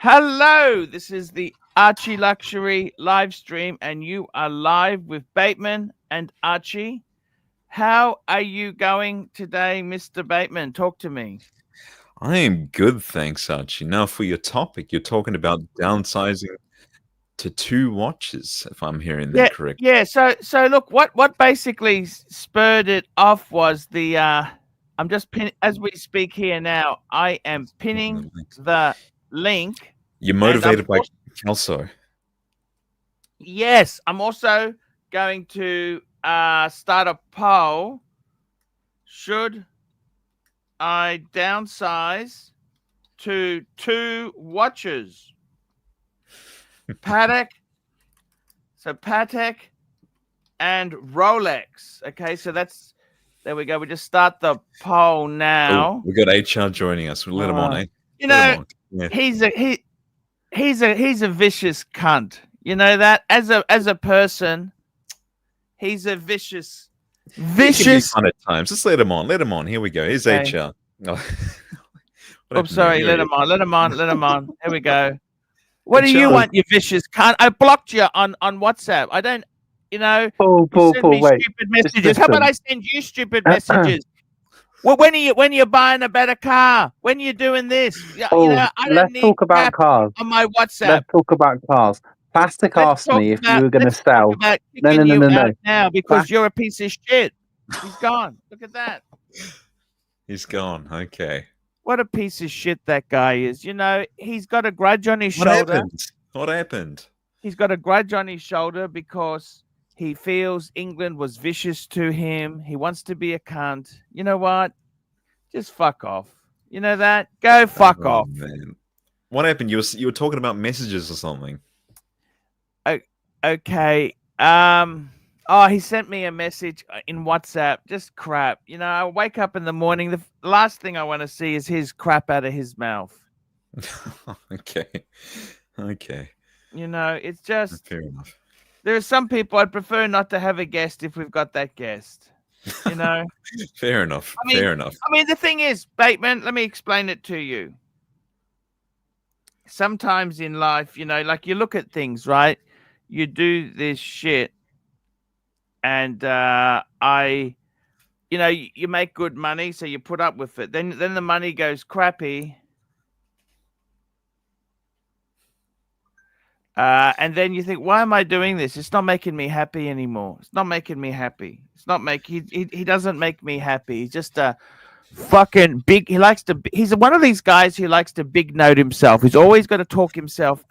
Hello, this is the Archie Luxury live stream, and you are live with Bateman and Archie. How are you going today, Mr. Bateman? Talk to me. I am good, thanks, Archie. Now, for your topic, you're talking about downsizing to 2 watches, if I'm hearing Yeah, that correct. yeah. So look, what basically spurred it off was the I'm just as we speak here now. I am pinning the link, You're and I'm motivated by also, Kelso. yes, I'm also going to start a poll. Should I downsize to 2 watches? Patek, Patek and Rolex. Okay, so there we go. We just start the poll Oh, now. we got HR joining us. We'll let him on, eh? You Let him know, on. Yeah. he's a vicious cunt. You know that as a person, he's a vicious. He can be fun at times. Just let him on. Let him on. Here we go. Here's Okay. HR. Oh, sorry. Let him on. Let him on. Let him on. Here we go. What HR. do you want, you vicious cunt? I blocked you on WhatsApp. I don't, send me wait. stupid messages. How about I send you stupid messages? Well, when are you buying a better car? When are you doing this? I don't let's need talk about cars. on my WhatsApp. Let's talk about cars. Plastic asked me if you were going to sell. No. Now because you're a piece of shit. He's gone. Look at that. He's gone. Okay. What a piece of shit that guy is. He's got a grudge on his shoulder. What happened? He's got a grudge on his shoulder because he feels England was vicious to him. He wants to be a cunt. You know what? Just fuck off. You know that? Go fuck off. Man. What happened? You were talking about messages or something. Okay. He sent me a message in WhatsApp. Just crap. I wake up in the morning. The last thing I want to see is his crap out of his mouth. Okay. It's just fair enough. There are some people I'd prefer not to have a guest if we've got that guest. Fair enough. Fair enough. I mean, the thing is, Bateman, let me explain it to you. Sometimes in life, like you look at things, right? You do this shit, and you make good money, so you put up with it. Then the money goes crappy. And then you think, why am I doing this? It's not making me happy anymore. It's not making me happy. He doesn't make me happy. He's just a fucking big. He's one of these guys who likes to big note himself. He's always got to talk himself.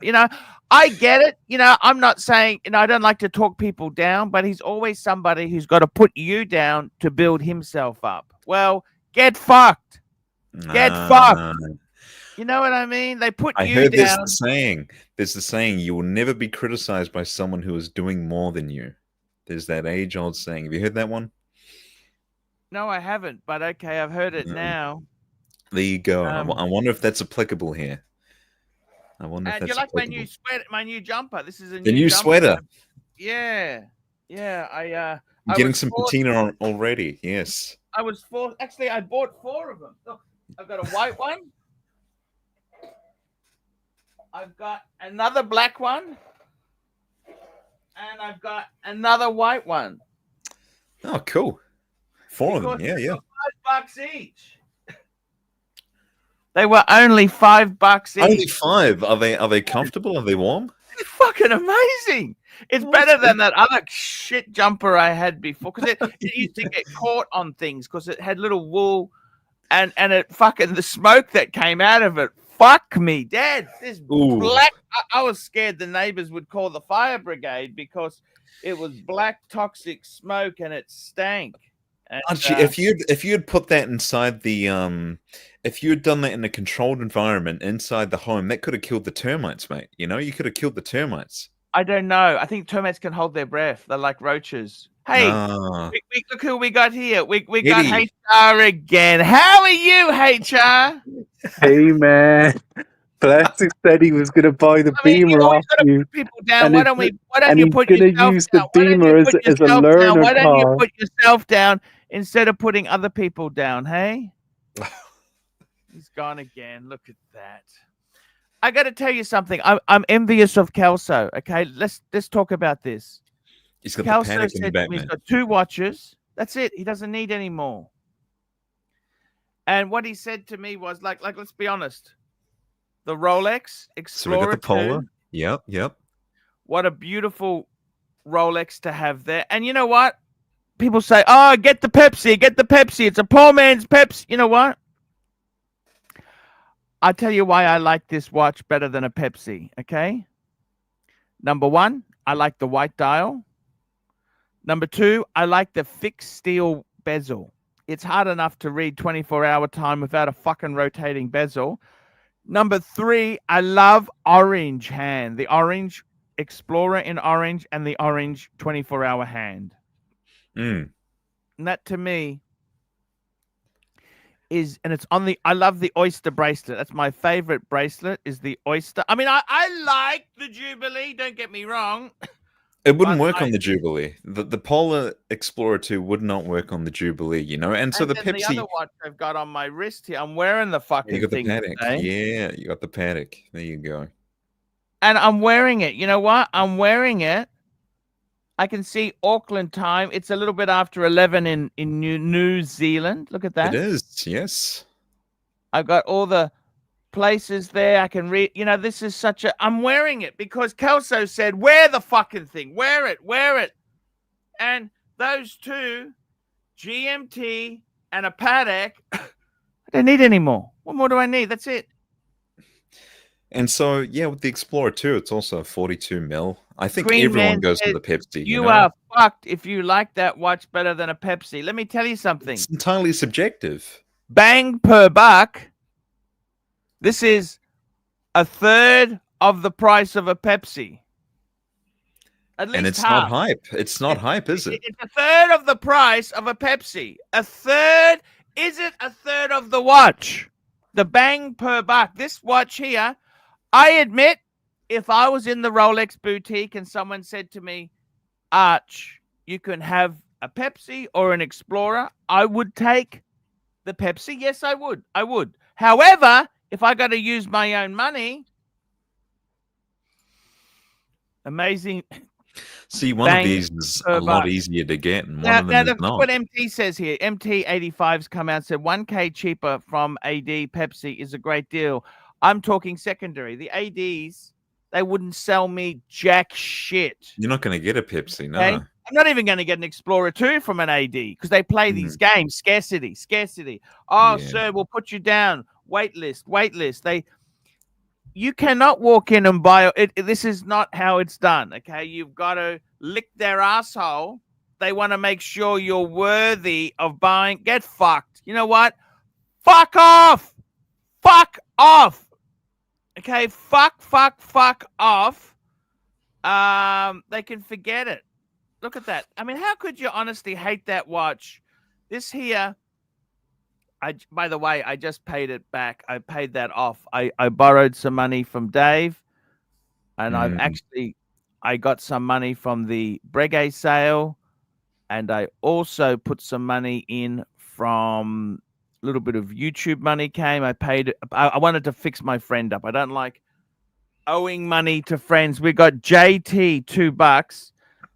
I get it. I'm not saying, I don't like to talk people down, but he's always somebody who's got to put you down to build himself up. Well, get fucked. Get fucked. You know what I mean? They put you down. I heard there's the saying, you will never be criticized by someone who is doing more than you. There's that age-old saying. Have you heard that one? No, I haven't, but okay, I've heard it now. There you go. I wonder if that's applicable here. I wonder if that's you like applicable. my new jumper. This is a new sweater. Yeah. I'm getting some patina on already. Yes. I bought 4 of them. Look, I've got a white one. I've got another black one. And I've got another white one. Oh, cool. 4 of them. Yeah. $5 each. They were only $5 each. Only 5. Are they comfortable? Are they warm? It's fucking amazing. It's better than that other shit jumper I had before, because it used to get caught on things because it had little wool, and it fucking the smoke that came out of it. Fuck me, Dad. This black. I was scared the neighbors would call the fire brigade because it was black toxic smoke and it stank. And, Archie, if you had put that inside the if you had done that in a controlled environment inside the home, that could have killed the termites, mate. You could have killed the termites. I don't know. I think termites can hold their breath. They're like roaches. Hey, look who we got here. We got HR again. How are you, HR? Hey, man. Plastic said he was going to buy the Beamer off you. People down. Why don't you put yourself down? Use the Beamer as a learner car. Why don't you put yourself down instead of putting other people down, hey? He's gone again. Look at that. I got to tell you something. I'm envious of Kelso. Okay, let's talk about this. He's got the Kelso panic in the said back, he's man. got 2 watches. That's it. He doesn't need any more. And what he said to me was like let's be honest. The Rolex So we got Explorer the Polar. 2. Yep. What a beautiful Rolex to have there. And you know what? People say, "Oh, get the Pepsi. It's a poor man's Pepsi." You know what? I'll tell you why I like this watch better than a Pepsi, okay? Number 1, I like the white dial. Number 2, I like the fixed steel bezel. It's hard enough to read 24-hour time without a fucking rotating bezel. Number 3, I love orange hand. The orange Explorer in orange and the orange 24-hour hand. Mm. And that to me is, and it's on the, I love the Oyster bracelet. That's my favorite bracelet, is the Oyster. I mean, I like the Jubilee, don't get me wrong. It wouldn't But work on the Jubilee. The Polar Explorer 2 would not work on the Jubilee, you know? And so And the then the Pepsi... other watch I've got on my wrist here, I'm wearing the You fucking got the thing Patek. today. Yeah, you got the Patek. There you go. And I'm wearing it. You know what? I'm wearing it. I can see Auckland time. It's a little bit after 11 in New Zealand. Look at that. It is, yes. I've got all the places there. I can read. You know, this is such a... I'm wearing it because Kelso said, wear the fucking thing. Wear it. And those 2, GMT and a Patek, I don't need any more. What more do I need? That's it. And so, yeah, with the Explorer 2, it's also 42 mil. I think Green everyone Man goes for says, the Pepsi. You know? are fucked if you like that watch better than a Pepsi. Let me tell you something. It's entirely subjective. Bang per buck. This is a third of the price of a Pepsi. At least And it's half. not hype. It's not hype, is it? It's a third of the price of a Pepsi. A third. Is it a third of the watch? The bang per buck. This watch here, I admit, if I was in the Rolex boutique and someone said to me, Arch, you can have a Pepsi or an Explorer, I would take the Pepsi. Yes, I would. However, if I got to use my own money, amazing. See, one of these is a lot easier to get, and one of them is not. What MT says here, MT85's come out and said 1K cheaper from AD Pepsi is a great deal. I'm talking secondary. The ADs, they wouldn't sell me jack shit. You're not going to get a Pepsi, no. Okay? I'm not even going to get an Explorer 2 from an AD because they play these games. Scarcity. Oh, yeah. Sir, we'll put you down. Waitlist. You cannot walk in and buy it. This is not how it's done. Okay, you've got to lick their asshole. They want to make sure you're worthy of buying. Get fucked. You know what? Fuck off. Okay, fuck off. They can forget it. Look at that. I mean, how could you honestly hate that watch? This here. By the way, I just paid it back. I paid that off. I borrowed some money from Dave, and I got some money from the Breguet sale, and I also put some money in from a little bit of YouTube money came. I paid it. I wanted to fix my friend up. I don't like owing money to friends. We got JT $2.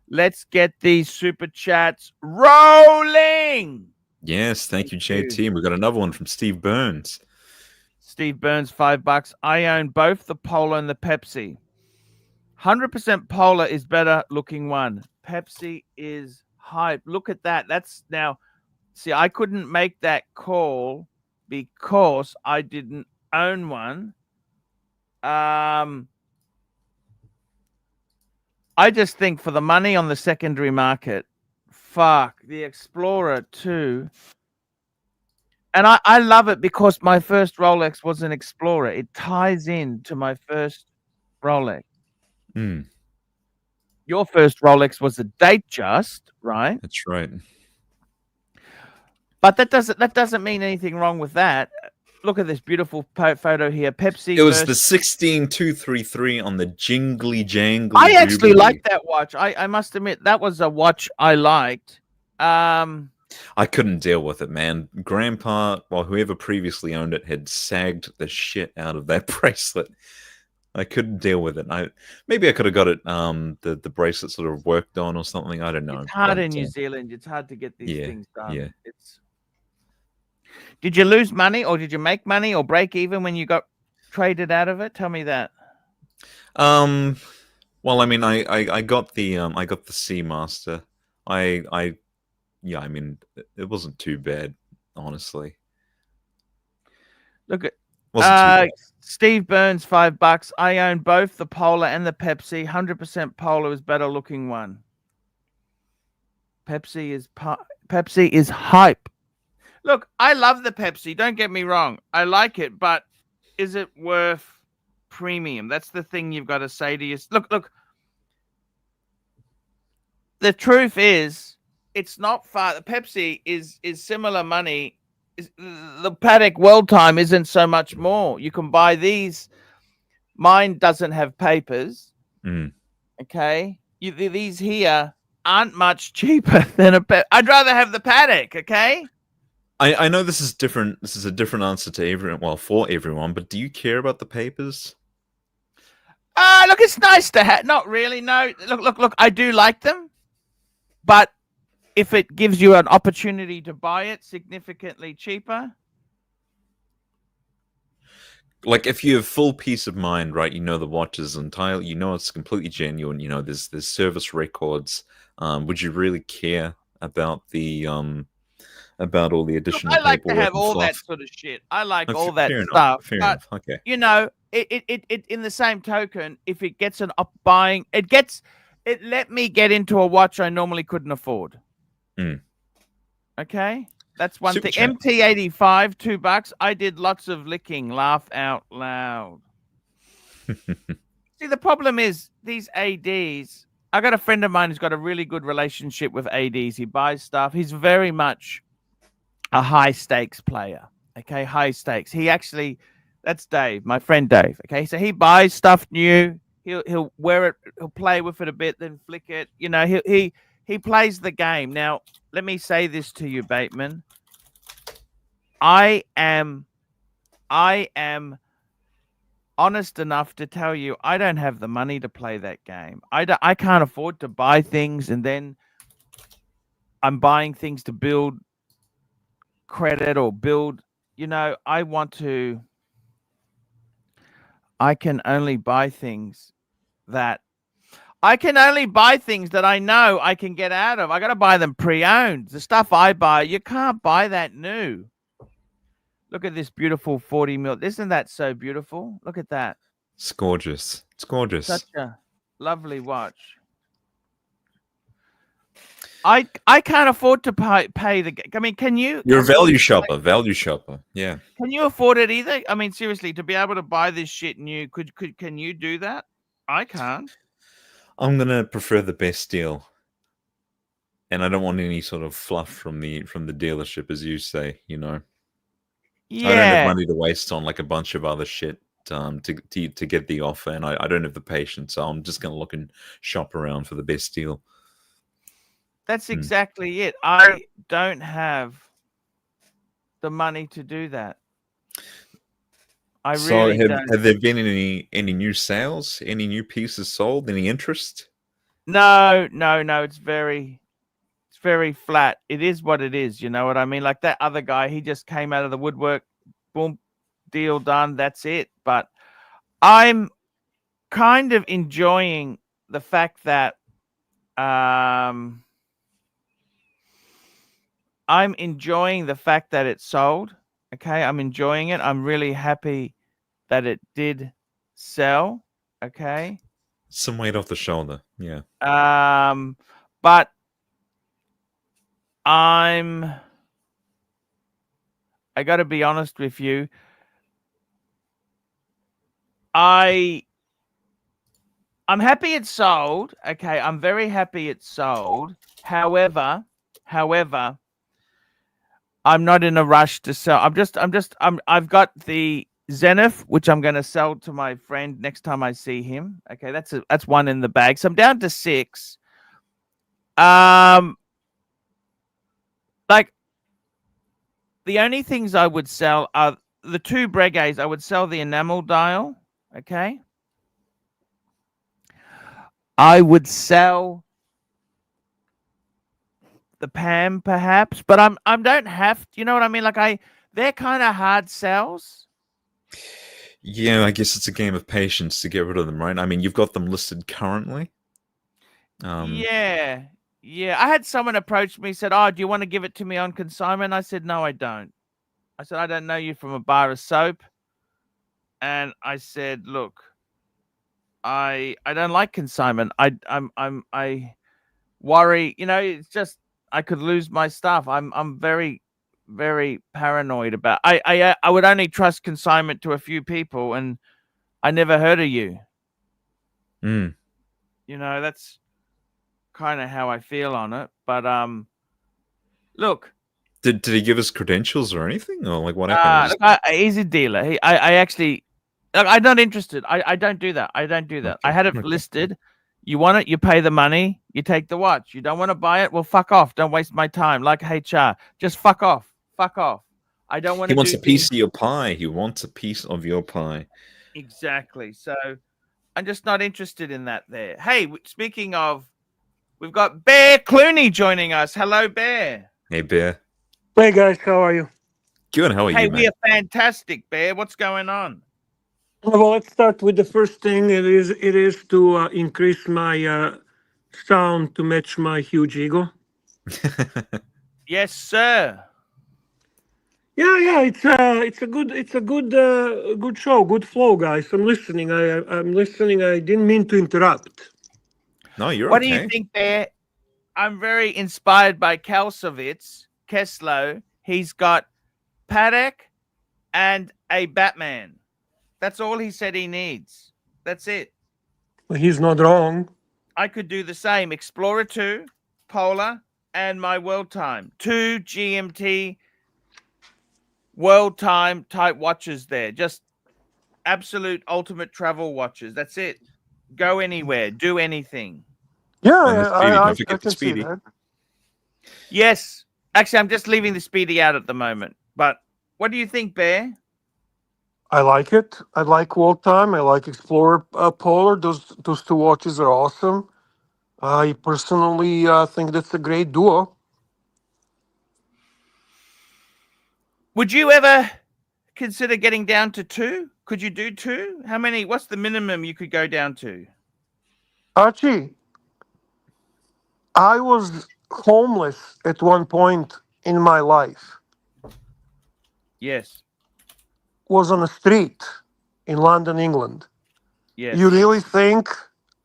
Let's get these super chats rolling. Yes, thank you, JT. We got another one from Steve Burns. Steve Burns, $5. I own both the Polar and the Pepsi. 100% Polar is better looking one. Pepsi is hype. Look at that. That's now. See, I couldn't make that call because I didn't own one. I just think for the money on the secondary market, fuck, the Explorer 2. And I love it because my first Rolex was an Explorer. It ties in to my first Rolex. Your first Rolex was a Datejust, right? That's right. But that doesn't mean anything wrong with that. Look at this beautiful photo here. Pepsi. It was the 16233 on the jingly jangly. I actually liked that watch. I must admit that was a watch I liked. I couldn't deal with it, man. Grandpa, well, whoever previously owned it, had sagged the shit out of that bracelet. I couldn't deal with it. Maybe I could have got it the bracelet sort of worked on or something. I don't know. It's hard But in New Zealand. It's hard to get these yeah, things done. yeah. Did you lose money or did you make money or break even when you got traded out of it? Tell me that. Well, I mean, I got the Seamaster. Yeah, I mean, it wasn't too bad, honestly. Look at Wasn't too bad. Steve Burns, $5. I own both the Polar and the Pepsi. 100% Polar is better looking one. Pepsi is hype. Look, I love the Pepsi. Don't get me wrong. I like it, but is it worth premium? That's the thing you've got to say to yourself. Look. The truth is, it's not far. The Pepsi is similar money. The Paddock World Time isn't so much more. You can buy these. Mine doesn't have papers. Okay, these here aren't much cheaper than a. I'd rather have the Paddock. Okay. I know this is different. This is a different answer to everyone. Well, for everyone, but do you care about the papers? Look, it's nice to have. Not really. No. Look. I do like them, but if it gives you an opportunity to buy it significantly cheaper. Like if you have full peace of mind, right? You know the watch is entirely, you know it's completely genuine. You know there's service records. Would you really care about the about all the additional? I like to have and all fluff? that sort of shit. I like Oh, all that fair stuff. Fair but, enough. Okay. You know, it in the same token, if it gets an up buying, it let me get into a watch I normally couldn't afford. Okay, that's one Super thing. chat. MT85, $2. I did lots of licking. Laugh out loud. See, the problem is these ADs. I got a friend of mine who's got a really good relationship with ADs. He buys stuff. He's very much a high stakes player. Okay, high stakes. He actually, that's Dave, my friend Dave. Okay, so he buys stuff new. He'll wear it. He'll play with it a bit, then flick it. You know, he plays the game. Now, let me say this to you, Bateman. I am honest enough to tell you I don't have the money to play that game. I can't afford to buy things and then I'm buying things to build credit or build, you know, I can only buy things that I know I can get out of. I got to buy them pre-owned. The stuff I buy, you can't buy that new. Look at this beautiful 40 mil. Isn't that so beautiful? Look at that. It's gorgeous. It's gorgeous. Such a lovely watch. I can't afford to pay the. I mean, can you? You're a value shopper. Value shopper. Yeah. Can you afford it either? I mean, seriously, to be able to buy this shit new, can you do that? I can't. I'm gonna prefer the best deal, and I don't want any sort of fluff from the dealership, as you say. You know. Yeah. I don't have money to waste on like a bunch of other shit to get the offer, and I don't have the patience, so I'm just gonna look and shop around for the best deal. That's exactly it. I don't have the money to do that. I really don't. Have there been any new sales? Any new pieces sold? Any interest? No. It's very flat. It is what it is. You know what I mean? Like that other guy, he just came out of the woodwork. Boom, deal done. That's it. But I'm kind of enjoying the fact that I'm enjoying the fact that it sold. Okay, I'm enjoying it. I'm really happy that it did sell. Okay. Some weight off the shoulder. Yeah. But I got to be honest with you. I'm happy it sold. Okay, I'm very happy it sold. However, I'm not in a rush to sell. I've got the Zenith, which I'm going to sell to my friend next time I see him. Okay, that's one in the bag. So I'm down to 6. Like the only things I would sell are the 2 Breguets. I would sell the enamel dial. Okay. I would sell the Pam perhaps, but I don't have. You know what I mean? Like they're kind of hard sells. Yeah, I guess it's a game of patience to get rid of them, right? I mean, you've got them listed currently. Yeah, yeah. I had someone approach me, said, "Oh, do you want to give it to me on consignment?" I said, "No, I don't." I said, "I don't know you from a bar of soap," and I said, "Look, I don't like consignment. I worry. You know, it's just I could lose my stuff. I'm very very paranoid about. I would only trust consignment to a few people, and I never heard of you. Mm. You know, that's kind of how I feel on it. But look, Did he give us credentials or anything, or like what happened? look, he's a dealer. I actually, look, I'm not interested. I don't do that. I don't do that. I Okay, had it okay. listed. You want it, you pay the money, you take the watch. You don't want to buy it, well, fuck off. Don't waste my time. Like HR, just fuck off. Fuck off. I don't want He to wants do a piece things of your pie. He wants a piece of your pie. exactly. So I'm just not interested in that. There. Hey, speaking of, we've got Bear Clooney joining us. Hello, Bear. Hey, Bear. Hey guys, how are you? Good. How are Hey, you, we mate? are fantastic, Bear. What's going on? Well, let's start with the first thing. It is to increase my sound to match my huge ego. Yes, sir. Yeah. It's a good show, good flow, guys. I'm listening. I'm listening. I didn't mean to interrupt. No, you're What do you okay. think, Bear? I'm very inspired by Keslow. He's got Paddock and a Batman. That's all he said he needs. That's it. He's not wrong. I could do the same. Explorer 2, Polar, and my World Time. 2 GMT World Time type watches there. Just absolute ultimate travel watches. That's it. Go anywhere. Do anything. Yeah, And the Speedy. I Don't I, I forget the can see Speedy. that. Yes. Actually, I'm just leaving the Speedy out at the moment. But what do you think, Bear? I like it. I like World Time. I like Explorer Polar. Those two watches are awesome. I personally think that's a great duo. Would you ever consider getting down to 2? Could you do 2? How many? What's the minimum you could go down to? Archie, I was homeless at one point in my life. Yes. Was on a street in London, England. Yes. You really think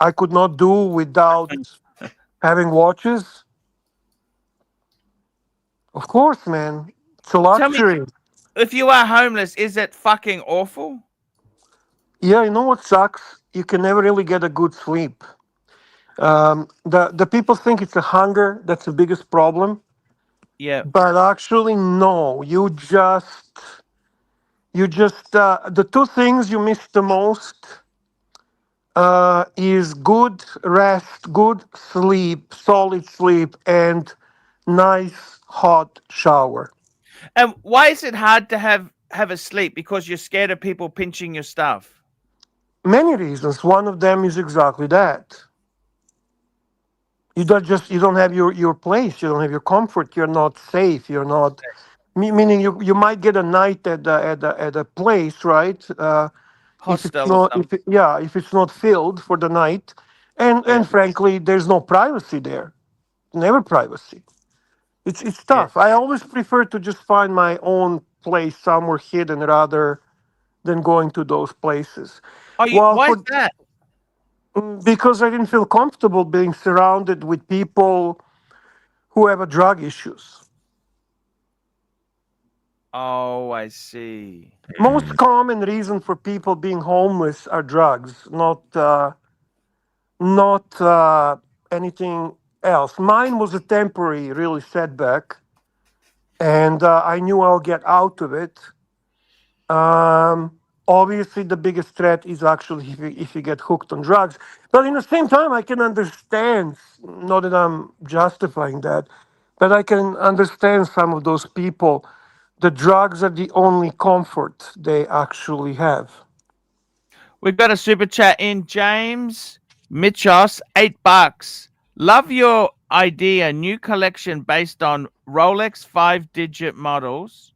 I could not do without having watches? Of course, man. It's a Tell me, luxury. if you are homeless, is it fucking awful? Yeah, you know what sucks? You can never really get a good sleep. The people think it's a hunger that's the biggest problem, Yeah. but actually no. You just the two things you miss the most is good rest, good sleep, solid sleep, and nice hot shower. And why is it hard to have a sleep? Because you're scared of people pinching your stuff. Many reasons. One of them is exactly that. You don't have your place. You don't have your comfort. You're not safe. You're not meaning you might get a night at a place, right? If it's Hostel or not something. if it's not filled for the night, and Yeah. and frankly, there's no privacy there. Never privacy. It's Yes. tough. I always prefer to just find my own place somewhere hidden rather than going to those places. Oh, Well, why is that? because I didn't feel comfortable being surrounded with people who have a drug issues. Oh, I see. Most common reason for people being homeless are drugs, not anything else. Mine was a temporary, really setback, and I knew I'll get out of it. Obviously, the biggest threat is actually if you get hooked on drugs. But in the same time, I can understand, not that I'm justifying that, but I can understand some of those people. The drugs are the only comfort they actually have. We've got a super chat in, James. Mitchos, $8. Love your idea. New collection based on Rolex 5-digit models.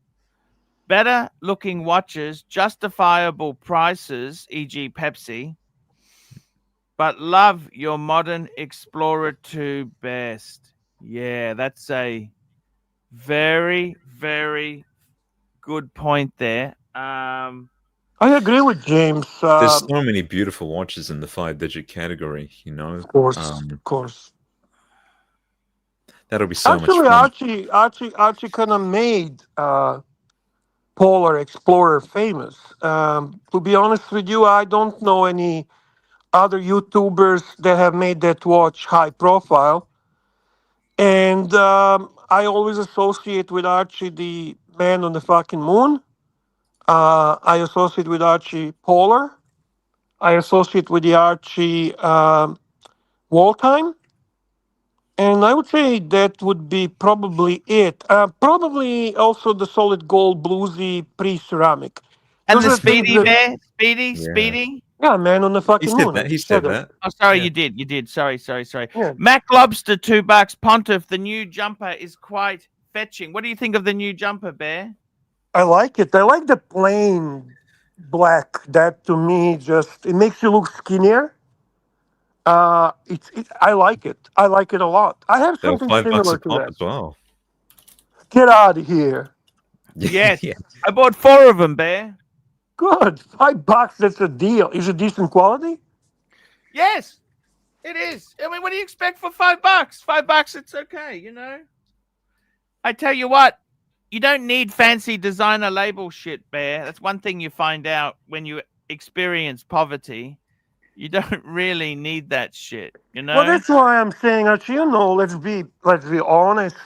Better looking watches, justifiable prices, e.g. Pepsi. But love your modern Explorer 2 best. Yeah, that's a very, very good point there. I agree with James. There's so many beautiful watches in the 5-digit category, you know. Of course, of course. That'll be so much Actually, fun. Archie kind of made Polar Explorer famous. To be honest with you, I don't know any other YouTubers that have made that watch high profile. And I always associate with Archie the man on the fucking moon. I associate with Archie Polar. I associate with the Archie wall time. And I would say that would be probably it. Probably also the solid gold bluesy pre-ceramic. And Those the are things Speedy that, Bear, Yeah. Speedy. yeah, man on the He fucking said moon. I that. He just said said that. that. Oh, sorry, Yeah. you did. Sorry. Yeah. Mac Lobster, $2. Pontiff, the new jumper is quite fetching. What do you think of the new jumper, Bear? I like it. I like the plain black. That to me just it makes you look skinnier. I like it. I like it a lot. I have They were something $5 similar a to pop that. as well. Get out of here. Yes. Yeah. I bought 4 of them, Bear. Good. $5. That's a deal. Is it decent quality? Yes, it is. I mean, what do you expect for $5? $5, it's okay, you know? I tell you what, you don't need fancy designer label shit, Bear. That's one thing you find out when you experience poverty. You don't really need that shit, you know? Well, that's why I'm saying, Archie. Let's be honest.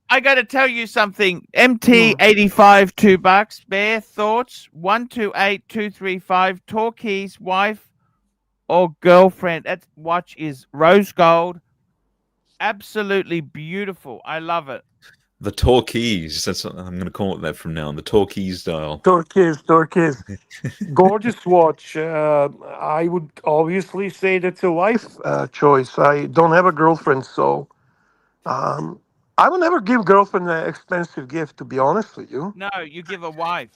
I got to tell you something. Hmm. MT85, $2. Bear thoughts 128235. Torquay's wife or girlfriend. That watch is rose gold. Absolutely beautiful. I love it. The Torquays. That's what I'm going to call it that from now on. The Torquays dial. Turquoise. Gorgeous watch. I would obviously say that's a wife choice. I don't have a girlfriend, so I will never give girlfriend an expensive gift. To be honest with you. No, you give a wife.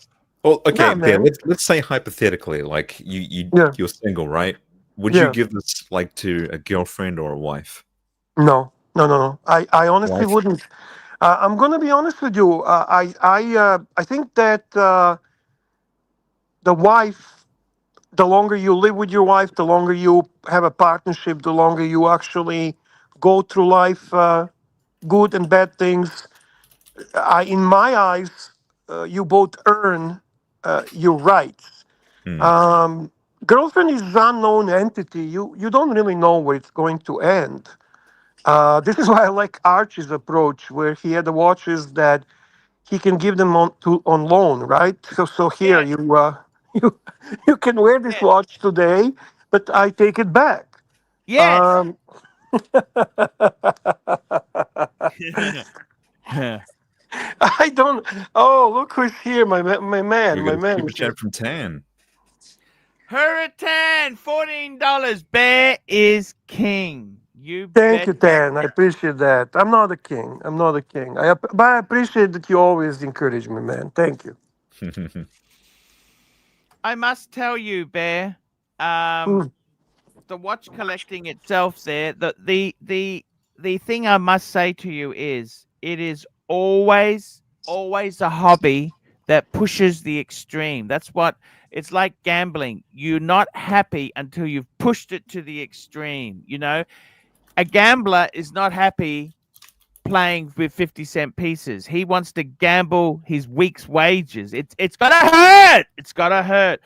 Well, okay, Yeah, Bear, man. let's say hypothetically, like Yeah. you're single, right? Would you Yeah. give this like to a girlfriend or a wife? No. I honestly Wife. wouldn't. I'm gonna be honest with you. I think that the wife, the longer you live with your wife, the longer you have a partnership, the longer you actually go through life, good and bad things. In my eyes, you both earn your rights. Hmm. Girlfriend is an unknown entity. You don't really know where it's going to end. This is why I like Archie's approach, where he had the watches that he can give them on loan, right? So here Yes. you you can wear this Yes. watch today, but I take it back. Yes. I don't. Oh, look who's here, my man, We my got a man. super is here. chat from Tan. Hurricane, $14. Bear is king. You Thank you, bet. Dan. I appreciate that. I'm not a king. But I appreciate that you always encourage me, man. Thank you. I must tell you, Bear, Mm. the watch collecting itself there, the thing I must say to you is it is always a hobby that pushes the extreme. That's what it's like gambling. You're not happy until you've pushed it to the extreme, you know? A gambler is not happy playing with 50-cent pieces. He wants to gamble his week's wages. It's gotta hurt. It's gotta hurt.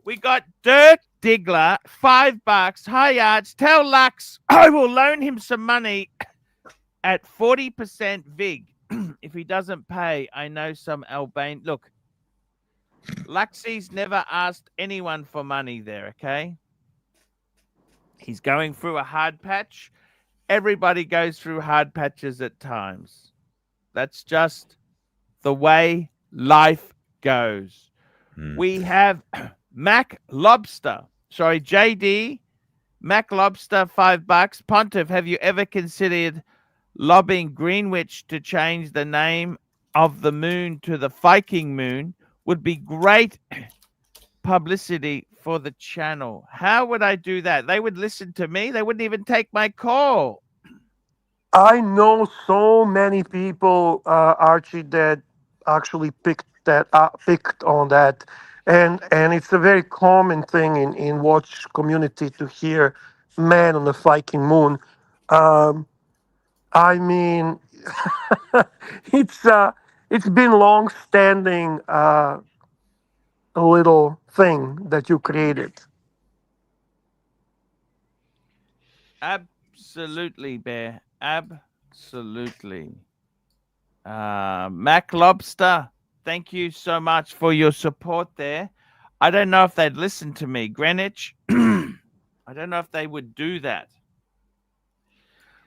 We got Dirk Diggler, $5. Hi, Arch. Tell Lux I will loan him some money at 40% VIG. If he doesn't pay, I know some Albanian. Look, Luxie's never asked anyone for money there, okay? He's going through a hard patch. Everybody goes through hard patches at times. That's just the way life goes. Hmm. We have Mac Lobster. Sorry, JD Mac Lobster, $5. Pontiff, have you ever considered lobbying Greenwich to change the name of the moon to the Viking moon? Would be great publicity for the channel. How would I do that? They would listen to me. They wouldn't even take my call. I know so many people, Archie, that actually picked on that, and it's a very common thing in watch community to hear "man on the Viking moon." Um, I mean, it's it's been long standing a little thing that you created. Absolutely, Bear. Absolutely. Mac Lobster, thank you so much for your support there. I don't know if they'd listen to me. Greenwich, I don't know if they would do that.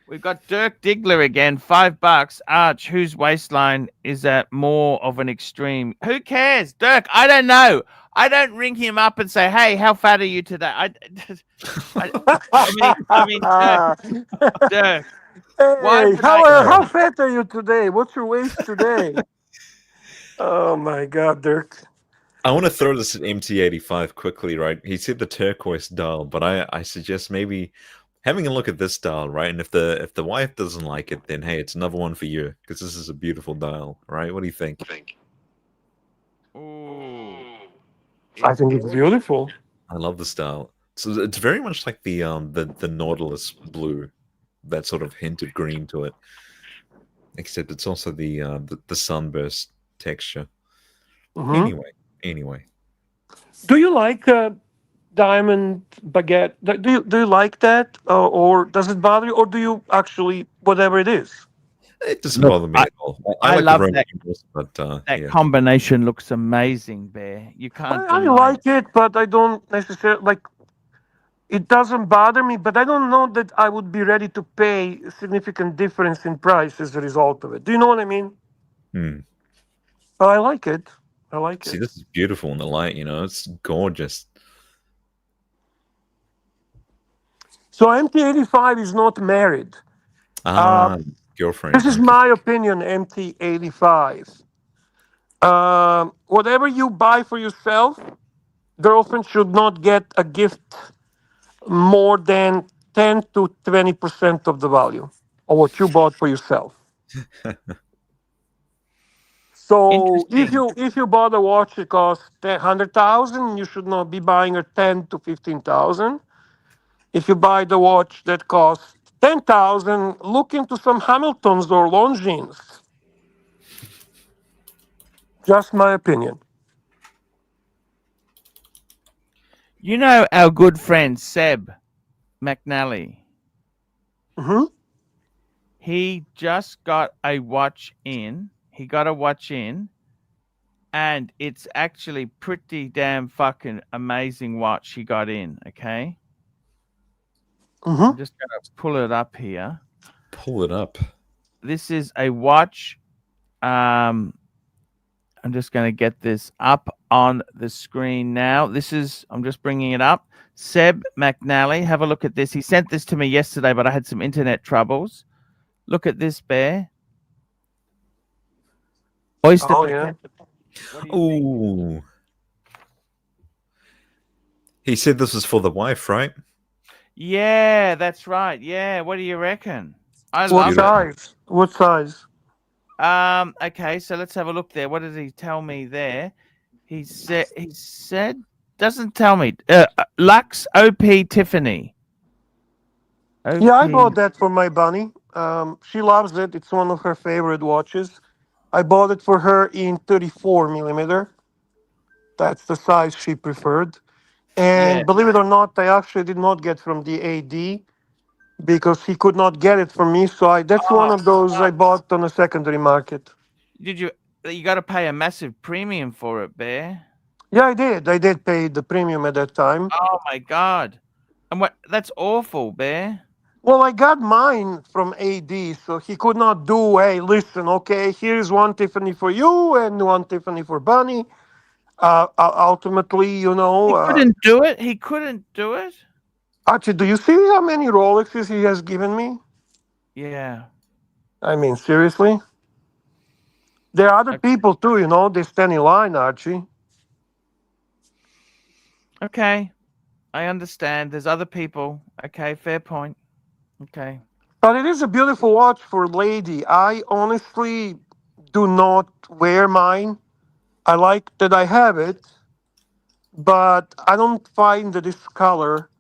We've got Dirk Diggler again, $5. Arch, whose waistline is at more of an extreme? Who cares? Dirk, I don't know. I don't ring him up and say, hey, how fat are you today? I mean, Dirk, why Hey, would I? how fat are you today? What's your waist today? Oh my God, Dirk. I want to throw this at MT85 quickly, right? He said the turquoise dial, but I suggest maybe having a look at this dial, right? And if the wife doesn't like it, then hey, it's another one for you because this is a beautiful dial, right? What do you think? Ooh. I think it's beautiful. I love this dial. So it's very much like the Nautilus blue, that sort of hint of green to it. Except it's also the sunburst texture. Mhm. Anyway. Do you like diamond baguette? Do you like that, or does it bother you, or do you actually whatever it is? It doesn't Look, bother me at all. I I like love the that. Roman, but That yeah. combination looks amazing, Bear. You can't I deny it. like it, but I don't necessarily like. It doesn't bother me, but I don't know that I would be ready to pay a significant difference in price as a result of it. Do you know what I mean? Hmm. But I like it. I like See, it. this is beautiful in the light. It's gorgeous. So MT85 is not married. Ah, girlfriend. This is Okay. my opinion, MT85. Whatever you buy for yourself, girlfriend should not get a gift more than 10 to 20% of the value of what you bought for yourself. So Interesting. if you bought a watch that costs 100,000, you should not be buying her 10 to 15,000. If you buy the watch that costs 10,000, look into some Hamiltons or Longines. Just my opinion. You know our good friend Seb McNally. Hmm. He just got a watch in. He got a watch in, and it's actually pretty damn fucking amazing watch he got in. Okay, Hmm. I'm just gonna pull it up here. Pull it up. This is a watch. I'm just going to get this up on the screen now. I'm just bringing it up. Seb McNally, have a look at this. He sent this to me yesterday, but I had some internet troubles. Look at this, Bear. Oyster Oh, yeah. Perpetual. What do you think? Ooh. He said this is for the wife, right? Yeah, that's right. Yeah, what do you reckon? I What love it. Beautiful. size? What size? Okay, so let's have a look there. What did he tell me there? He said doesn't tell me. Lux OP Tiffany. Yeah, I OP. bought that for my bunny. She loves it. It's one of her favorite watches. I bought it for her in 34 millimeter. That's the size she preferred. Yeah. And believe it or not, I actually did not get from the AD because he could not get it from me. So that's one Oh, of those I bought on a secondary market. did you? You got to pay a massive premium for it, Bear. Yeah, I did. I did pay the premium at that time. Oh my god! And what? That's awful, Bear. Well, I got mine from AD, so he could not do, hey, listen, okay, here's one Tiffany for you and one Tiffany for Bunny. Ultimately, He couldn't do it. He couldn't do it. Archie, do you see how many Rolexes he has given me? Yeah. I mean, seriously? There are other o- people too, you know, they stand in line, Archie. Okay. I understand. There's other people. Okay, fair point. Okay. But it is a beautiful watch for a lady. I honestly do not wear mine. I like that I have it, but I don't find that this color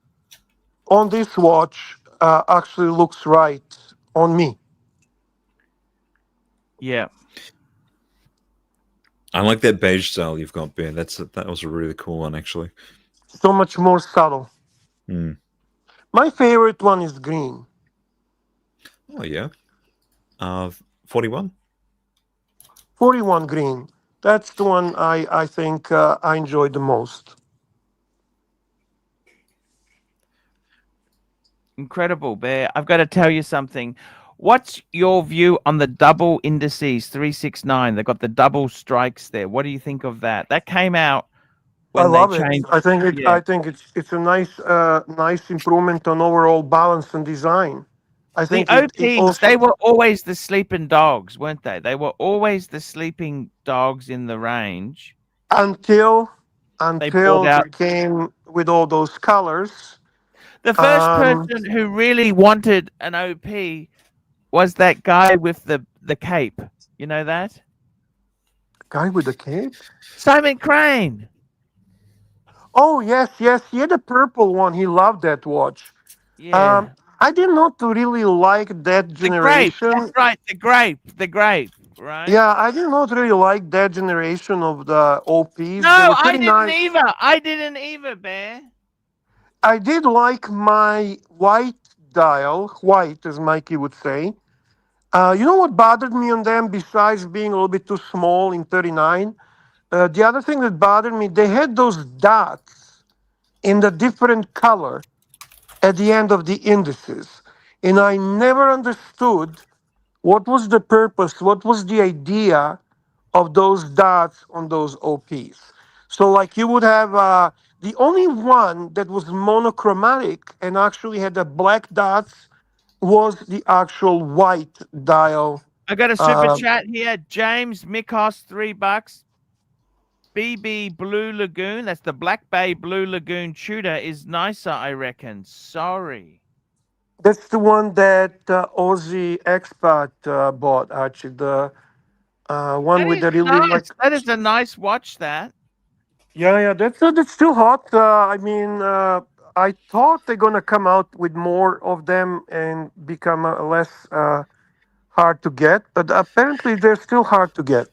on this watch actually looks right on me. Yeah. I like that beige style you've got, Bear. That was a really cool one, actually. So much more subtle. Mm. My favorite one is green. Oh yeah. 41. 41 green. That's the one I think I enjoy the most. Incredible, Bear. I've got to tell you something. What's your view on the double indices 369? They've got the double strikes there. What do you think of that? That came out I when they love it. changed. I think it. Yeah. I think it's a nice improvement on overall balance and design. I The think it OPs, also they were always the sleeping dogs, weren't they? They were always the sleeping dogs in the range. until They pulled until they out. came with all those colors. The first Um, person who really wanted an OP was that guy with the cape. You know that? guy with the cape. Simon Crane. Oh yes, yes. He had a purple one. He loved that watch. Um, Yeah. I did not really like that The grape. That's generation. right. The grape. The grape. Right? Yeah, I did not really like that generation of the OPs. They No, were I pretty didn't nice. either. I didn't either, Bear. I did like my white dial, white as Mikey would say. You know what bothered me on them besides being a little bit too small in 39? The other thing that bothered me, they had those dots in the different color at the end of the indices. And I never understood what was the purpose, what was the idea of those dots on those OPs. So, like, you would have the only one that was monochromatic and actually had the black dots was the actual white dial. I got a super Uh, chat here. James Mikos, $3. BB Blue Lagoon. That's the Black Bay Blue Lagoon Tudor is nicer, I reckon. Sorry. that's the one that Aussie expat bought, actually. The one That with is the really like. nice. That is a nice watch, that. Yeah, yeah, that's still hot. I mean, I thought they're gonna come out with more of them and become less hard to get, but apparently they're still hard to get.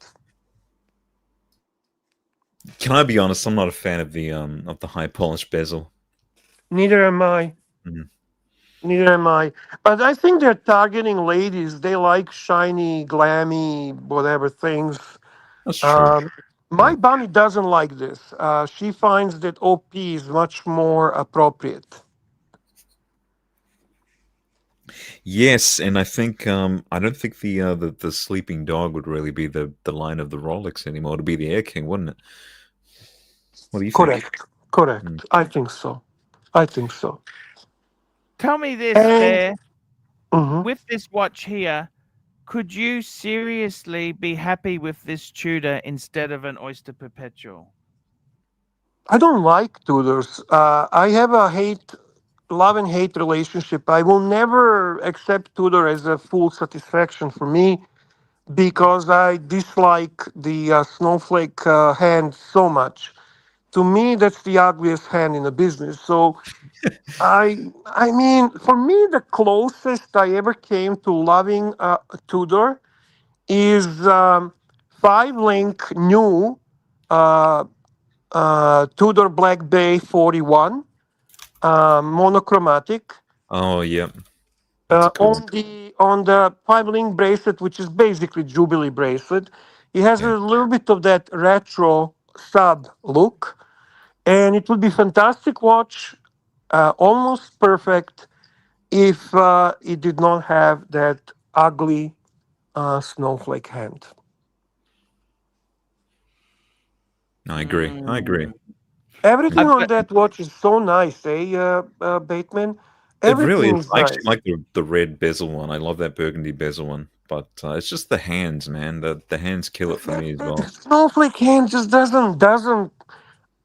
Can I be honest? I'm not a fan of the high polished bezel. Neither am I. Mhm. Neither am I. But I think they're targeting ladies. They like shiny, glammy, whatever things. That's true. Um, Yeah. my bunny doesn't like this. She finds that OP is much more appropriate. Yes, and I don't think the sleeping dog would really be the line of the Rolex anymore. It'd be the Air King, wouldn't it? What do you think? Correct. Mm. Correct. I think so. I think so. Tell me this, And Bear. mhm. With this watch here, could you seriously be happy with this Tudor instead of an Oyster Perpetual? I don't like Tudors. I have a love and hate relationship. I will never accept Tudor as a full satisfaction for me because I dislike the snowflake hand so much. To me, that's the ugliest hand in the business. So I mean, for me, the closest I ever came to loving Tudor is five link new uh, Tudor Black Bay 41 monochromatic Oh, yeah, that's a cool one. on the five link bracelet, which is basically Jubilee bracelet. It has Yeah. a little bit of that retro sub look, and it would be fantastic watch, almost perfect if it did not have that ugly snowflake hand. I agree. I agree. Everything I've on got, that watch is so nice, Bateman? It really Everything is. is I actually nice. like the red bezel one. I love that burgundy bezel one. But it's just the hands, man. The hands kill it for me as The well. snowflake hand just doesn't.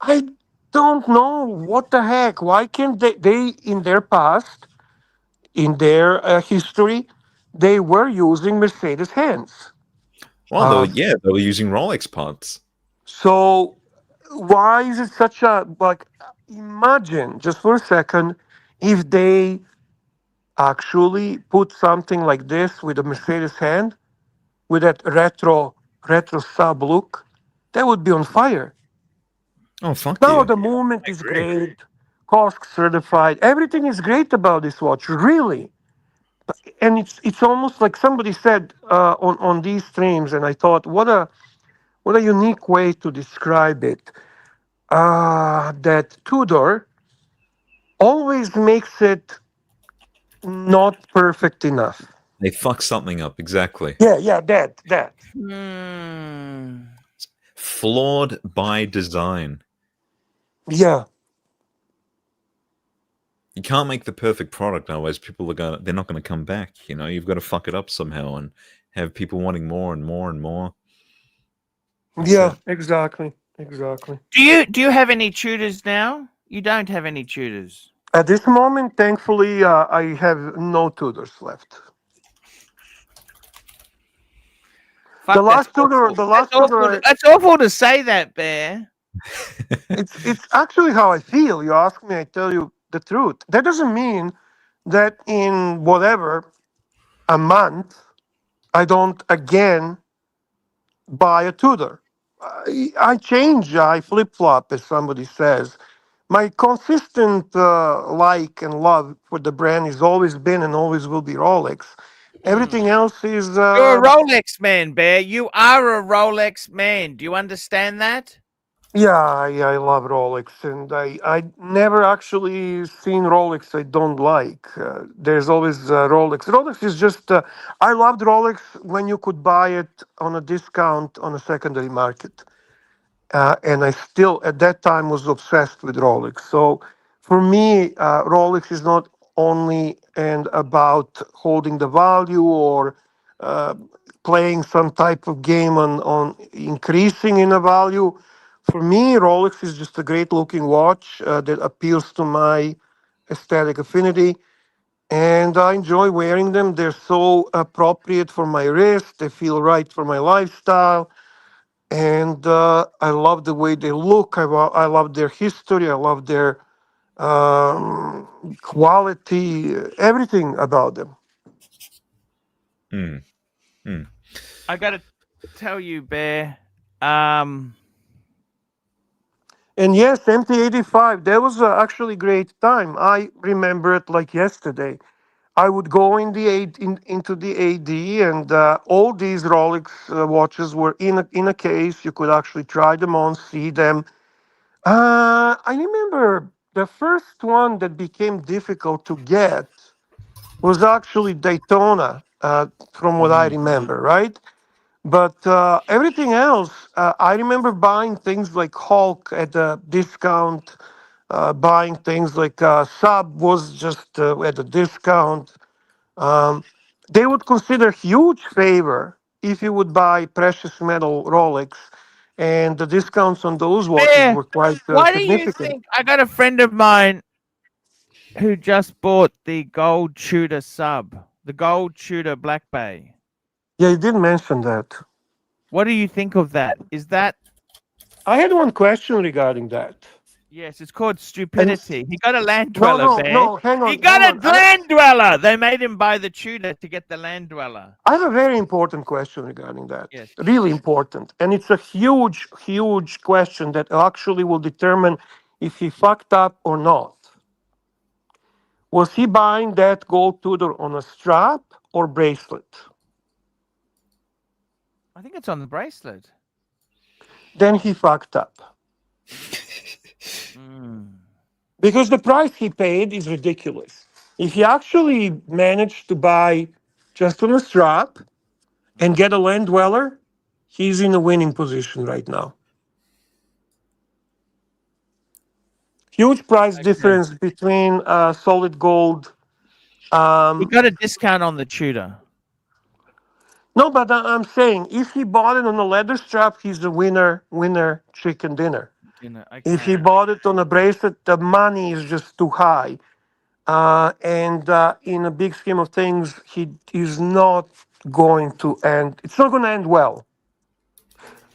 I don't know what the heck. Why can't they in their past, in their history, they were using Mercedes hands. Well, Uh, they were using Rolex parts. so why is it such a like? Imagine just for a second if they actually put something like this with a Mercedes hand with that retro sub look, that would be on fire. Oh, fuck Now yeah. the movement I is agree. great, COSC certified, everything is great about this watch, really. And it's almost like somebody said on these streams, and I thought, what a unique way to describe it. That Tudor always makes it not perfect enough. They fuck something up, exactly. Yeah, that. hmm. Flawed by design. Yeah, You can't make the perfect product, otherwise they're not gonna come back. You've got to fuck it up somehow and have people wanting more and more and more. That's yeah, it. exactly. Do you have any tutors now? You don't have any tutors. At this moment, thankfully, I have no Tudors left. Fuck, that's awful. The That's last Tudor, awful. That's awful to say that, Bear. it's actually how I feel. You ask me, I tell you the truth. That doesn't mean that in whatever a month I don't again buy a Tudor. I change, I flip flop, as somebody says. My consistent like and love for the brand has always been and always will be Rolex. Mm. Everything else is You're a Rolex man, Bear. You are a Rolex man. Do you understand that? yeah, I love Rolex, and I never actually seen Rolex I don't like. There's always Rolex. Rolex is just I loved Rolex when you could buy it on a discount on a secondary market. And I still at that time was obsessed with Rolex. So for me, Rolex is not only and about holding the value or uh, playing some type of game on increasing in a value. For me, Rolex is just a great looking watch that appeals to my aesthetic affinity. And I enjoy wearing them. They're so appropriate for my wrist. They feel right for my lifestyle, and I love the way they look. I love their history. I love their quality, everything about them. Mm, mm. I got to tell you, Bear. Um, And yes, MT85, that was actually great time. I remember it like yesterday. I would go into the AD, and all these Rolex watches were in a case. You could actually try them on, see them. I remember the first one that became difficult to get was actually Daytona, from what I mhm. remember, right? But everything else, I remember buying things like Hulk at a discount, buying things like Sub was just at a discount. Um, they would consider huge favor if you would buy precious metal Rolex, and the discounts on those watches Bear, were quite why do you significant. think I got a friend of mine who just bought the gold Tudor sub, the gold Tudor Black Bay? Yeah, you did mention that. What do you think of that? Is that I had one question regarding that. yes? It's called And stupidity. He got a land no, dweller, no, Bear. no, hang He on, hang got on. a land dweller. They made him buy the Tudor to get the land dweller. I have a very important question regarding that. Yes. Really important. And it's a huge, huge question that actually will determine if he fucked up or not. Was he buying that gold Tudor on a strap or bracelet? I think it's on the bracelet. Then he fucked up. Mm. Because the price he paid is ridiculous. If he actually managed to buy just on a strap and get a land dweller, he's in a winning position right now. Huge price Okay. difference between solid gold. He got a discount on the Tudor. No, but I'm saying if he bought it on a leather strap, he's a winner chicken dinner. You know, If he okay. bought it on a bracelet, the money is just too high. And in a big scheme of things, he is not going to end. It's not going to end well.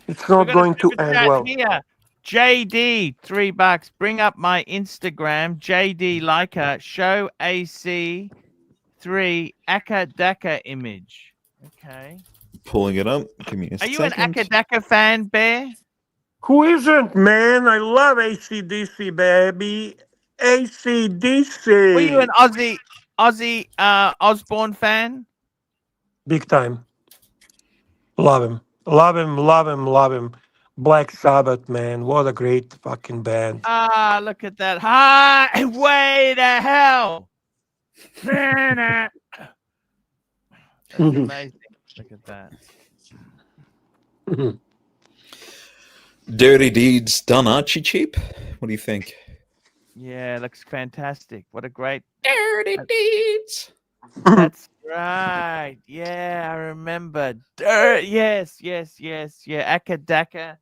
It's We not got a going to super end chat well. here. JD, $3. Bring up my Instagram. JD Leica. Show AC3 Akadaka image. Okay. Pulling it up. Give me a Are you an second. Akadaka fan, Bear? Who isn't, man? I love ACDC, baby. Were you an ACDC. Aussie Osborne fan? Big time. Love him. Love him, love him, love him. Black Sabbath, man. What a great fucking band. Ah, look at that. Hi, way the hell. That's amazing. Look at that. Dirty deeds done Archie cheap. What do you think? Yeah, looks fantastic. What a great. Dirty deeds. That's right. Yeah, I remember. Yes. Yeah, Akadaka.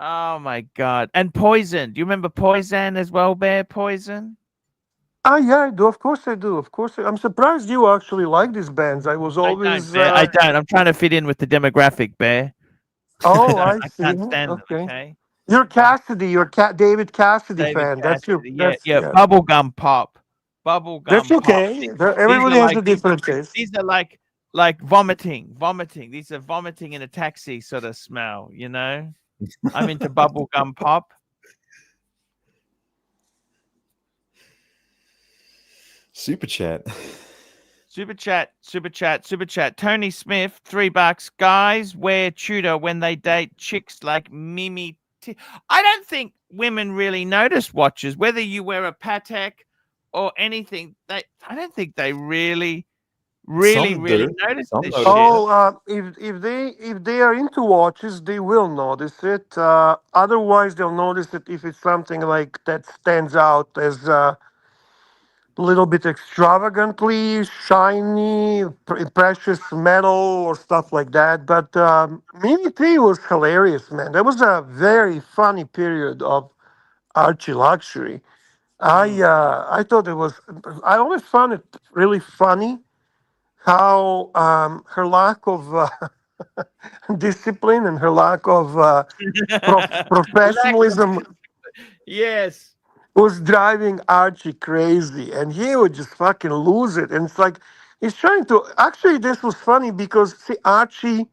Oh my God. And Poison. Do you remember Poison as well, Bear? Poison? Yeah, I do. Of course I do. Of course. I'm surprised you actually like these bands. I was I always. don't, Bear. I don't. I'm trying to fit in with the demographic, Bear. Oh, I I see. can't stand them, Okay. okay? You're Cassidy. You're David Cassidy David fan. That's your. Cassidy. That's Yeah. yeah. Bubblegum pop. That's Bubblegum pop. okay. Everybody has a different taste. These are like vomiting. These are vomiting in a taxi sort of smell, you know? I'm into bubblegum pop. Super chat. Super chat. Tony Smith, $3. Guys wear Tudor when they date chicks like Mimi. I don't think women really notice watches, whether you wear a Patek or anything. I don't think they really Some do. notice Some this notice shit. Oh, if they are into watches, they will notice it. Otherwise, they'll notice it if it's something like that stands out as a little bit extravagantly shiny, precious metal or stuff like that. But Mini T was hilarious, man. That was a very funny period of Archie luxury. I thought it was. I always found it really funny how her lack of discipline and her lack of professionalism Yes. was driving Archie crazy, and he would just fucking lose it. And it's like he's trying to. Actually, this was funny because see, Archie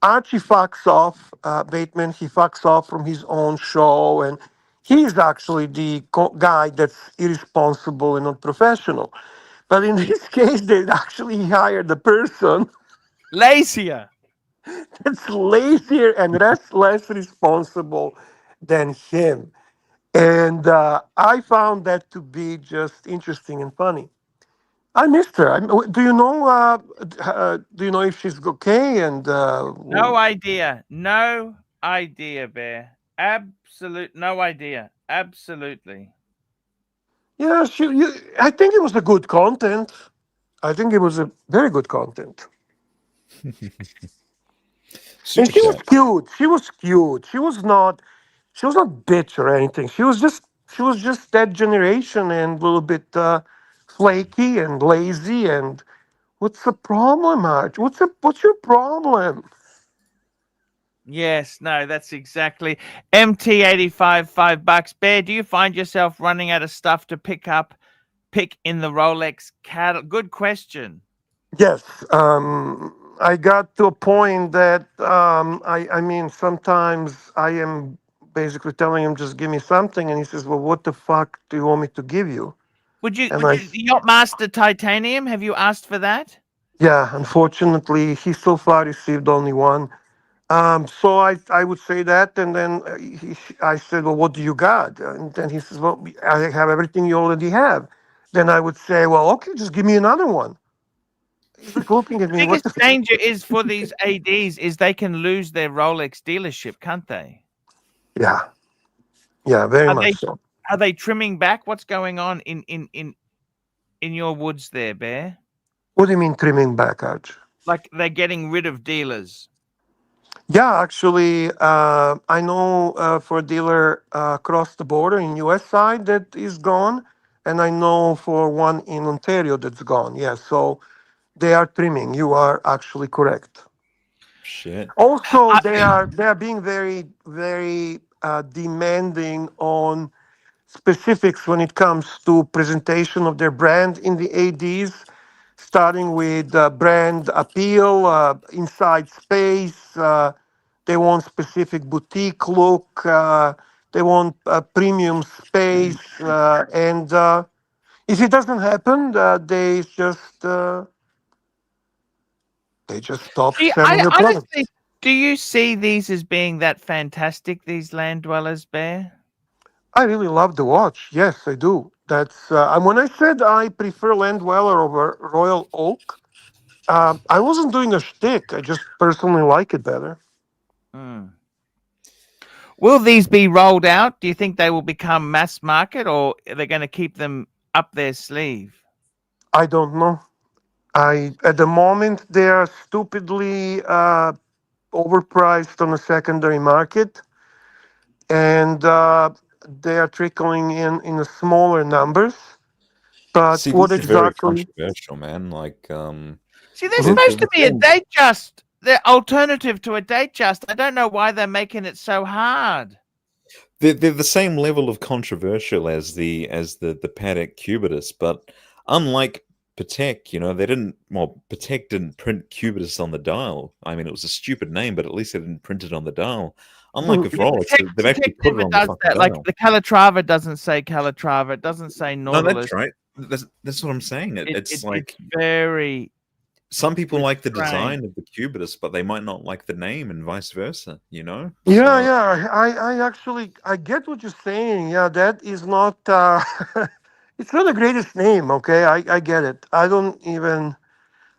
fucks off. Bateman, he fucks off from his own show, and he's actually the guy that's irresponsible and not professional. But in this case, they actually hired the person Lazier. that's lazier and less responsible than him. And I found that to be just interesting and funny. I missed her. Do you know? Do you know if she's okay? And No idea. No idea, Bear. Absolute no idea. Absolutely. yeah, I think it was a good content. I think it was a very good content. And super she was chat. cute. She was cute. She was not bitch or anything. She was just that generation and a little bit flaky and lazy. And what's the problem, Arch? What's your problem? Yes, no, that's exactly MT85, $5. Bear, do you find yourself running out of stuff to pick in the Rolex catalog? Good question. Yes, I got to a point that I mean, sometimes I am basically telling him, just give me something, and he says, "Well, what the fuck do you want me to give you?" Would you And I, Yachtmaster Titanium? Have you asked for that? yeah, unfortunately, he so far received only one. So I would say that, and then I said, "Well, what do you got?" And then he says, "Well, I have everything you already have." Then I would say, "Well, okay, just give me another one." He's like looking at me, what Biggest the danger is for these ADs is they can lose their Rolex dealership, can't they? Yeah, yeah, very Are much they so. Are they trimming back? What's going on in your woods there, Bear? What do you mean trimming back, Arch? Like they're getting rid of dealers. Yeah, actually, I know for a dealer across the border in US side that is gone, and I know for one in Ontario that's gone. Yeah, so they are trimming. You are actually correct. Shit. Also, I, they are being very demanding on specifics when it comes to presentation of their brand in the ADs, starting with brand appeal, inside space. They want specific boutique look. They want premium space, and if it doesn't happen, they just stop selling I your honestly, products. do you see these as being that fantastic? These land dwellers, Bear. I really love the watch. Yes, I do. That's and when I said I prefer Land Dweller over Royal Oak, I wasn't doing a shtick. I just personally like it better. Hmm. Will these be rolled out? Do you think they will become mass market, or are they going to keep them up their sleeve? I don't know. I At the moment they are stupidly overpriced on the secondary market, and they are trickling in the smaller numbers. But See, what these are very exactly? controversial, man. Like, See, they're Mhm. supposed the to be a same. date just. They're alternative to a date just. I don't know why they're making it so hard. They're the same level of controversial as the Patek Cubitus, but unlike Patek, they didn't. Well, Patek didn't print Cubitus on the dial. I mean, it was a stupid name, but at least they didn't print it on the dial. Unlike with Yeah, Rolex, they've Patek actually put it never on the does fucking that. Like dial. the Calatrava doesn't say Calatrava. It doesn't say No, that's Nautilus. right. That's what I'm saying. It's It's like very some people like the restrained. design of the Cubitus, but they might not like the name, and vice versa. Yeah, So yeah. I actually I get what you're saying. Yeah, that is not. It's not the greatest name. Okay, I get it. I don't even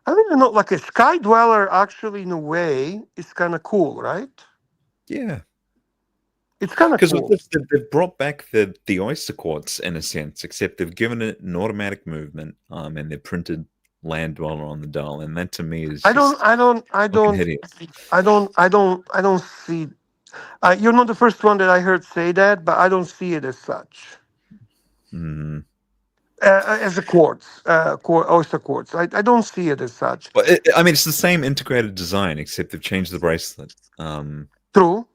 know. Like a sky dweller, actually, in a way, is kind of cool, right? yeah. It's kind of Because with cool. this, they've brought back the Oyster Quartz in a sense, except they've given it an automatic movement, and they've printed Land Dweller on the dial, and that to me is I don't. just I don't. I fucking don't. hideous. I don't see. You're not the first one that I heard say that, but I don't see it as such. Mm. As a quartz, oyster quartz. I don't see it as such. But I mean, it's the same integrated design, except they've changed the bracelet. True.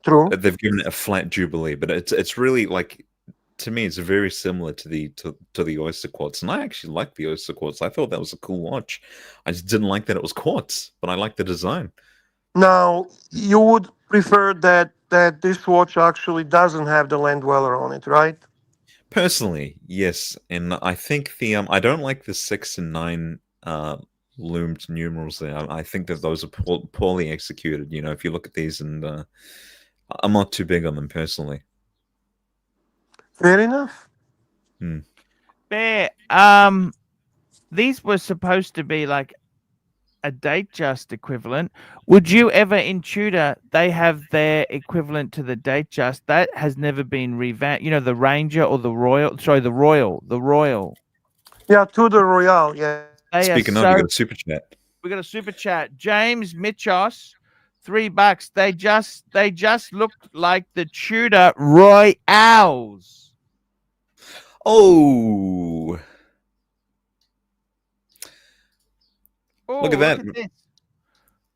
True. They've given it a flat jubilee, but it's really like to me, it's very similar to the Oyster Quartz, and I actually like the Oyster Quartz. I thought that was a cool watch. I just didn't like that it was quartz, but I like the design. Now, you would prefer that this watch actually doesn't have the land dweller on it, right? Personally, yes, and I think the I don't like the 6 and 9 loomed numerals there. I think that those are poorly executed. If you look at these, and I'm not too big on them personally. Fair enough. Hmm. Bear, these were supposed to be like a date just equivalent. Would you ever in Tudor they have their equivalent to the date just that has never been revamped? The Ranger or the Royal, sorry, the Royal. Yeah, Tudor Royale. Yes. They are Speaking of, you so got a super chat. we got a super chat. James Mitchos, $3. They just looked like the Tudor Royales. Oh, Oh, look at look that at this.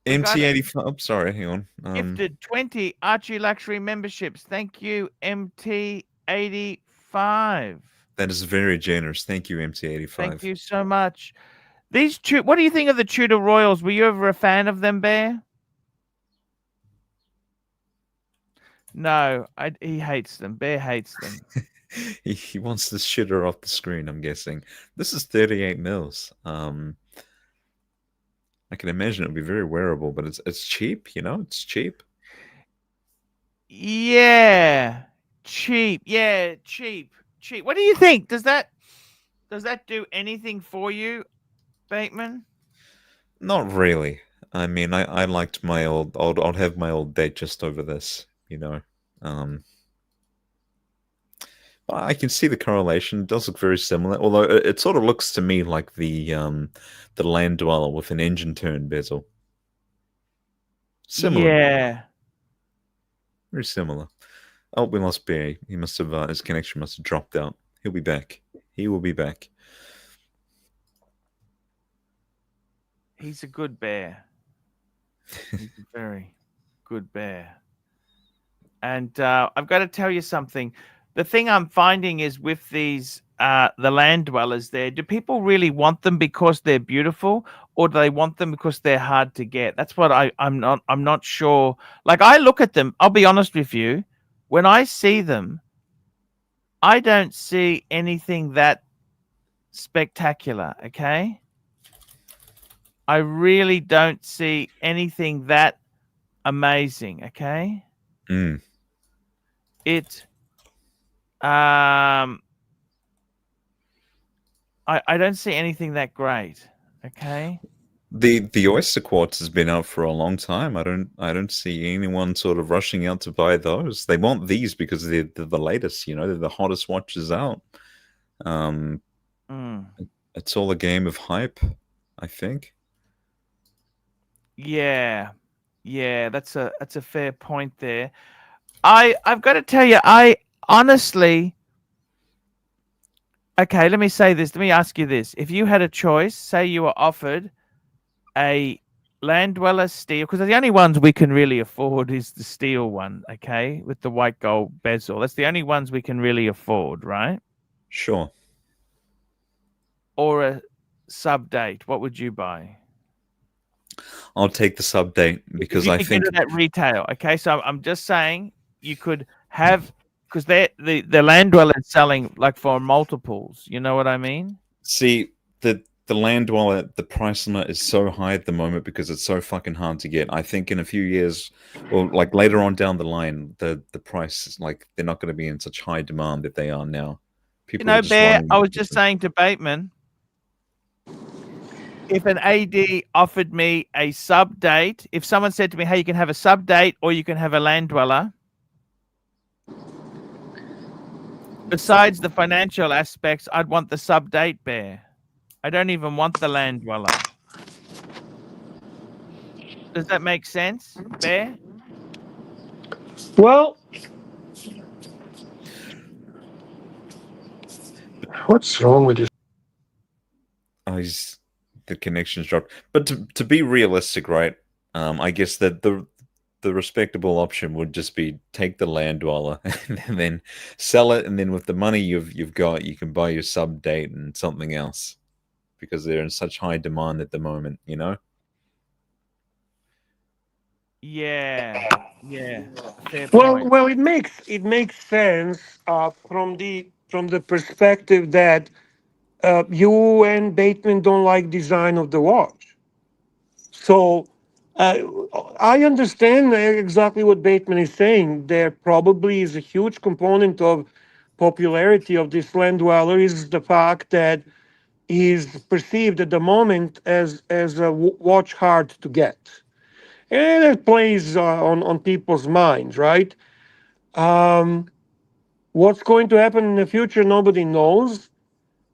We got MT85. Oh, sorry, hang on. gifted 20 Archie luxury memberships. Thank you, MT85. That is very generous. Thank you, Thank MT85. you so much. These two, what do you think of the Tudor Royals? Were you ever a fan of them, Bear? No, he hates them. Bear hates them. He wants to shitter off the screen. I'm guessing this is 38 mils. I can imagine it would be very wearable, but it's cheap. It's cheap. Yeah, cheap. Yeah, cheap. What do you think? Does that do anything for you, Bateman? Not really. I mean, I liked my old. I'll have my old date just over this. My I can see the correlation. It does look very similar, although it sort of looks to me like the Land Dweller with an engine turn bezel. Similar, Yeah. very similar. Oh, we lost Bear. He must have his connection must have dropped out. He'll be back. He will be back. He's a good bear. He's a very good bear. And I've got to tell you something. The thing I'm finding is with these the land dwellers there, do people really want them because they're beautiful, or do they want them because they're hard to get? That's what I'm not sure. Like, I look at them, I'll be honest with you, when I see them, I don't see anything that spectacular, okay? I really don't see anything that amazing, okay? Mm. It I don't see anything that great, okay? The oyster quartz has been out for a long time. I don't see anyone sort of rushing out to buy those. They want these because they're the latest, you know, they're the hottest watches out. It's all a game of hype, I think. Yeah. Yeah, that's a fair point there. I've got to tell you, I honestly, okay, let me say this. Let me ask you this. If you had a choice, say you were offered a land dweller steel, because the only ones we can really afford is the steel one, okay, with the white gold bezel. That's the only ones we can really afford, right? Sure. Or a sub date, what would you buy? I'll take the sub date because you I could think get it at retail. Okay, so I'm just saying you could have, because the land dweller is selling like for multiples. You know what I mean? see the land dweller, the price on it is so high at the moment because it's so fucking hard to get. I think in a few years, or like later on down the line, the price is like they're not going to be in such high demand that they are now. You People are know, just Bear, running. I was just saying to Bateman, if an AD offered me a sub date, if someone said to me, hey, you can have a sub date or you can have a land dweller, besides the financial aspects, I'd want the sub date, Bear. I don't even want the land dweller. Does that make sense, Bear? Well, what's wrong with this? Oh, the connection's dropped. But to be realistic, right? I guess that the respectable option would just be take the land dweller and then sell it, and then with the money you've got, you can buy your sub date and something else because they're in such high demand at the moment. You know. Yeah, yeah. Fair Well, point. well, it makes sense from the perspective that you and Bateman don't like design of the watch. So uh, I understand exactly what Bateman is saying. There probably is a huge component of popularity of this land dweller is the fact that he's perceived at the moment as a watch hard to get, and it plays on people's minds, right? What's going to happen in the future, nobody knows.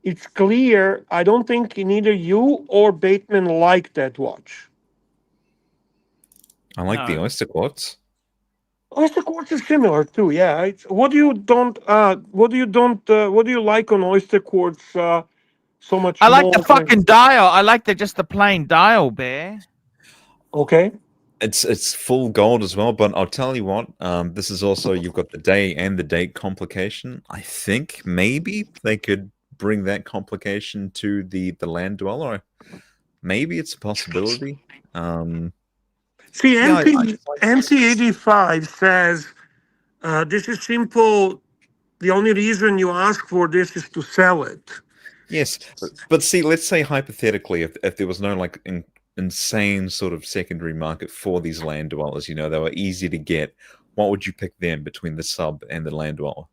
It's clear. I don't think neither you or Bateman like that watch. I like the No. oyster quartz. Oyster quartz is similar too. Yeah. What do you like on oyster quartz so much I like the more than? fucking dial. I like just the plain dial, Bear. Okay. It's full gold as well, but I'll tell you what. This is also you've got the day and the date complication. I think maybe they could bring that complication to the land dweller. Maybe it's a possibility. See, Yeah, MT85 says this is simple. The only reason you ask for this is to sell it. yes, but see, let's say hypothetically, if there was no like insane sort of secondary market for these land dwellers, you know, they were easy to get. What would you pick them between the sub and the land dweller?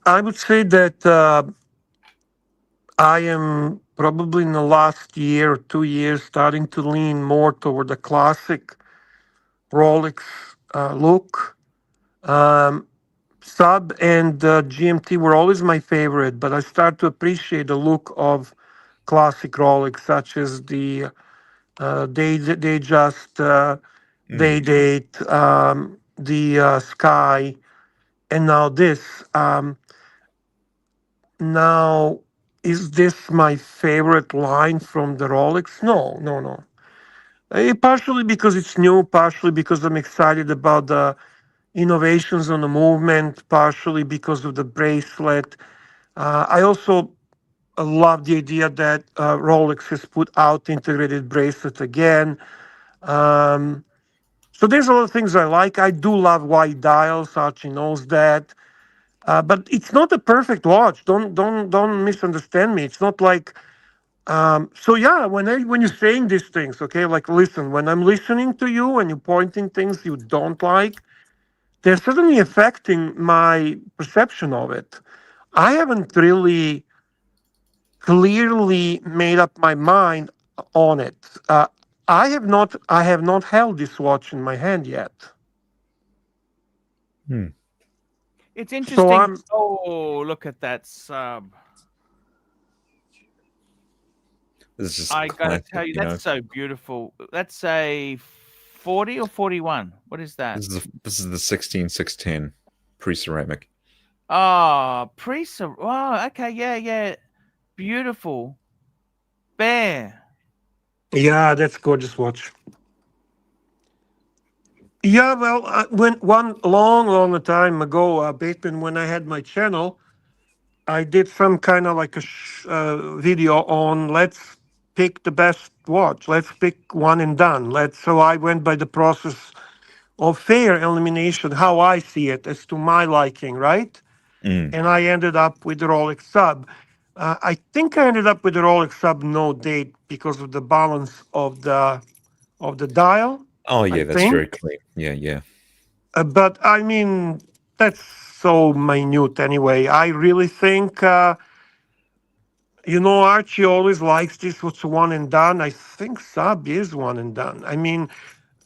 I would say that I am probably in the last year or 2 years starting to lean more toward the classic Rolex look. Sub and GMT were always my favorite, but I start to appreciate the look of classic Rolex, such as the they just Mm. Day Date, the Sky, and now this. Now, is this my favorite line from the Rolex? No, no, no. Partially because it's new, partially because I'm excited about the innovations on the movement, partially because of the bracelet. I also love the idea that Rolex has put out integrated bracelet again. Um, so there's a lot of things I like. I do love white dials. Archie knows that. But it's not a perfect watch. Don't misunderstand me. It's not like so yeah. When you're saying these things, okay, like listen. When I'm listening to you and you're pointing things you don't like, they're certainly affecting my perception of it. I haven't really clearly made up my mind on it. I have not. I have not held this watch in my hand yet. Hmm. It's So interesting. I'm. Oh, look at that sub. This is just I gotta classic, tell you, you know. that's so beautiful. That's a 40 or 41. What is that? This is the 16610 pre-ceramic. Oh, priest. Wow. Okay. Yeah. Yeah. Beautiful. Bear. Yeah, that's gorgeous watch. Yeah, well, when one long time ago, Bateman, when I had my channel, I did some kind of like a video on let's pick the best watch. Let's pick one and done. Let's. So I went by the process of fair elimination, how I see it, as to my liking, right? Mm. And I ended up with the Rolex Sub. I think I ended up with the Rolex Sub no date because of the balance of the dial. Oh I yeah, that's very think. clean. Yeah, yeah. But I mean, that's so minute anyway. I really think, Archie always likes this, what's one and done. I think Sub is one and done. I mean,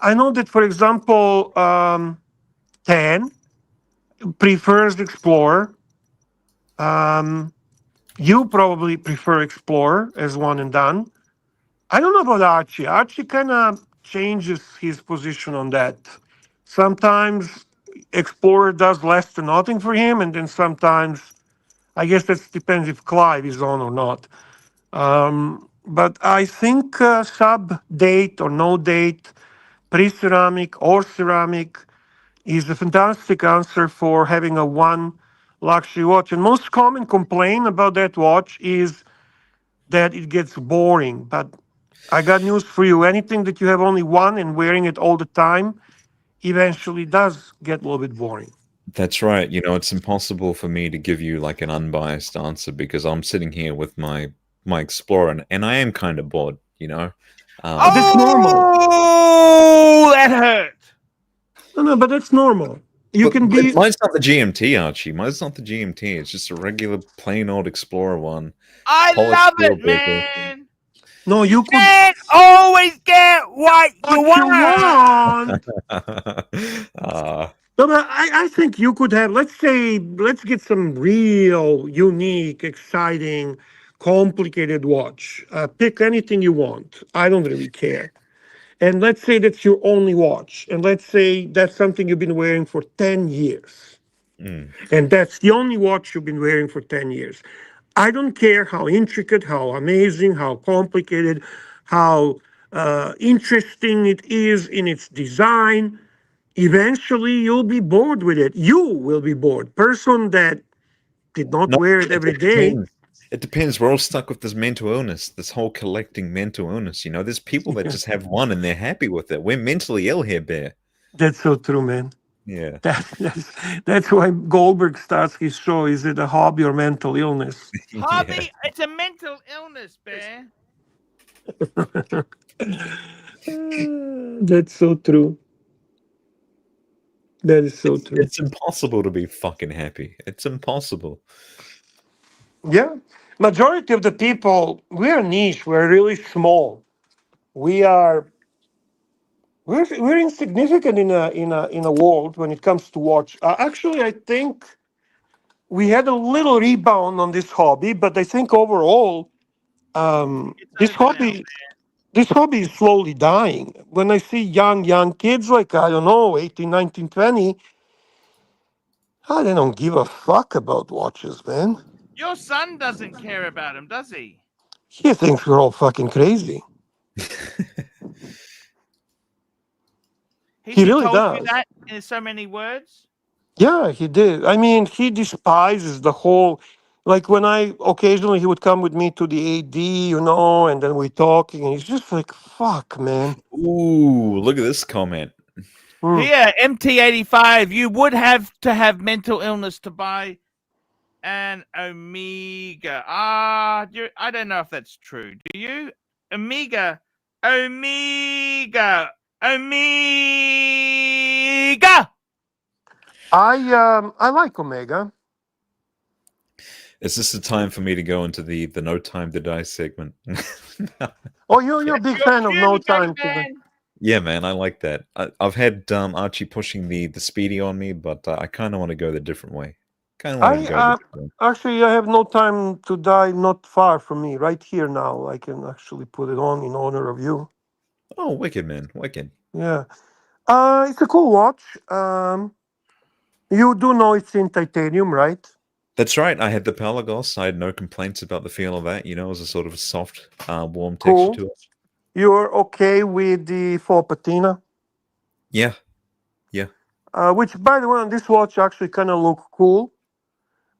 I know that, for example, Tan prefers Explorer. Um, you probably prefer Explorer as one and done. I don't know about Archie. Archie kind of changes his position on that. Sometimes Explorer does less than nothing for him, and then sometimes I guess that depends if Clive is on or not. But I think sub date or no date, pre ceramic or ceramic is a fantastic answer for having a one luxury watch. And most common complaint about that watch is that it gets boring. But I got news for you. Anything that you have only one and wearing it all the time eventually does get a little bit boring. That's right. You know, it's impossible for me to give you like an unbiased answer because I'm sitting here with my Explorer and I am kind of bored, you know. But that's normal. Oh, that hurt. No, no, but that's normal. You can But be. mine's not the GMT, Archie. Mine's not the GMT. It's just a regular plain old Explorer one. I Polished love steel it, bezel. man. No, You you could. can't always get what you What you want. want. Ah, No, but I think you could have, let's say, let's get some real, unique, exciting, complicated watch. Pick anything you want. I don't really care. And let's say that's your only watch. And let's say that's something you've been wearing for 10 years. mm. And that's the only watch you've been wearing for 10 years. I don't care how intricate, how amazing, how complicated, how interesting it is in its design. Eventually, you'll be bored with it. You will be bored. Person that did not No, wear it every it day. depends. It depends. We're all stuck with this mental illness, this whole collecting mental illness. You know, there's people that just have one and they're happy with it. We're mentally ill here, Bear. That's so true, man. Yeah. That's why Goldberg starts his show. Is it a hobby or mental illness? Yeah. Hobby, it's a mental illness, Bear. That's so true. That is so true. It's impossible to be fucking happy. It's impossible. Yeah. Majority of the people, we're niche. We're really small. We are we're insignificant in a world when it comes to watch. Actually, I think we had a little rebound on this hobby, but I think overall, It's this over now. hobby is slowly dying. When I see young kids like, I don't know, 18, 19, 20, they don't give a fuck about watches, man. Your son doesn't care about him, does he? He thinks we're all fucking crazy. Has He he really told you does. that in so many words? Yeah, he did. I mean, he despises the whole. Like when occasionally he would come with me to the AD, and then we're talking, and he's just like, "Fuck, man." Ooh, look at this comment. Hmm. Here, MT85, you would have to have mental illness to buy an Omega. I don't know if that's true. Do you? Omega. Omega. Omega. I like Omega. Is this the time for me to go into the no time to die segment? Oh, you're a big Your fan of No puny Time buddy, to Die. man. Yeah, man, I like that. I've had Archie pushing the speedy on me, but I kind of want to go the different way. Kind of want to I go the different way. actually I have No Time to Die not far from me, right here now. I can actually put it on in honor of you. Oh, wicked, man, wicked. Yeah. It's a cool watch. You do know it's in titanium, right? That's right. I had the Pelagos. I had no complaints about the feel of that. You know, it was a sort of a soft, warm texture Cool. to it. You're okay with the faux patina? Yeah, yeah. Which, by the way, on this watch actually kind of look cool.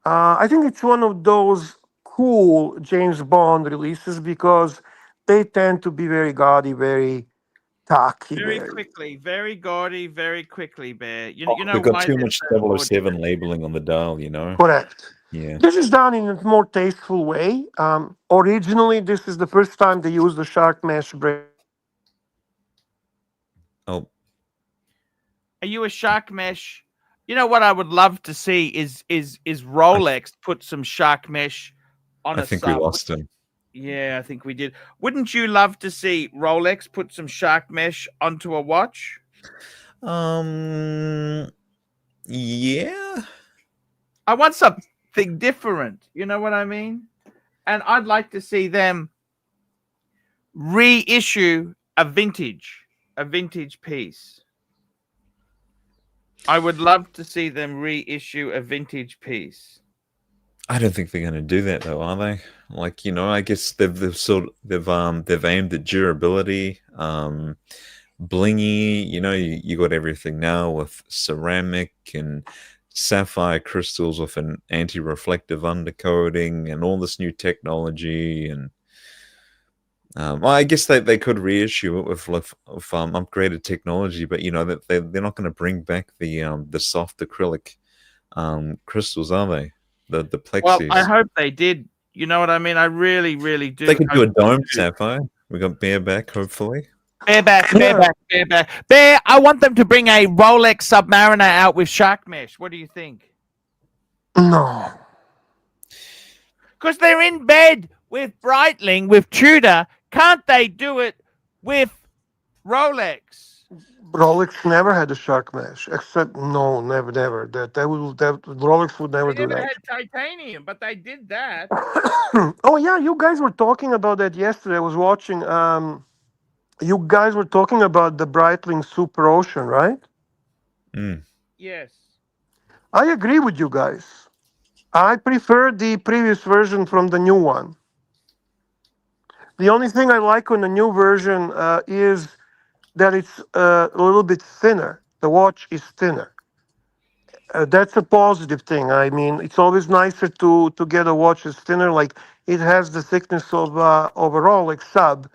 I think it's one of those cool James Bond releases because they tend to be very gaudy, very tacky, Very very quickly, very gaudy, very quickly, Bear. You know We've got why too they're much so gorgeous? 007 labeling on the dial, you know? correct. Yeah. This is done in a more tasteful way. Originally, this is the first time they used the shark mesh bracelet. Oh, Are you a shark mesh? You know what I would love to see is Rolex put some shark mesh on I a think we sub. lost him. Yeah, I think we did. Wouldn't you love to see Rolex put some shark mesh onto a watch? Yeah. I want something different. You know what I mean? And I'd like to see them reissue a vintage piece. I would love to see them reissue a vintage piece. I don't think they're going to do that though, are they? Like, you know, I guess they've aimed at durability, blingy. You know, you got everything now with ceramic and sapphire crystals with an anti-reflective undercoating and all this new technology. And well, I guess they could reissue it with upgraded technology, but you know that they're not going to bring back the soft acrylic crystals, are they? The Well, plexis. I hope they did. You know what I mean? I really, really do. They could do a hope they dome do. sapphire. We got bareback, hopefully. Bareback, Yeah. bareback, bareback. Bear, I want them to bring a Rolex Submariner out with shark mesh. What do you think? No. Because they're in bed with Breitling, with Tudor. Can't they do it with Rolex? Rolex never had a shark mesh, except never. Rolex would never They do never that. had titanium, but they did that. Oh yeah, you guys were talking about that yesterday. I was watching. You guys were talking about the Breitling Super Ocean, right? Mm. Yes. I agree with you guys. I prefer the previous version from the new one. The only thing I like on the new version is that it's a little bit thinner. The watch is thinner. That's a positive thing. I mean, it's always nicer to get a watch that's thinner. Like it has the thickness of a Rolex sub,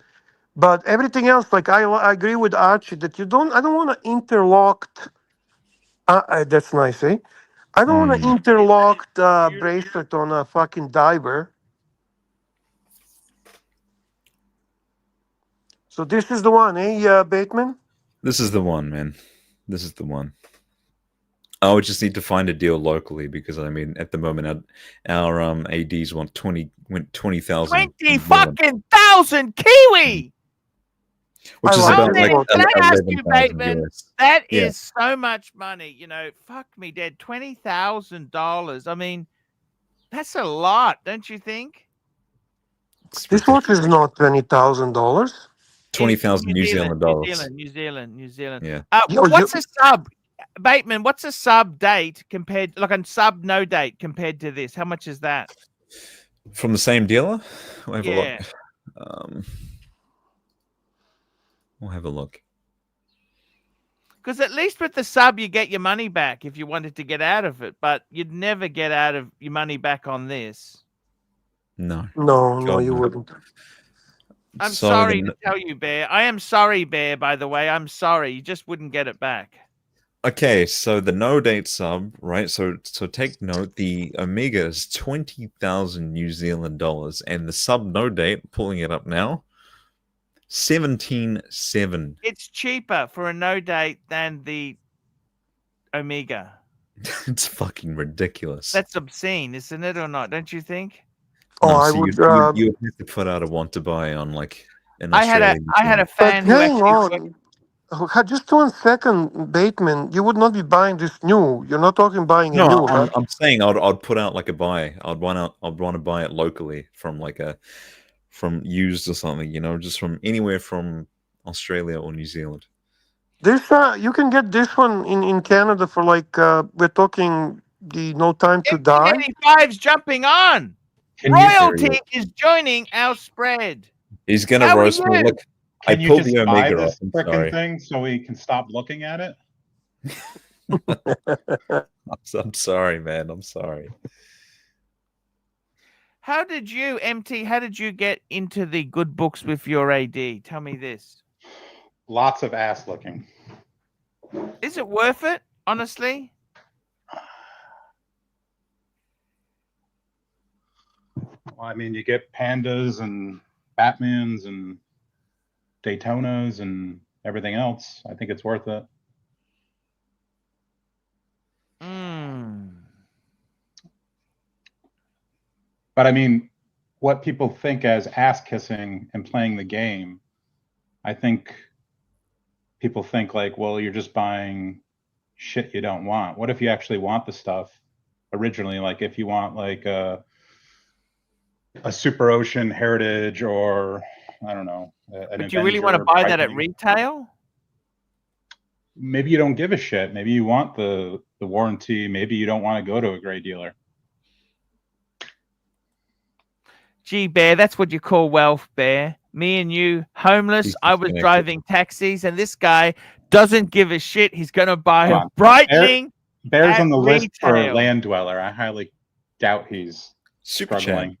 but everything else, like I agree with Archie that you don't. I don't want to interlocked. That's nice, eh? I don't want to Mm. interlocked Beautiful. bracelet on a fucking diver. So this is the one, eh, Bateman? This is the one, man. This is the one. I would just need to find a deal locally because I mean, at the moment, our ads want 20,000. 20 fucking thousand Kiwi. Which I is like about this like watch. Can I ask you, 11,000 Bateman? US. That Yeah. is so much money. You know, fuck me dead. $20,000. I mean, that's a lot, don't you think? It's This watch is ridiculous. not $20,000. Twenty In thousand New Zealand dollars. New Zealand. Yeah. Yo, What's a sub, Bateman? What's a sub date compared, like a sub no date compared to this? How much is that? From the same dealer? We'll have a look. Yeah. We'll have a look. Because at least with the sub, you get your money back if you wanted to get out of it, but you'd never get out of your money back on this. No. no, God, you no. wouldn't. I'm So sorry then- to tell you, Bear. I am sorry, Bear, by the way. I'm sorry. You just wouldn't get it back. Okay, so the no date sub, right? So take note, the Omega is 20,000 New Zealand dollars, and the sub no date, pulling it up now, 17.7. It's cheaper for a no date than the Omega. It's fucking ridiculous. That's obscene, isn't it, or not? Don't you think? Oh, No, I so would. you would have to put out a want to buy on like in I had Australia. a But fan who hang actually worked. on. Just 1 second, Bateman. You would not be buying this new. You're not talking buying a No, new, I'm, right? I'm saying I'd put out like a buy. I'd want to buy it locally from from used or something, you know, just from anywhere from Australia or New Zealand. This you can get this one in Canada for like we're talking the No Time to Die. 85's jumping on. Can you, Royalty is joining our spread. He's gonna How are roast me. you? Look, I can you pulled just the buy Omega this off. I'm frickin' sorry. thing so we can stop looking at it? I'm sorry, man. I'm sorry. How did you, MT, how did you get into the good books with your AD? Tell me this. Lots of ass looking. Is it worth it, honestly? Well, I mean, you get pandas and Batmans and Daytonas and everything else. I think it's worth it. But I mean, what people think as ass kissing and playing the game, I think people think like, well, you're just buying shit you don't want. What if you actually want the stuff originally? Like if you want like a Super Ocean Heritage or I don't know. But do you really want to buy that at retail? Maybe you don't give a shit. Maybe you want the warranty. Maybe you don't want to go to a gray dealer. Gee, Bear, that's what you call wealth, Bear. Me and you, homeless. He's I was disconnected. driving taxis, and this guy doesn't give a shit. He's going to buy Come a on. Breitling. Bear's At on the list for retail. land dweller. I highly doubt he's Super struggling. chat.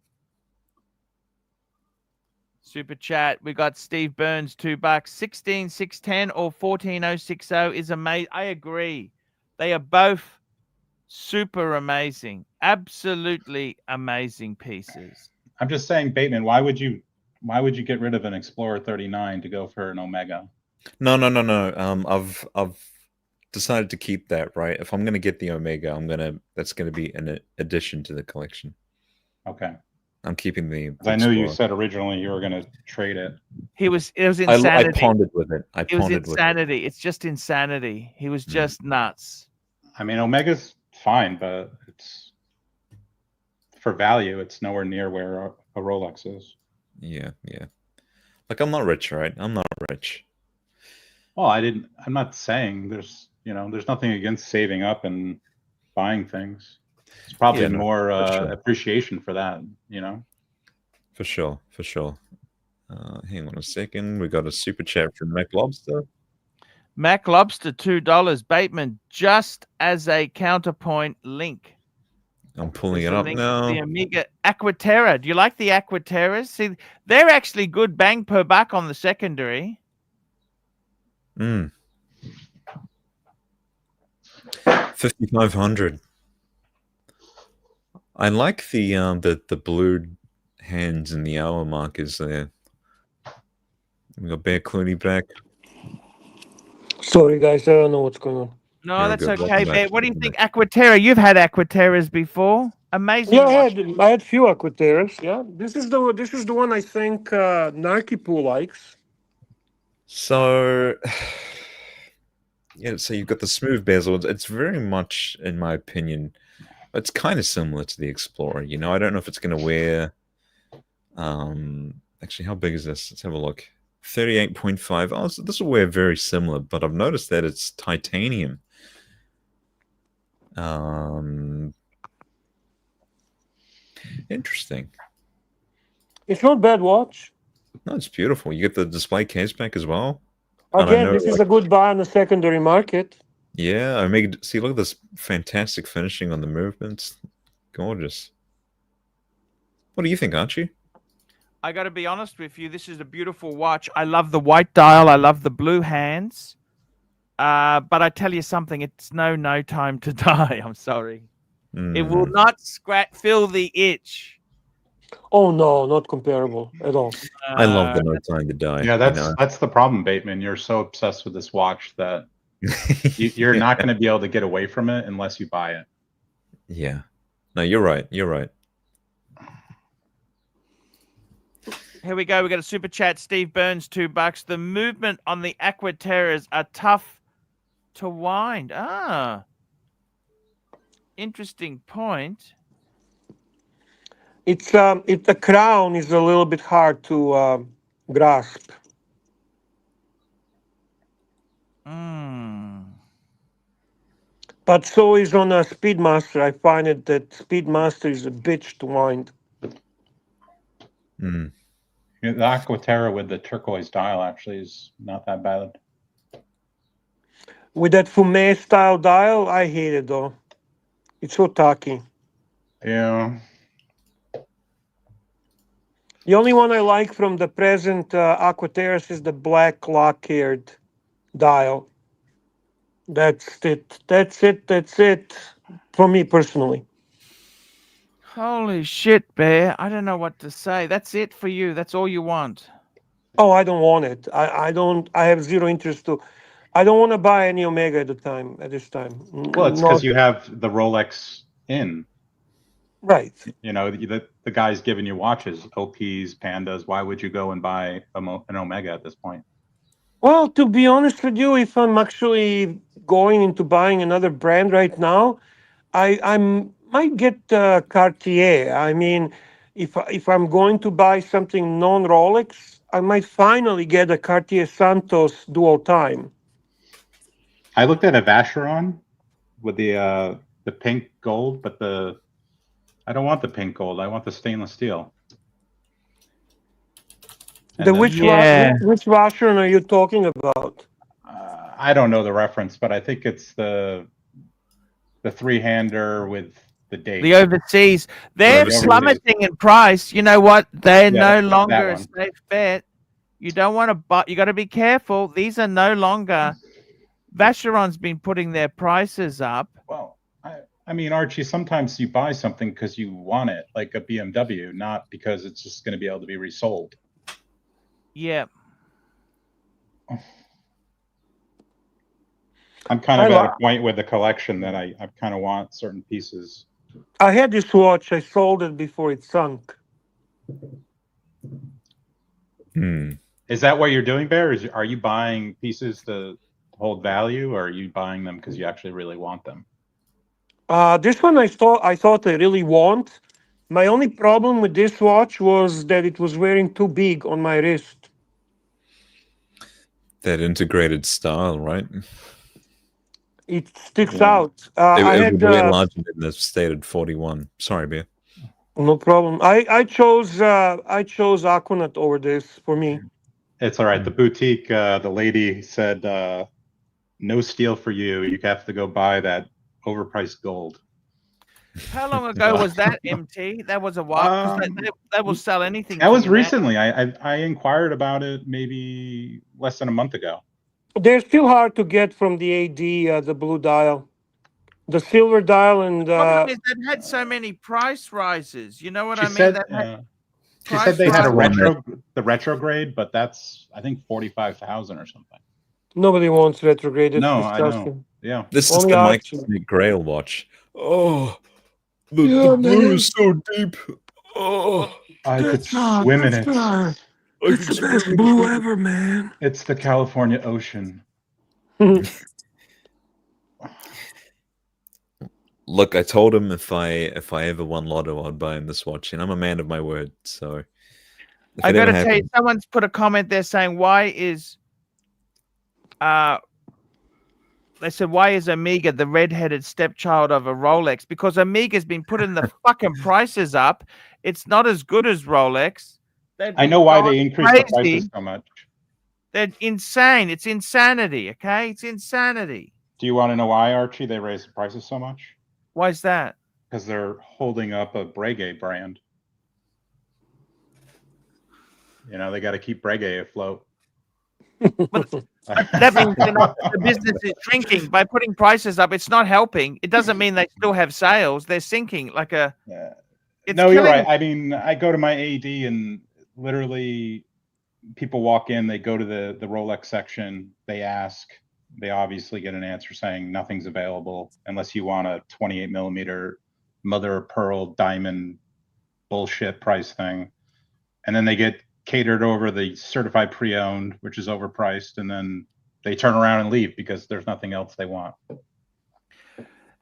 Super chat. We got Steve Burns, $2, 16610 or 14060 is amazing. I agree. They are both super amazing, absolutely amazing pieces. I'm just saying, Bateman, why would you get rid of an Explorer 39 to go for an Omega? No. I've decided to keep that, right? If I'm gonna get the Omega, that's gonna be an addition to the collection. Okay. I'm keeping the 'Cause I know you Explorer. said originally you were going to trade it. It was insanity. I pondered with it. It was insanity. It's just insanity. He was just nuts. I mean, Omega's fine, but it's for value. It's nowhere near where a Rolex is. Yeah. Like I'm not rich, right? I'm not rich. Well, I'm not saying there's nothing against saving up and buying things. It's probably Yeah, no, more for sure. appreciation for that, For sure. Hang on a second. We got a super chat from Mac Lobster. Mac Lobster, $2. Bateman, just as a counterpoint link. I'm pulling There's it a up link now. to the Amiga Aquaterra. Do you like the Aquaterras? See, they're actually good bang per buck on the secondary. 5,500. I like the blue hands and the hour markers there. We got Bear Clooney back. Sorry, guys, I don't know what's going on. No, You're that's good. okay, Welcome back. Bear. What do you Welcome think, Aquaterra? You've had Aquaterras before. Amazing. Yeah, watch. I had few Aquaterras. Yeah, this is the one I think Narkipu likes. So, yeah, so you've got the smooth bezel. It's very much, in my opinion, it's kind of similar to the Explorer. You know, I don't know if it's going to wear. Actually, how big is this? Let's have a look. 38.5. Oh, so this will wear very similar, but I've noticed that it's titanium. Interesting. It's not bad watch. No, it's beautiful. You get the display case back as well. And I Again, know, this is like, a good buy on the secondary market. yeah, I make it see. Look at this fantastic finishing on the movements. Gorgeous. What do you think, Archie? I got to be honest with you. This is a beautiful watch. I love the white dial. I love the blue hands. But I tell you something. It's no time to die. I'm sorry. It will not fill the itch. Oh no, not comparable at all. I love the No Time to Die. Yeah, that's the problem, Bateman. You're so obsessed with this watch that you're not going to be able to get away from it unless you buy it. Yeah. No, you're right. You're right. Here we go. We got a super chat. Steve Burns, $2. The movement on the Aquaterras are tough to wind. Interesting point. It's the crown is a little bit hard to grasp. But so is on a Speedmaster. I find it that Speedmaster is a bitch to wind. The Aquaterra with the turquoise dial actually is not that bad. With that Fumet style dial, I hate it though. It's so tacky. Yeah. The only one I like from the present Aquaterras is the black lock-haired dial. That's it. That's it. For me personally. Holy shit, Bear. I don't know what to say. That's it for you. That's all you want. Oh, I don't want it. I don't. I have zero interest to. I don't want to buy any Omega at this time. Well, it's because you have the Rolex in. Right. You know, the guy's giving you watches, OPs, Pandas. Why would you go and buy an Omega at this point? Well, to be honest with you, if I'm actually going into buying another brand right now, I might get Cartier. I mean, if I'm going to buy something non-Rolex, I might finally get a Cartier Santos dual time. I looked at a Vacheron with the pink gold, but I don't want the pink gold. I want the stainless steel. Which Vacheron are you talking about? I don't know the reference, but I think it's the three-hander with the date. The overseas. They're plummeting in price. You know what? They're no longer a safe bet. You don't want to buy. You got to be careful. These are no longer. Vacheron's been putting their prices up. Well, I mean, Archie, sometimes you buy something because you want it, like a BMW, not because it's just going to be able to be resold. Yeah. I'm kind of at a point with the collection that I kind of want certain pieces. I had this watch. I sold it before it sunk. Is that what you're doing, Bear? Are you buying pieces to hold value, or are you buying them because you actually really want them? This one I thought I really want. My only problem with this watch was that it was wearing too big on my wrist. That integrated style, right? It sticks out. It would be larger than the stated 41. Sorry, Bear. No problem. I chose Aquanaut over this for me. It's all right. The boutique, the lady said, no steel for you. You have to go buy that overpriced gold. How long ago was that, MT? That was a while. They will sell anything. That was recently. I inquired about it maybe less than a month ago. They're still hard to get from the AD, the blue dial. The silver dial and... The problem is they've had so many price rises. You know what I mean? She said they had the retrograde, but that's, I think, 45,000 or something. Nobody wants retrograde. No, I know. Yeah. This is the Mike Grail watch. Oh, the blue is so deep. Oh, I could swim in it. It's the best blue ever, man. It's the California Ocean. Look, I told him if I ever won lotto, I'd buy him this watch, and I'm a man of my word. So if I it got ever to tell you, happened, someone's put a comment there saying, "Why is?" They said, "Why is Omega the red-headed stepchild of a Rolex?" Because Omega's been putting the fucking prices up. It's not as good as Rolex. I know why they increased the prices so much. They're insane. It's insanity. Okay, it's insanity. Do you want to know why, Archie? They raised the prices so much? Why is that? Because they're holding up a Breguet brand. You know, they got to keep Breguet afloat. That means the business is shrinking by putting prices up. It's not helping. It doesn't mean they still have sales. They're sinking like a. Yeah. It's No, you're killing. right. I mean, I go to my AD and literally people walk in, they go to the Rolex section, they ask, they obviously get an answer saying nothing's available unless you want a 28 millimeter mother of pearl diamond bullshit price thing. And then they get catered over the certified pre-owned, which is overpriced, and then they turn around and leave because there's nothing else they want.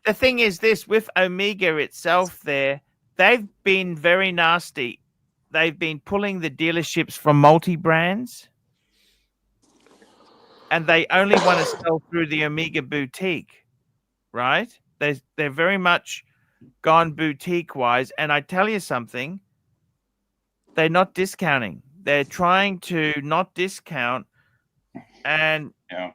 The thing is this, with Omega itself there, they've been very nasty. They've been pulling the dealerships from multi-brands, and they only want to sell through the Omega boutique, right? They're very much gone boutique-wise, and I tell you something, they're not discounting. They're trying to not discount, and Yeah.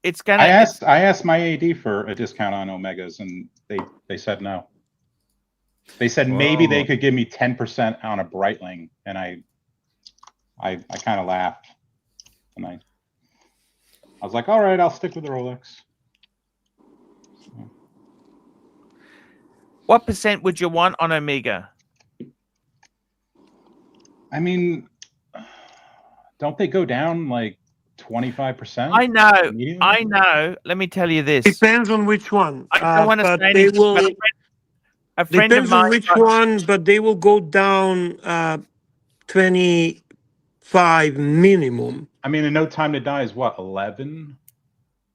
it's gonna. I asked my AD for a discount on Omegas, and they said no. They said maybe they could give me 10% on a Breitling, and I kind of laughed, and I was like, all right, I'll stick with the Rolex. So. What percent would you want on Omega? I mean, don't they go down like 25%? I know. Let me tell you this. Depends on which one. I don't want to say they anything, will. but a friend of Depends on mine. which one, but they will go down 25 minimum. I mean, in No Time to Die is what, 11?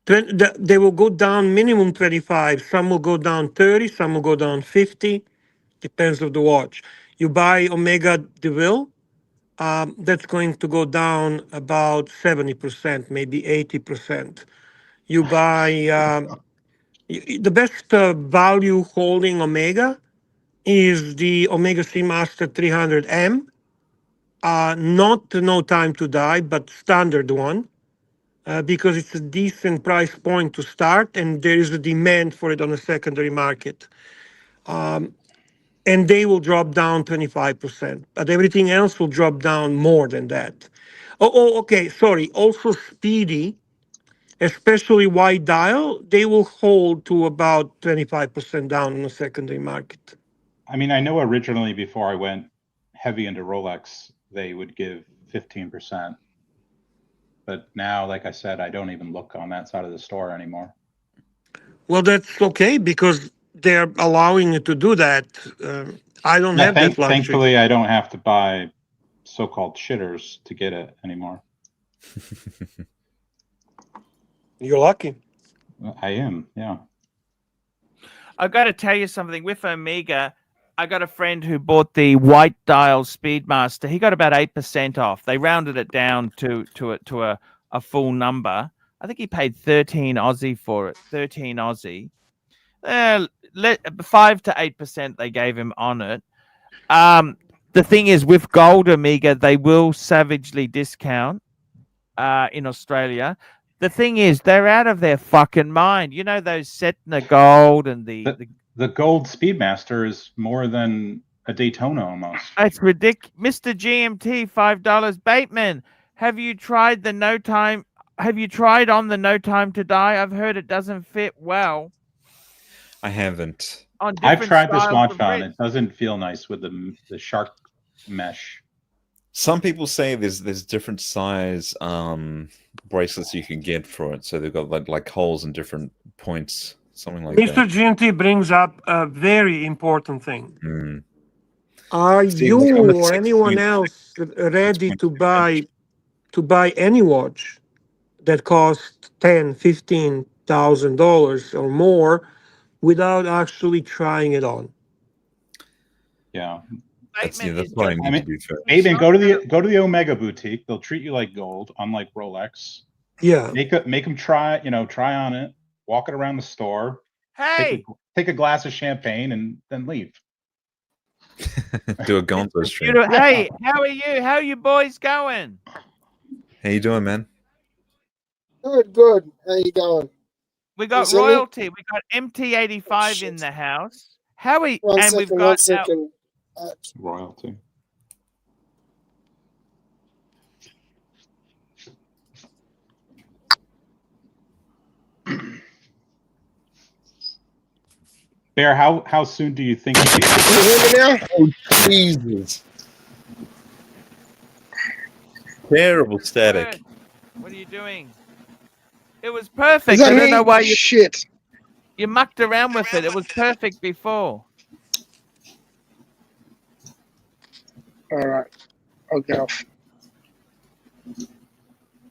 They will go down minimum 25. Some will go down 30. Some will go down 50. Depends on the watch. You buy Omega DeVille, that's going to go down about 70%, maybe 80%. You buy the best value holding Omega is the Omega Seamaster 300M, not No Time to Die, but standard one, because it's a decent price point to start, and there is a demand for it on the secondary market. And they will drop down 25%, but everything else will drop down more than that. Okay, sorry. Also Speedy, especially wide dial, they will hold to about 25% down in the secondary market. I mean, I know originally before I went heavy into Rolex, they would give 15%. But now, like I said, I don't even look on that side of the store anymore. Well, that's okay because they're allowing you to do that. I don't have that luxury. Thankfully, I don't have to buy so-called shitters to get it anymore. You're lucky. I am, yeah. I got to tell you something. With Omega, I got a friend who bought the white dial Speedmaster. He got about 8% off. They rounded it down to a full number. I think he paid 13 Aussie for it. 13 Aussie. 5 to 8% they gave him on it. The thing is, with gold Omega, they will savagely discount in Australia. The thing is, they're out of their fucking mind. You know those Setna gold and the gold Speedmaster is more than a Daytona almost. It's ridiculous. Mr. GMT, $5. Bateman, have you tried the No Time? Have you tried on the No Time to Die? I've heard it doesn't fit well. I haven't. I've tried this watch on. It doesn't feel nice with the shark mesh. Some people say there's different size bracelets you can get for it. So they've got like holes in different points, something like that. Mr. GMT brings up a very important thing. Are See, you like I'm a or anyone 6.6, else ready 6.2 to buy any watch that costs 10, $15,000 or more without actually trying it on? Yeah. That's Statement is what I just mean, to be fair. Hey man, Shop go to the Omega boutique. They'll treat you like gold, unlike Rolex. Yeah. Make them try, try on it, walk it around the store, Hey, take a glass of champagne, and then leave. Do a Gonzo Mr. stream. Tudor, hey, how are you? How are you boys going? How you doing, man? Good, good. How you going? We got Is any- royalty. We got MT85 in the house. How are you? And we've One got our, second. Royalty. Bear, how soon do you think? Can you hear me now? Oh, Jesus. Terrible static. Bird, what are you doing? It was perfect. Is that I don't know me? why Shit. you mucked around with it. It was perfect before. All right. I'll get off.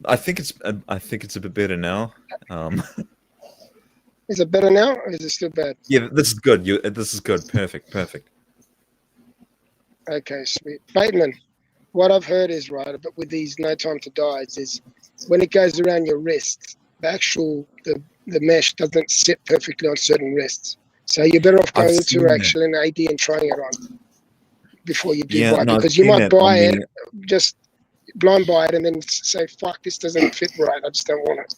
I think it's a bit better now. Is it better now or is it still bad? Yeah, this is good. This is good. Perfect. Okay, sweet. Bateman, what I've heard is, right, but with these no time to dies is when it goes around your wrist, the mesh doesn't sit perfectly on certain wrists. So you're better off I've going seen to that. actually an AD and trying it on before you do Yeah, buy, no, I've because you seen might that on buy it, the- just blind buy it, and then say, fuck, this doesn't fit right. I just don't want it.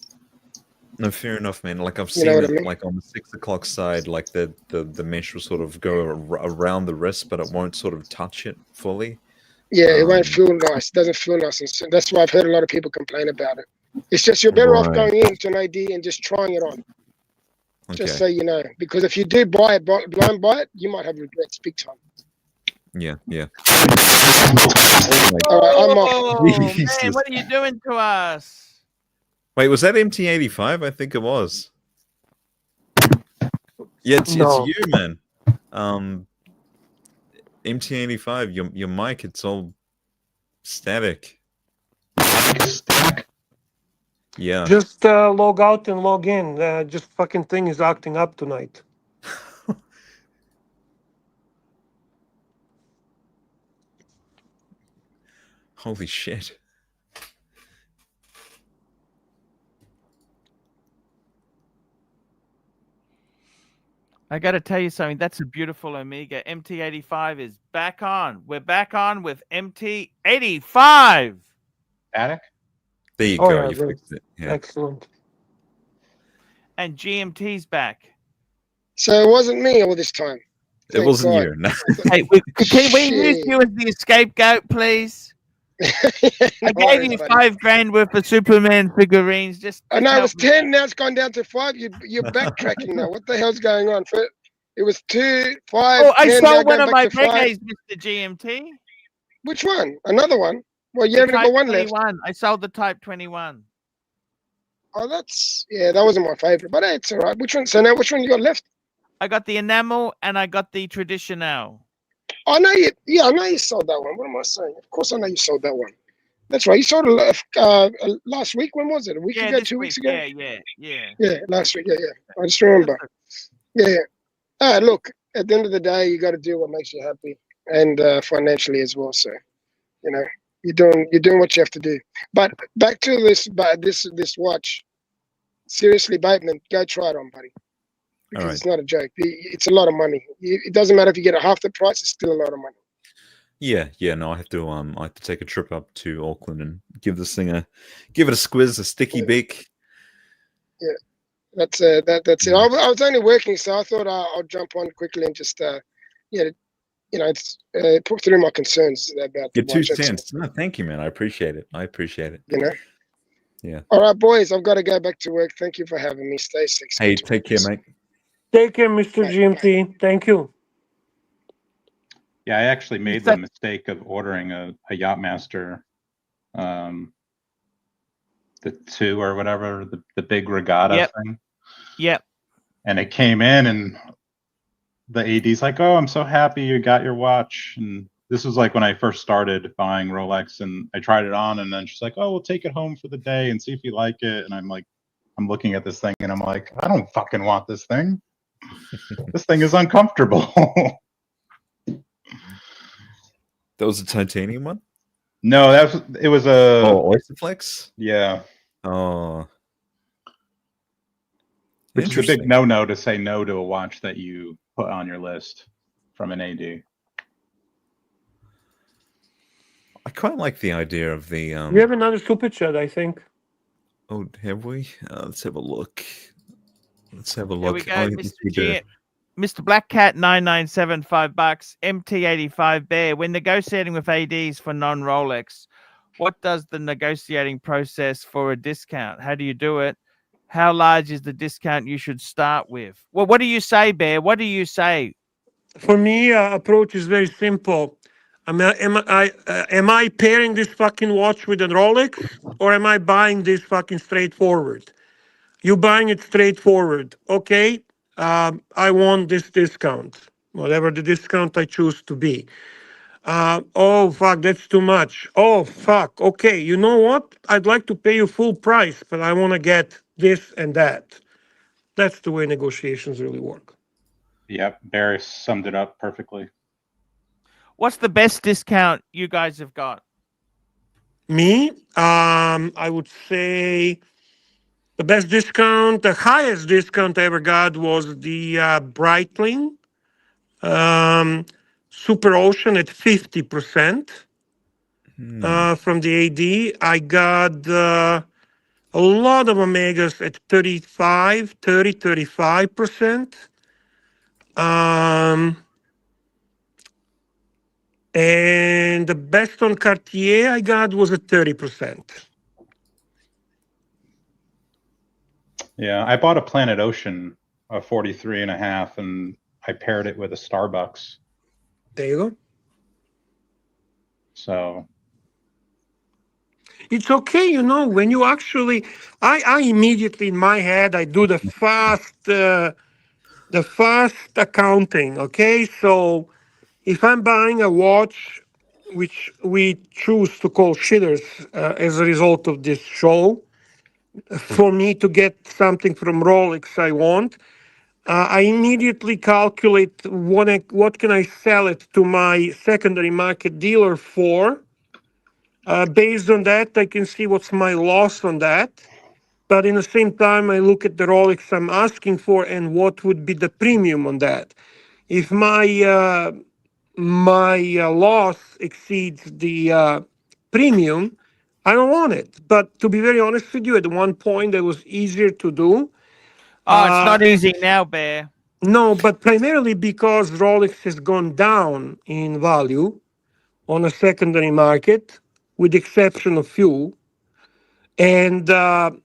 No, fair enough, man. Like I've You seen know what it, I mean? like on the 6 o'clock side, like the mesh will sort of go around the wrist, but it won't sort of touch it fully. Yeah, it won't Um, feel nice. It doesn't feel nice. And so that's why I've heard a lot of people complain about it. It's just you're better off Right. going into an AD and just trying it on, just Okay. so you know. Because if you do buy it, blind buy it, you might have regrets big time. Yeah. All right, I'm off. Oh, man, Jesus. what are you doing to us? Wait, was that MT85? I think it was. Yeah, it's No. you, man. MT85, your mic, it's all static. Yeah. Just log out and log in. Just fucking thing is acting up tonight. Holy shit. I got to tell you something. That's a beautiful Omega. MT85 is back on. We're back on with MT85. Attic? There you Oh, go. yeah, You good. fixed it. Yeah. Excellent. And GMT's back. So it wasn't me all this time. It wasn't you. No. Hey, can we use you as the scapegoat, please? I gave you $5,000 worth of Superman figurines. Just I know it help was me. 10. Now it's gone down to 5. You're backtracking now. What the hell's going on? It was 2, 5, Oh, I 10. Now sold one going of back my to 5. Breguets, Mr. GMT. Which one? Another one? Well, you The haven't Type got one left. 21. I sold the Type 21. Oh, that wasn't my favorite, but it's all right. Which one? So now, which one you got left? I got the enamel and I got the traditional. I know you. Yeah, I know you sold that one. What am I saying? Of course, I know you sold that one. That's right. You sold it last week. When was it? A week ago? This 2 week. weeks ago? Yeah. Yeah, last week. Yeah. I just remember. Yeah. All right. Look, at the end of the day, you got to do what makes you happy, and financially as well. So, you're doing what you have to do. But back to this watch. Seriously, Bateman, go try it on, buddy. Because All right. it's not a joke. It's a lot of money. It doesn't matter if you get a half the price; it's still a lot of money. Yeah. No, I have to take a trip up to Auckland and give this thing give it a squiz, a sticky beak. Yeah, that's it. I was only working, so I thought I'll jump on quickly and just put through my concerns about the Your 2 watch. That's all. cents. No, thank you, man. I appreciate it. Yeah. All right, boys. I've got to go back to work. Thank you for having me. Stay safe. Hey, take care, mate. Take care, Mr. Bye. GMT. Thank you. Yeah, I actually made the mistake of ordering a Yachtmaster, the 2 or whatever, the big regatta thing. Yep. And it came in, and the AD's like, "Oh, I'm so happy you got your watch." And this was like when I first started buying Rolex, and I tried it on, and then she's like, "Oh, we'll take it home for the day and see if you like it." And I'm like, I'm looking at this thing, and I'm like, I don't fucking want this thing. This thing is uncomfortable. That was a titanium one? No, it was a Oyster Flex? Yeah. Oh. Which is a big no-no to say no to a watch that you put on your list from an AD. I quite like the idea of the We have another super chat, I think. Oh, have we? Let's have a look. Let's have a Here look. we go, Oh, Mr. yes, we do. G. Mr. Black Cat 997 $5. MT85 Bear. When negotiating with ADs for non-Rolex, what does the negotiating process for a discount? How do you do it? How large is the discount you should start with? Well, what do you say, Bear? What do you say? For me, approach is very simple. Am I pairing this fucking watch with a Rolex, or am I buying this fucking straightforward? You buying it straightforward, okay? I want this discount, whatever the discount I choose to be. Oh fuck, that's too much. Oh fuck, okay. You know what? I'd like to pay you full price, but I want to get this and that. That's the way negotiations really work. Yep, Barry summed it up perfectly. What's the best discount you guys have got? Me, I would say the best discount, the highest discount I ever got was the Breitling Super Ocean at 50% from the AD. I got a lot of Omegas at 35%. And the best on Cartier I got was at 30%. Yeah, I bought a Planet Ocean, a 43.5, and I paired it with a Starbucks. There you go. So it's okay, you know, when you actually, I immediately in my head, I do the fast accounting, okay? So if I'm buying a watch, which we choose to call shitters as a result of this show, for me to get something from Rolex I want, I immediately calculate what can I sell it to my secondary market dealer for. Based on that, I can see what's my loss on that. But in the same time, I look at the Rolex I'm asking for and what would be the premium on that. If my loss exceeds the premium, I don't want it. But to be very honest with you, at one point it was easier to do. Oh, it's not easy now, Bear. No, but primarily because Rolex has gone down in value on a secondary market, with the exception of few. And the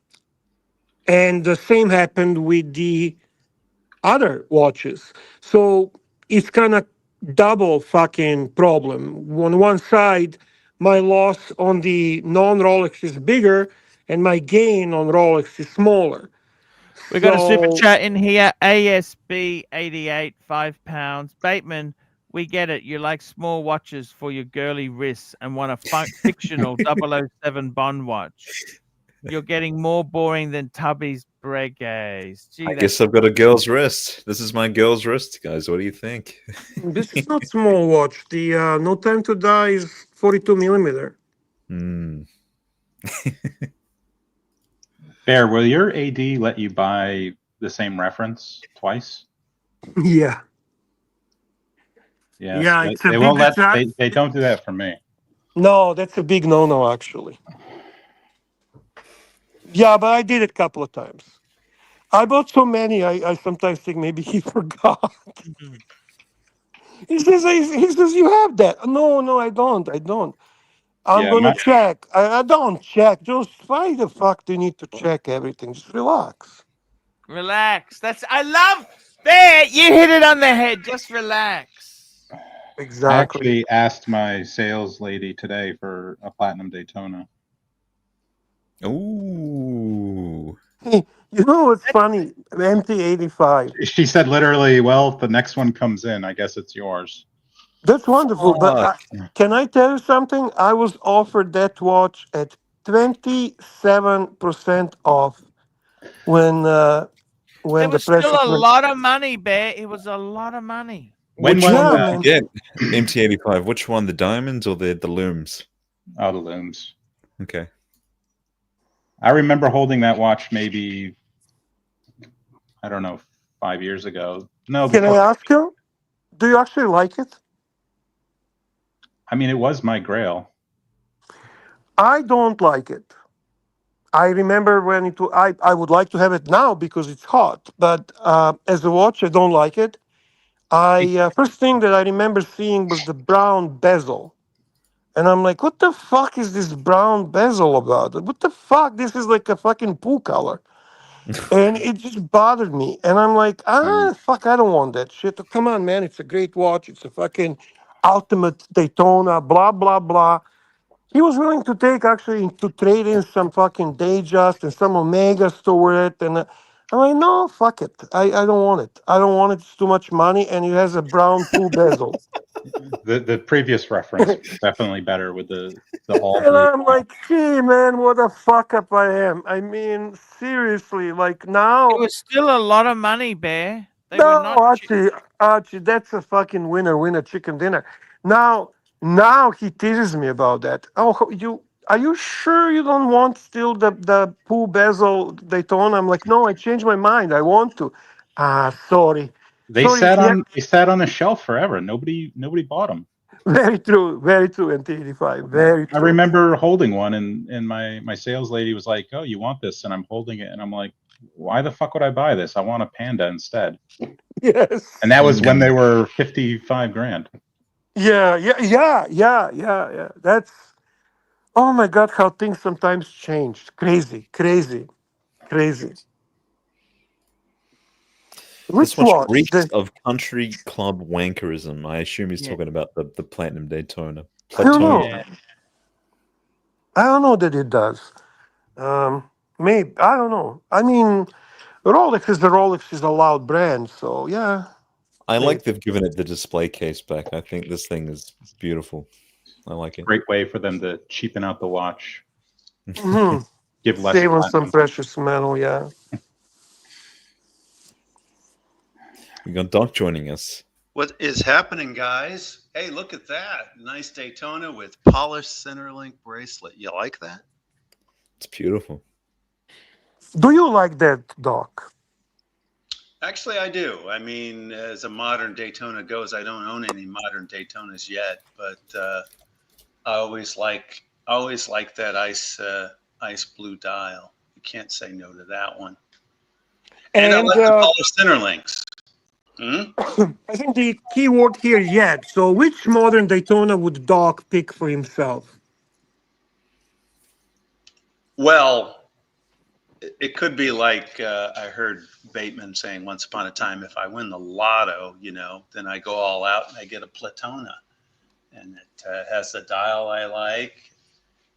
same happened with the other watches. So it's kind of double fucking problem. On one side, my loss on the non-Rolex is bigger, and my gain on Rolex is smaller. We got a super chat in here. ASB 88 £5. Bateman, we get it. You like small watches for your girly wrists and want a fictional 007 Bond watch. You're getting more boring than Tubby's Breguets. Gee, I guess I've got a girl's wrist. This is my girl's wrist, guys. What do you think? This is not small watch. The No Time to Die is 42 millimeter. Bear, will your AD let you buy the same reference twice? Yeah. Yeah, it's they a won't big let. They don't do that for me. No, that's a big no-no, actually. Yeah, but I did it a couple of times. I bought so many, I sometimes think maybe he forgot. He says, you have that. No, I don't. I'm going to check. I don't check. Just why the fuck do you need to check everything? Just relax. Relax. I love Bear. You hit it on the head. Just relax. Exactly. I actually asked my sales lady today for a platinum Daytona. Ooh. You know what's funny? MT85. She said literally, well, if the next one comes in, I guess it's yours. That's wonderful. But Fuck. can I tell you something? I was offered that watch at 27% off when It the was still precious a went. lot of money, Bear. It was a lot of money. When Which was one Yeah, did that? you man. get? MT85. Which one? The diamonds or the looms? Oh, the looms. Okay. I remember holding that watch maybe, I don't know, 5 years ago. No, Can I before. ask you? Do you actually like it? I mean, it was my grail. I don't like it. I remember when I would like to have it now because it's hot, but as a watch, I don't like it. First thing that I remember seeing was the brown bezel, and I'm like, "What the fuck is this brown bezel about? What the fuck? This is like a fucking pool color." And it just bothered me, and I'm like, fuck, I don't want that shit. Come on, man, it's a great watch. It's a fucking ultimate Daytona. Blah blah blah. He was willing to take actually to trade in some fucking Datejust and some Omegas to it, and I'm like, no, fuck it. I don't want it. I don't want it. It's too much money, and it has a brown pool bezel. The previous reference was definitely better with the all And blue. I'm like, gee, man, what a fuck up I am. I mean, seriously, like It now, was still a lot of money, Bear. They were no, not cheap. Archie, that's a fucking winner chicken dinner. Now he teases me about that. Oh, are you sure you don't want still the pool bezel Daytona? I'm like, no, I changed my mind. I want to. Sorry. They Sorry, sat yeah, on a shelf forever. Nobody bought them. very true, NT85, very I true. remember holding one, and my sales lady was like, "Oh, you want this?" And I'm holding it, and I'm like, "Why the fuck would I buy this? I want a Panda instead." Yes. And that was when they were 55 grand. Yeah. That's oh my god, how things sometimes change. Crazy. This Which watch watch? reeks of country club wankerism. I assume he's Yeah. talking about the Platinum Daytona. I don't know. Yeah. I don't know that it does. Maybe I don't know. I mean, Rolex is a loud brand, so yeah. I Maybe. like they've given it the display case back. I think this thing is beautiful. I like it. Great way for them to cheapen out the watch, Mhm. give less Save on some platinum. precious metal, yeah. We got Doc joining us. What is happening, guys? Hey, look at that. Nice Daytona with polished center link bracelet. You like that? It's beautiful. Do you like that, Doc? Actually, I do. I mean, as a modern Daytona goes, I don't own any modern Daytonas yet, but I always like that ice blue dial. You can't say no to that one. And I And like the polished center links. I think the key word here yet. So which modern Daytona would Doc pick for himself? Well, it could be like I heard Bateman saying once upon a time, if I win the lotto, then I go all out and I get a Platona. And it has the dial I like.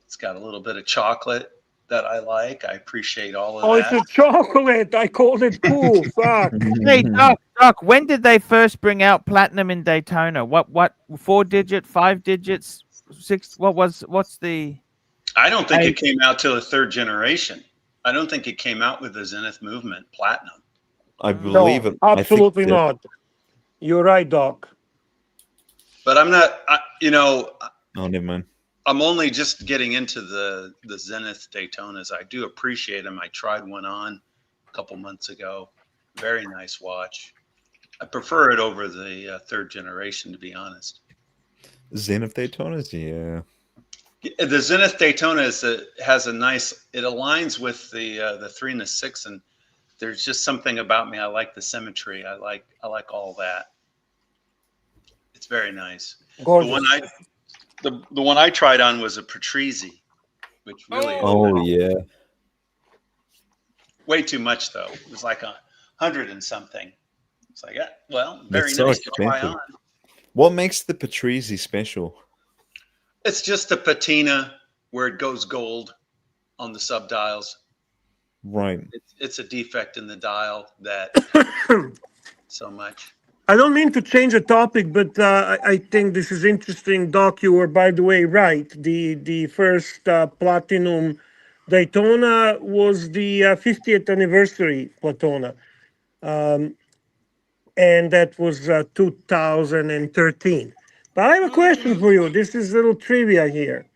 It's got a little bit of chocolate that I like. I appreciate all of that. It's a chocolate. I called it cool. Fuck. Hey, Doc, when did they first bring out platinum in Daytona? What 4 digit, 5 digits, 6? What's the? I don't think it came out till the third generation. I don't think it came out with the Zenith movement platinum. I believe No, it. absolutely not. You're right, Doc. But I'm not, Oh, never mind. I'm only just getting into the Zenith Daytonas. I do appreciate them. I tried one on a couple months ago. Very nice watch. I prefer it over the third generation, to be honest. Zenith Daytonas, yeah. The Zenith Daytona has a nice. It aligns with the 3 and the 6, and there's just something about me. I like the symmetry. I like all that. It's very nice. Gorgeous. The one I tried on was a Patrizi, which really Yeah. way too much though. It was like 100 and something. It's like, yeah, well, very That's so nice to try expensive. on. What makes the Patrizi special? It's just the patina where it goes gold on the subdials. Right. It's a defect in the dial that so much. I don't mean to change the topic, but I think this is interesting. Doc, you were, by the way, right. The first platinum Daytona was the 50th anniversary Daytona, and that was 2013. But I have a question for you. This is a little trivia here.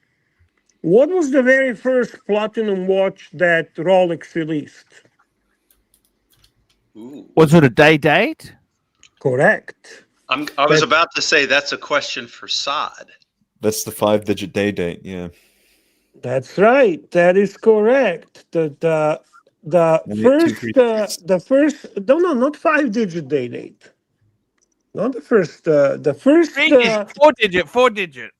What was the very first platinum watch that Rolex released? Ooh. Was it a day date? Correct. I was about to say that's a question for Sod. That's the 5-digit day date. Yeah. That's right. That is correct. The first no, not 5-digit day date. Not the first the first 4-digit.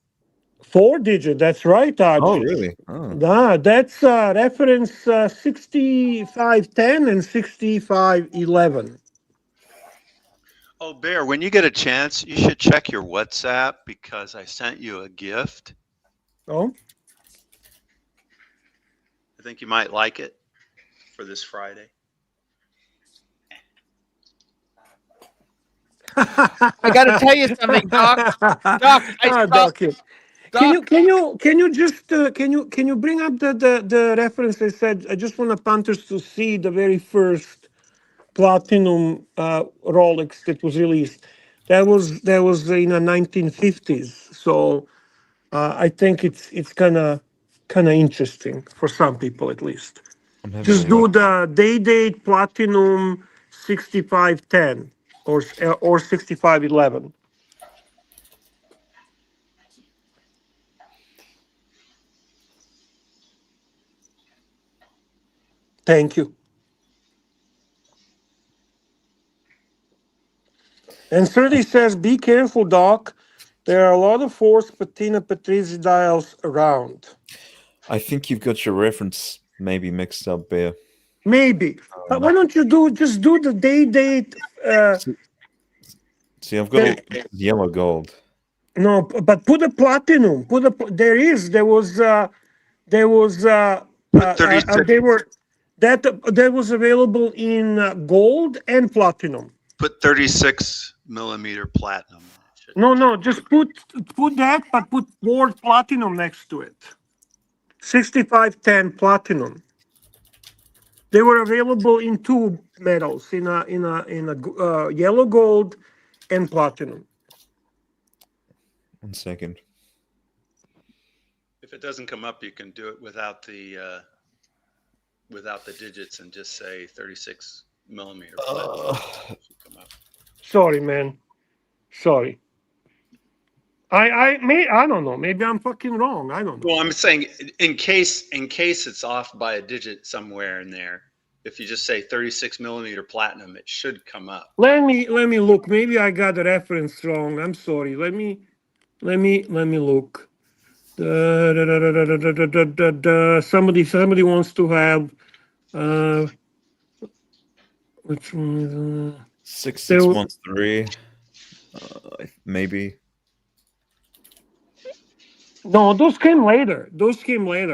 4-digit. That's right, Archie. Oh, really? Oh. Nah, that's reference 6510 and 6511. Oh, Bear, when you get a chance, you should check your WhatsApp because I sent you a gift. Oh, I think you might like it for this Friday. I got to tell you something, Doc. Doc, Doc, Doc. can you just can you bring up the reference I said? I just want the punters to see the very first platinum Rolex that was released. That was in the 1950s. So I think it's kind of interesting for some people at least. Just do the day date platinum 6510 or 6511. Thank you. And 30 says, be careful, Doc. There are a lot of forced patina patrizzi dials around. I think you've got your reference maybe mixed up, Bear. Maybe. But why don't you just do the day date? See, I've got a yellow gold. No, but put a platinum. There was they were that was available in gold and platinum. Put 36 millimeter platinum. No, just put that, but put more platinum next to it. 6510 platinum. They were available in two metals, in a yellow gold and platinum. 1 second. If it doesn't come up, you can do it without the digits and just say 36 millimeter platinum. Come up. Sorry, man. Sorry. I don't know. Maybe I'm fucking wrong. I don't know. Well, I'm saying in case it's off by a digit somewhere in there, if you just say 36 millimeter platinum, it should come up. Let me look. Maybe I got the reference wrong. I'm sorry. Let me look. Somebody wants to have which one is 6613 maybe. No, those came later.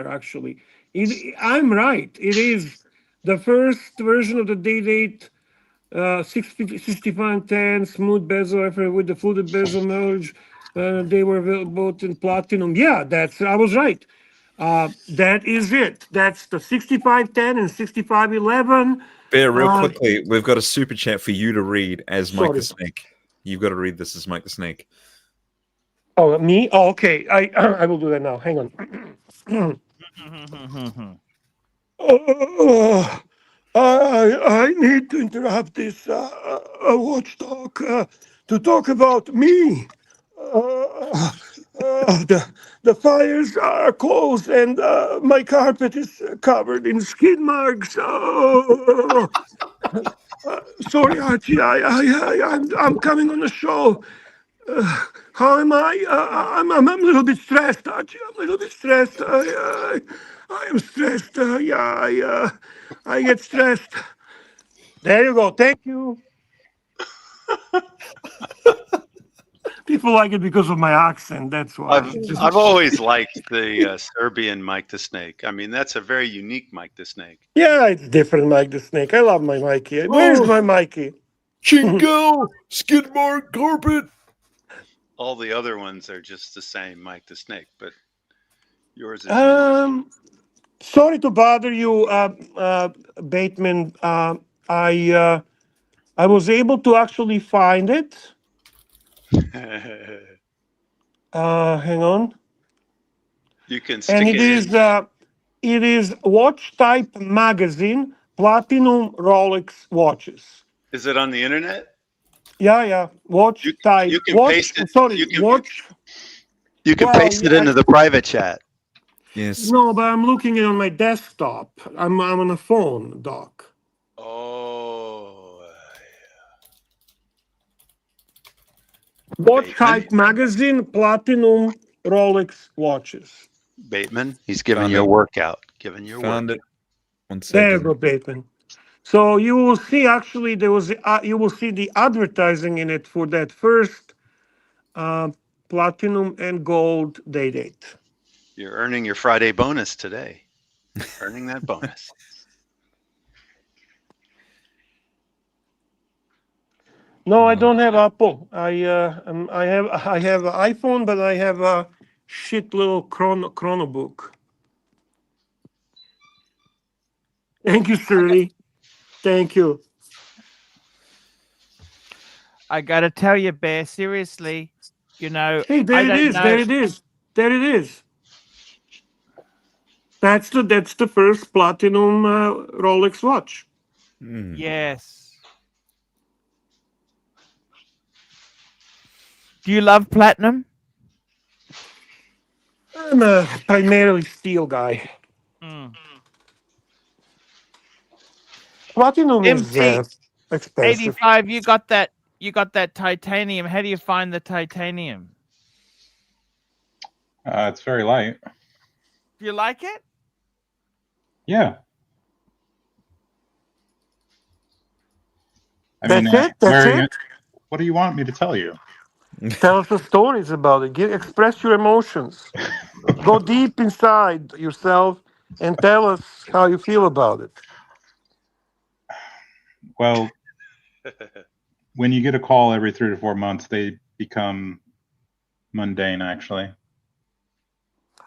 Actually. I'm right. It is the first version of the day date 6510 smooth bezel with the fluted bezel merge. They were both in platinum. Yeah, I was right. That is it. That's the 6510 and 6511. Bear, real quickly, we've got a super chat for you to read as Mike the Snake. You've got to read this as Mike the Snake. Oh, me? Oh, okay. I will do that now. Hang on. I need to interrupt this watch talk to talk about me. The fires are close and my carpet is covered in skid marks. Sorry, Archie. I'm coming on the show. How am I? I'm a little bit stressed, Archie. I'm a little bit stressed. I am stressed. I get stressed. There you go. Thank you. People like it because of my accent. That's why. I've always liked the Serbian Mike the Snake. I mean, that's a very unique Mike the Snake. Yeah, it's different, Mike the Snake. I love my Mikey. Where's my Mikey? Chingo, Skidmore, carpet. All the other ones are just the same Mike the Snake, but yours is unique. Sorry to bother you, Bateman. I was able to actually find it. Hang on. You can stick And it in. it is Watch Type Magazine, Platinum Rolex watches. Is it on the internet? Yeah. Watch Type. You can watch, paste it. Sorry, You can, watch. You can Well, paste it into the private chat. Yes. No, but I'm looking at it on my desktop. I'm on a phone, Doc. Oh. Watch Bateman? Type Magazine, Platinum Rolex watches. Bateman, he's giving Found you a it. workout. Giving you a Found workout. it. One There you second. go, Bateman. So you will see. Actually, there was you will see the advertising in it for that first platinum and gold date. You're earning your Friday bonus today. Earning that bonus. No, I don't have Apple. I have an iPhone, but I have a shit little chrono book. Thank you, Shirley. Thank you. I gotta tell you, Bear, seriously, you know, Hey, there I it don't is. know. There it is. There it is. That's the first platinum Rolex watch. Yes. Do you love platinum? I'm a primarily steel guy. Platinum is MT expensive. 85. You got that. You got that titanium. How do you find the titanium? It's very light. Do you like it? Yeah. I That's mean, it. That's wearing it. What do you want me to tell you? Tell us the stories about it. Express your emotions. Go deep inside yourself and tell us how you feel about it. Well, when you get a call every 3 to 4 months, they become mundane, actually.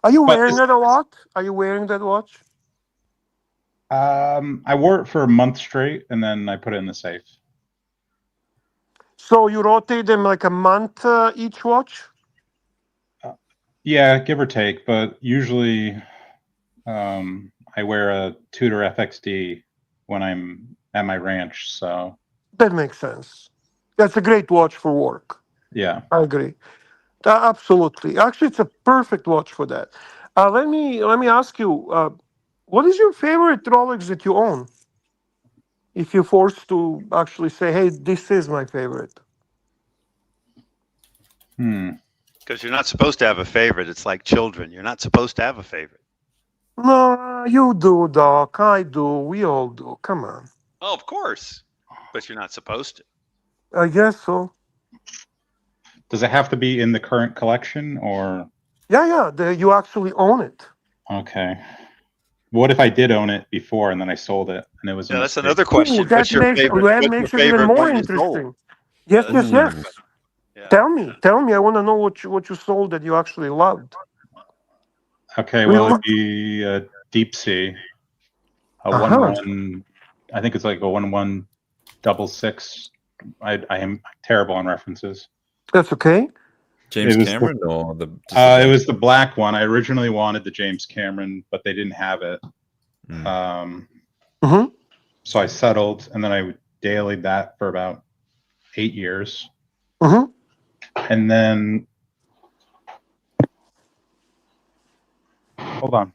Are you But wearing that a lot? Are you wearing that watch? I wore it for a month straight, and then I put it in the safe. So you rotate them like a month each watch? Yeah, give or take, but usually I wear a Tudor FXD when I'm at my ranch, so That makes sense. That's a great watch for work. yeah. I agree. Absolutely. Actually, it's a perfect watch for that. Let me ask you, what is your favorite Rolex that you own? If you're forced to actually say, "Hey, this is my favorite." Because you're not supposed to have a favorite. It's like children. You're not supposed to have a favorite. No, you do, Doc. I do. We all do. Come on. Oh, of course. But you're not supposed to. I guess so. Does it have to be in the current collection, or? Yeah. You actually own it. Okay. What if I did own it before and then I sold it and it was? Yeah, that's another question. Ooh, What's your favorite? What's your makes it even favorite more one you sold? interesting. Yes. Yeah. Tell me. I want to know what you sold that you actually loved. Okay, well, it'd be a deep sea, a 1-1. I think it's like a 1166. I am terrible on references. That's okay. James Cameron or the? It was the black one. I originally wanted the James Cameron, but they didn't have it. So I settled, and then I dailied that for about 8 years. And then, hold on.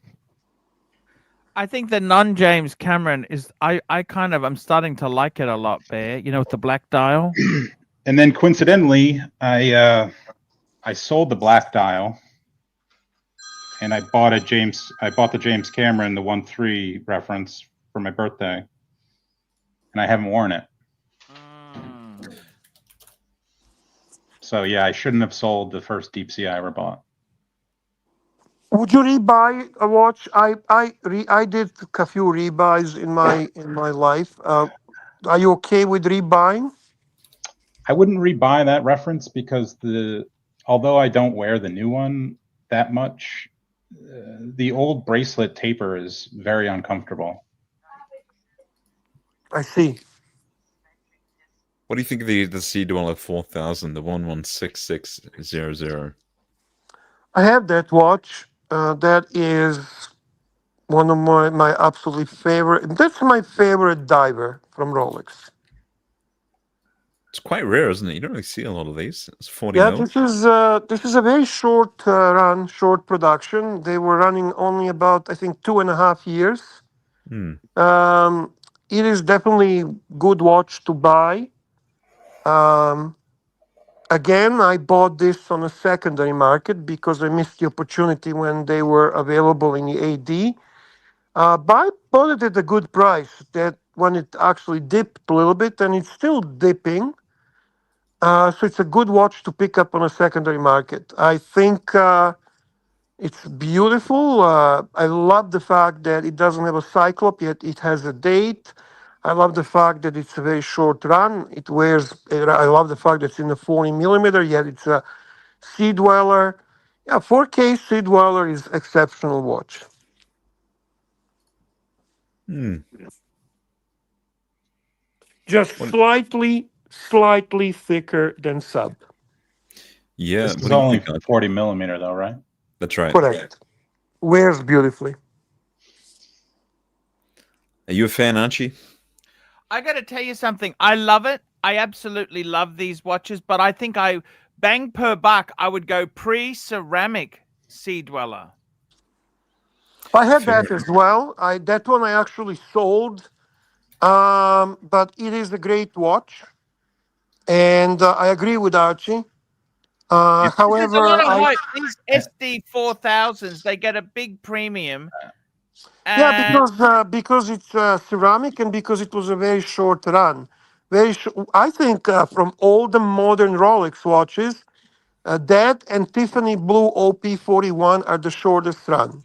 I think the non-James Cameron is. I'm starting to like it a lot, Bear. You know, with the black dial. And then coincidentally, I sold the black dial, and I bought the James Cameron, the 1.3 reference, for my birthday, and I haven't worn it. So So yeah, I shouldn't have sold the first deep sea I ever bought. Would you rebuy a watch? I did a few rebuys in my life. Are you okay with rebuying? I wouldn't rebuy that reference because although I don't wear the new one that much, the old bracelet taper is very uncomfortable. I see. What do you think of the Sea Dweller 4000, the 116600? I have that watch. That is one of my absolutely favorite. That's my favorite diver from Rolex. It's quite rare, isn't it? You don't really see a lot of these. It's 40 Yeah, mil. this is a very short run, short production. They were running only about, I think, 2.5 years. It is definitely good watch to buy. Again, I bought this on a secondary market because I missed the opportunity when they were available in the AD. But I bought it at a good price. That when it actually dipped a little bit, and it's still dipping. So it's a good watch to pick up on a secondary market. I think it's beautiful. I love the fact that it doesn't have a cyclop, yet it has a date. I love the fact that it's a very short run. It wears. I love the fact that it's in the 40 millimeter, yet it's a Sea Dweller. Yeah, 4K Sea Dweller is exceptional watch. Just slightly thicker than Sub. Yeah, This what is do you only think? 40 millimeter though, right? That's right. Correct. Wears beautifully. Are you a fan, Archie? I got to tell you something. I love it. I absolutely love these watches, but I think bang per buck, I would go pre-ceramic Sea Dweller. I had Fair that as well. That one I actually sold, but it is a great watch, and I agree with Archie. There's a lot However, of hype. These SD4000s, they get a big premium. yeah, And because it's ceramic and because it was a very short run. I think from all the modern Rolex watches, that and Tiffany Blue OP41 are the shortest run.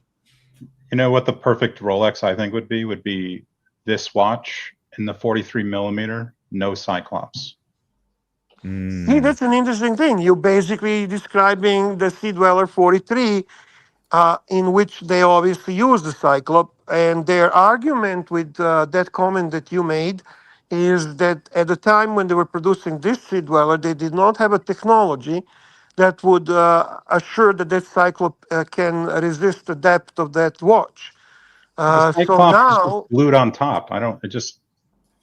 You know what the perfect Rolex I think would be this watch in the 43 millimeter, no Cyclops. See, that's an interesting thing. You're basically describing the Sea Dweller 43, in which they obviously use the Cyclop. And their argument with that comment that you made is that at the time when they were producing this Sea Dweller, they did not have a technology that would assure that that Cyclop can resist the depth of that watch. The So Cyclops just now, glued on top.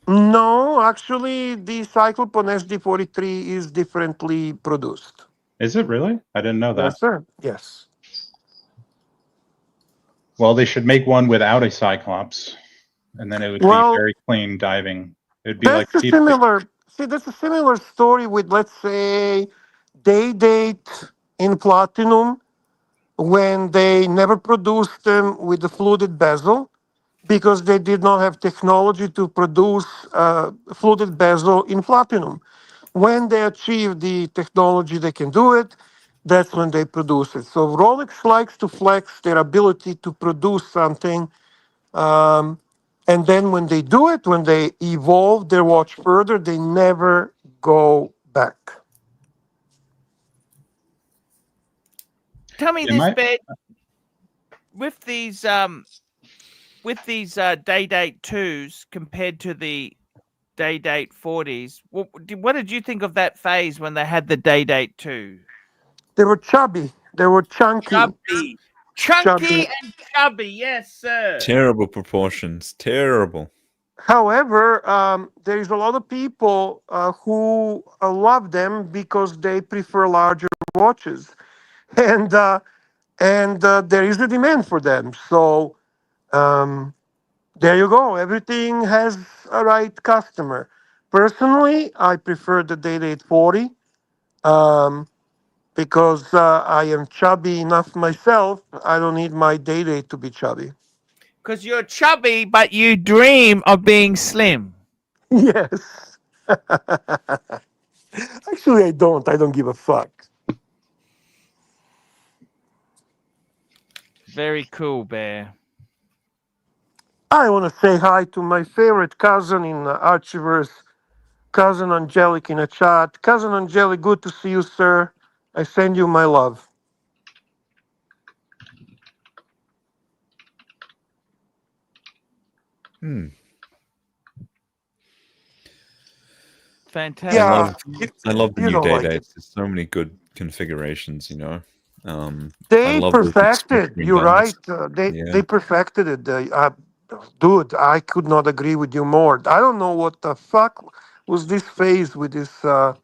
no, actually, the Cyclop on SD43 is differently produced. Is it really? I didn't know that. Yes, sir. Yes. Well, they should make one without a Cyclops, and then it would be very clean diving. It'd be like That's a similar. See, that's a similar story with, let's say, Day-Date in platinum, when they never produced them with the fluted bezel because they did not have technology to produce fluted bezel in platinum. When they achieve the technology, they can do it. That's when they produce it. So Rolex likes to flex their ability to produce something. And then when they do it, when they evolve their watch further, they never go back. tell me this, Ben. With these Day-Date 2s compared to the Day-Date 40s, what did you think of that phase when they had the Day-Date 2? They were chubby. They were chunky. Chunky and chubby, yes, sir. Terrible proportions. Terrible. However, there is a lot of people who love them because they prefer larger watches, and there is a demand for them. So there you go. Everything has a right customer. Personally, I prefer the Day-Date 40 because I am chubby enough myself. I don't need my Day-Date to be chubby. Because you're chubby, but you dream of being slim. Yes. Actually, I don't. I don't give a fuck. Very cool, Bear. I want to say hi to my favorite cousin in Archieverse, cousin Angelic in a chat. Cousin Angelic, good to see you, sir. I send you my love. Hmm. Fantastic. Yeah, I love the you new don't day like it. dates. There's so many good configurations, you know. I They love those big split perfected. screen You're right. dials. They Yeah. they perfected it. Dude, I could not agree with you more. I don't know what the fuck was this phase with this. I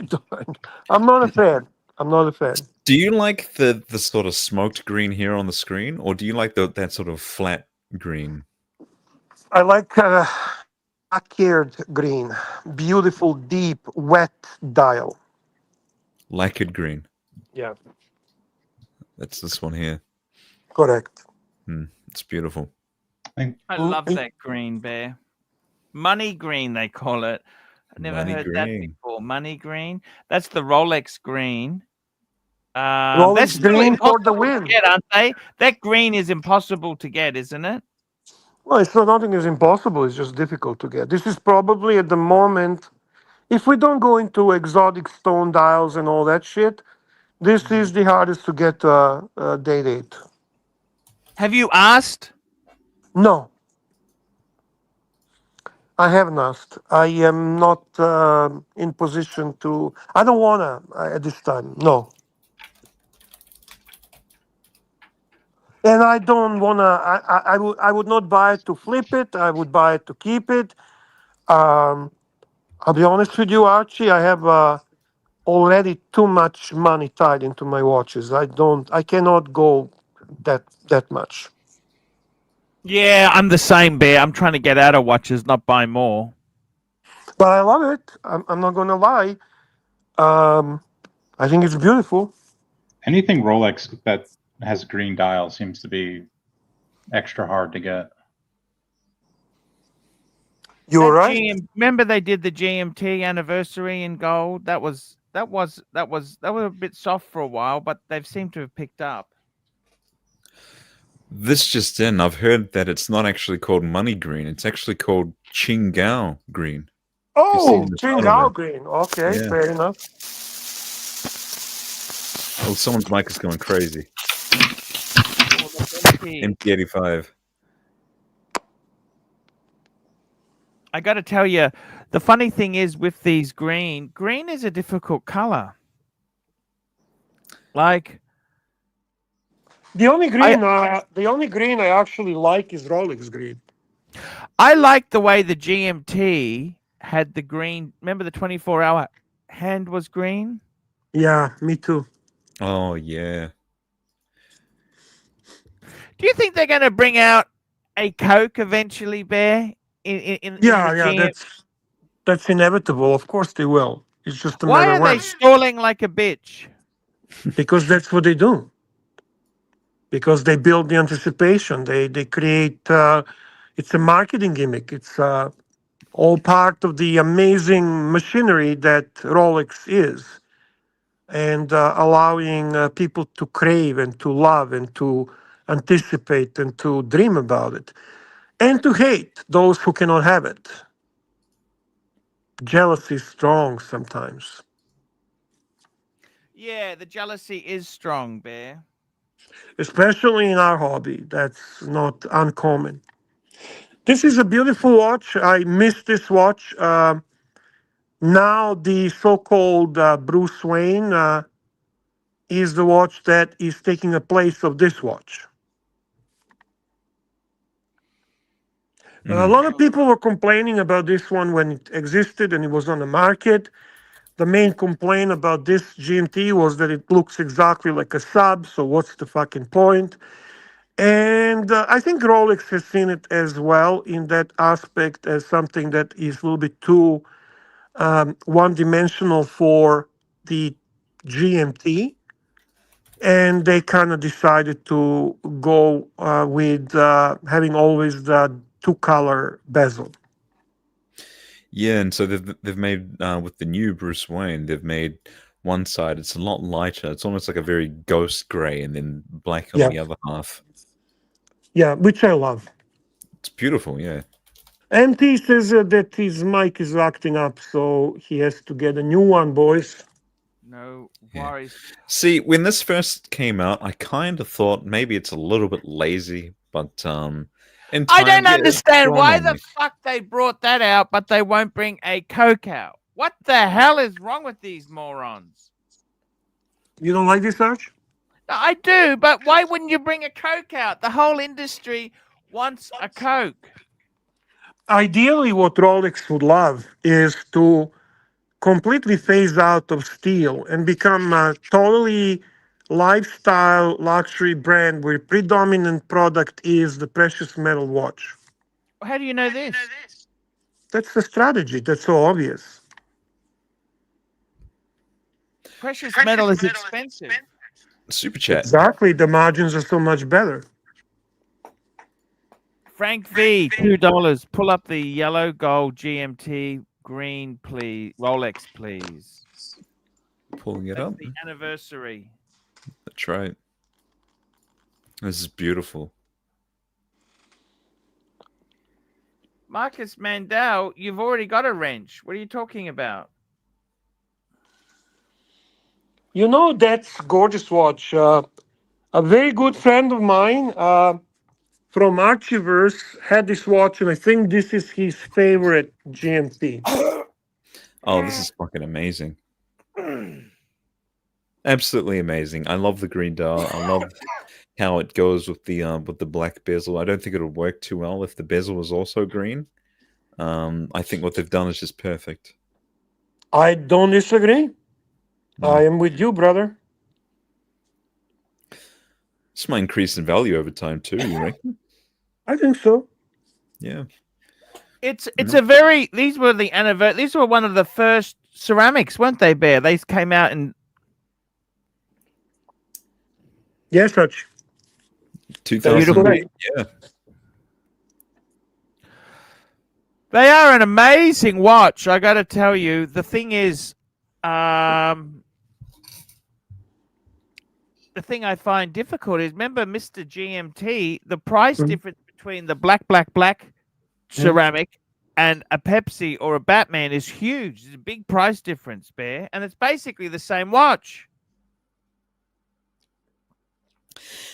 don't, I'm not a fan. I'm not a fan. Do you like the sort of smoked green here on the screen, or do you like that sort of flat green, I like lacquered green, beautiful, deep, wet dial. lacquered green? Yeah, That's this one here. correct. It's beautiful. I think I love that green, Bear. Money green, they call it. I've never Money heard that green. before. Money green. That's the Rolex green. They're Rolex still green for the impossible to win. get, aren't they? That green is impossible to get, isn't it? Well, it's not nothing is impossible. It's just difficult to get. This is probably at the moment. If we don't go into exotic stone dials and all that shit, this is the hardest to get day date. Have you asked? No, I haven't asked. I am not in position to. I don't wanna at this time. No, and I don't wanna. I would not buy it to flip it. I would buy it to keep it. Um, I'll be honest with you, Archie. I have already too much money tied into my watches. I don't. I cannot go that much. Yeah, I'm the same, Bear. I'm trying to get out of watches, not buy more. But I love it. I'm not gonna lie. Um, I think it's beautiful. anything Rolex that has green dial seems to be extra hard to get. You're That right. remember they did the GMT anniversary in gold. That was a bit soft for a while, but they've seemed to have picked up. This just in, I've heard that it's not actually called money green. It's actually called Qingao green. You see Oh, in the title Qingao there. green. Okay, Yeah. fair enough. Oh, someone's mic is going crazy. Oh, that's empty. MT85. I got to tell you, the funny thing is with these green is a difficult color. Like The only green I actually like is Rolex green. I like the way the GMT had the green. Remember the 24-hour hand was green? Yeah, me too. Oh yeah. Do you think they're going to bring out a Coke eventually, Bear? In the Yeah, GM? that's inevitable. Of course they will. It's just a Why matter are they when. stalling like a bitch? Because that's what they do. Because they build the anticipation. They create. It's a marketing gimmick. It's all part of the amazing machinery that Rolex is, and allowing people to crave and to love and to anticipate and to dream about it, and to hate those who cannot have it. Jealousy is strong sometimes, Yeah, the jealousy is strong, Bear. especially in our hobby. That's not uncommon. This is a beautiful watch. I missed this watch. Now the so-called Bruce Wayne is the watch that is taking the place of this watch. A lot of people were complaining about this one when it existed and it was on the market. The main complaint about this GMT was that it looks exactly like a sub, so what's the fucking point? And I think Rolex has seen it as well in that aspect as something that is a little bit too one-dimensional for the GMT, and they kind of decided to go with having always the two-color bezel. Yeah, and so they've made with the new Bruce Wayne, they've made one side, it's a lot lighter. It's almost like a very ghost gray, and then black on Yeah, the other half. yeah, which I love. It's beautiful, yeah. And he says that his mic is acting up, so he has to get a new one, boys. No Yeah. worries. See, when this first came out, I kind of thought maybe it's a little bit lazy, but in I time, don't yeah, it's understand grown why on the me. fuck they brought that out, but they won't bring a Coke out. What the hell is wrong with these morons? You don't like this, Arch? I do, but why wouldn't you bring a Coke out? The whole industry wants a Coke. Ideally, what Rolex would love is to completely phase out of steel and become a totally lifestyle luxury brand where predominant product is the precious metal watch. How do you know this? That's the strategy. That's so obvious. Precious metal is expensive. Super chat. Exactly. The margins are so much better. Frank V, $2. Pull up the yellow gold GMT green, please. Rolex, please. Pulling it That's up. the anniversary. That's right. This is beautiful. Marcus Mandel, you've already got a wrench. What are you talking about? You know, that's gorgeous watch. A very good friend of mine from Archieverse had this watch, and I think this is his favorite GMT. Oh, this is fucking amazing. Absolutely amazing. I love the green dial. I love how it goes with the black bezel. I don't think it would work too well if the bezel was also green. I think what they've done is just perfect. I don't disagree. I am with you, brother. This might increase in value over time too, you reckon? I think so. Yeah. It's a very these were one of the first ceramics, weren't they, Bear? They came out in Yes, Arch. 2008. Yeah. They are an amazing watch, I got to tell you. The thing is, the thing I find difficult is, remember Mr. GMT, the price difference between the black ceramic and a Pepsi or a Batman is huge. There's a big price difference, Bear, and it's basically the same watch.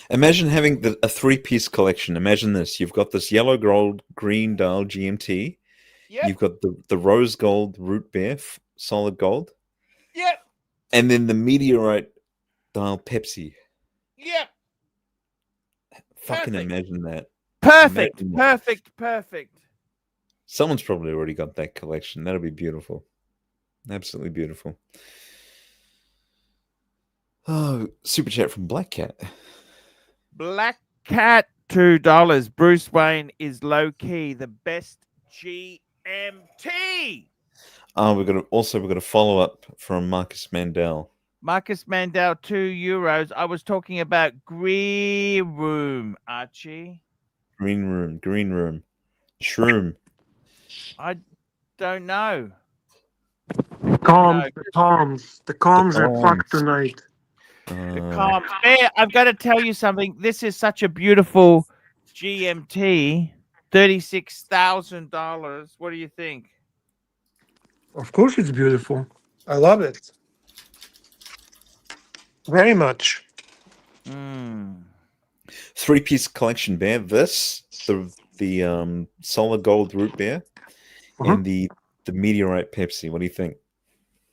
Imagine having a three-piece collection. Imagine this. You've got this yellow gold green dial GMT. Yep. You've got the rose gold root beer solid gold. Yep. And then the meteorite dial Pepsi. Yep. Fucking imagine that. Perfect. Imagine that. Perfect. Someone's probably already got that collection. That'll be beautiful. Absolutely beautiful. Oh, super chat from Black Cat. Black Cat, $2. Bruce Wayne is low key the best GMT. Oh, we've got a follow up from Marcus Mandel. Marcus Mandel, €2. I was talking about Green Room, Archie. Green room. Shroom. I don't know. The comms are fucked tonight. Bear, I've got to tell you something. This is such a beautiful GMT, $36,000. What do you think? Of course, it's beautiful. I love it very much. Three-piece collection bear. This the solid gold root beer and the meteorite Pepsi. What do you think?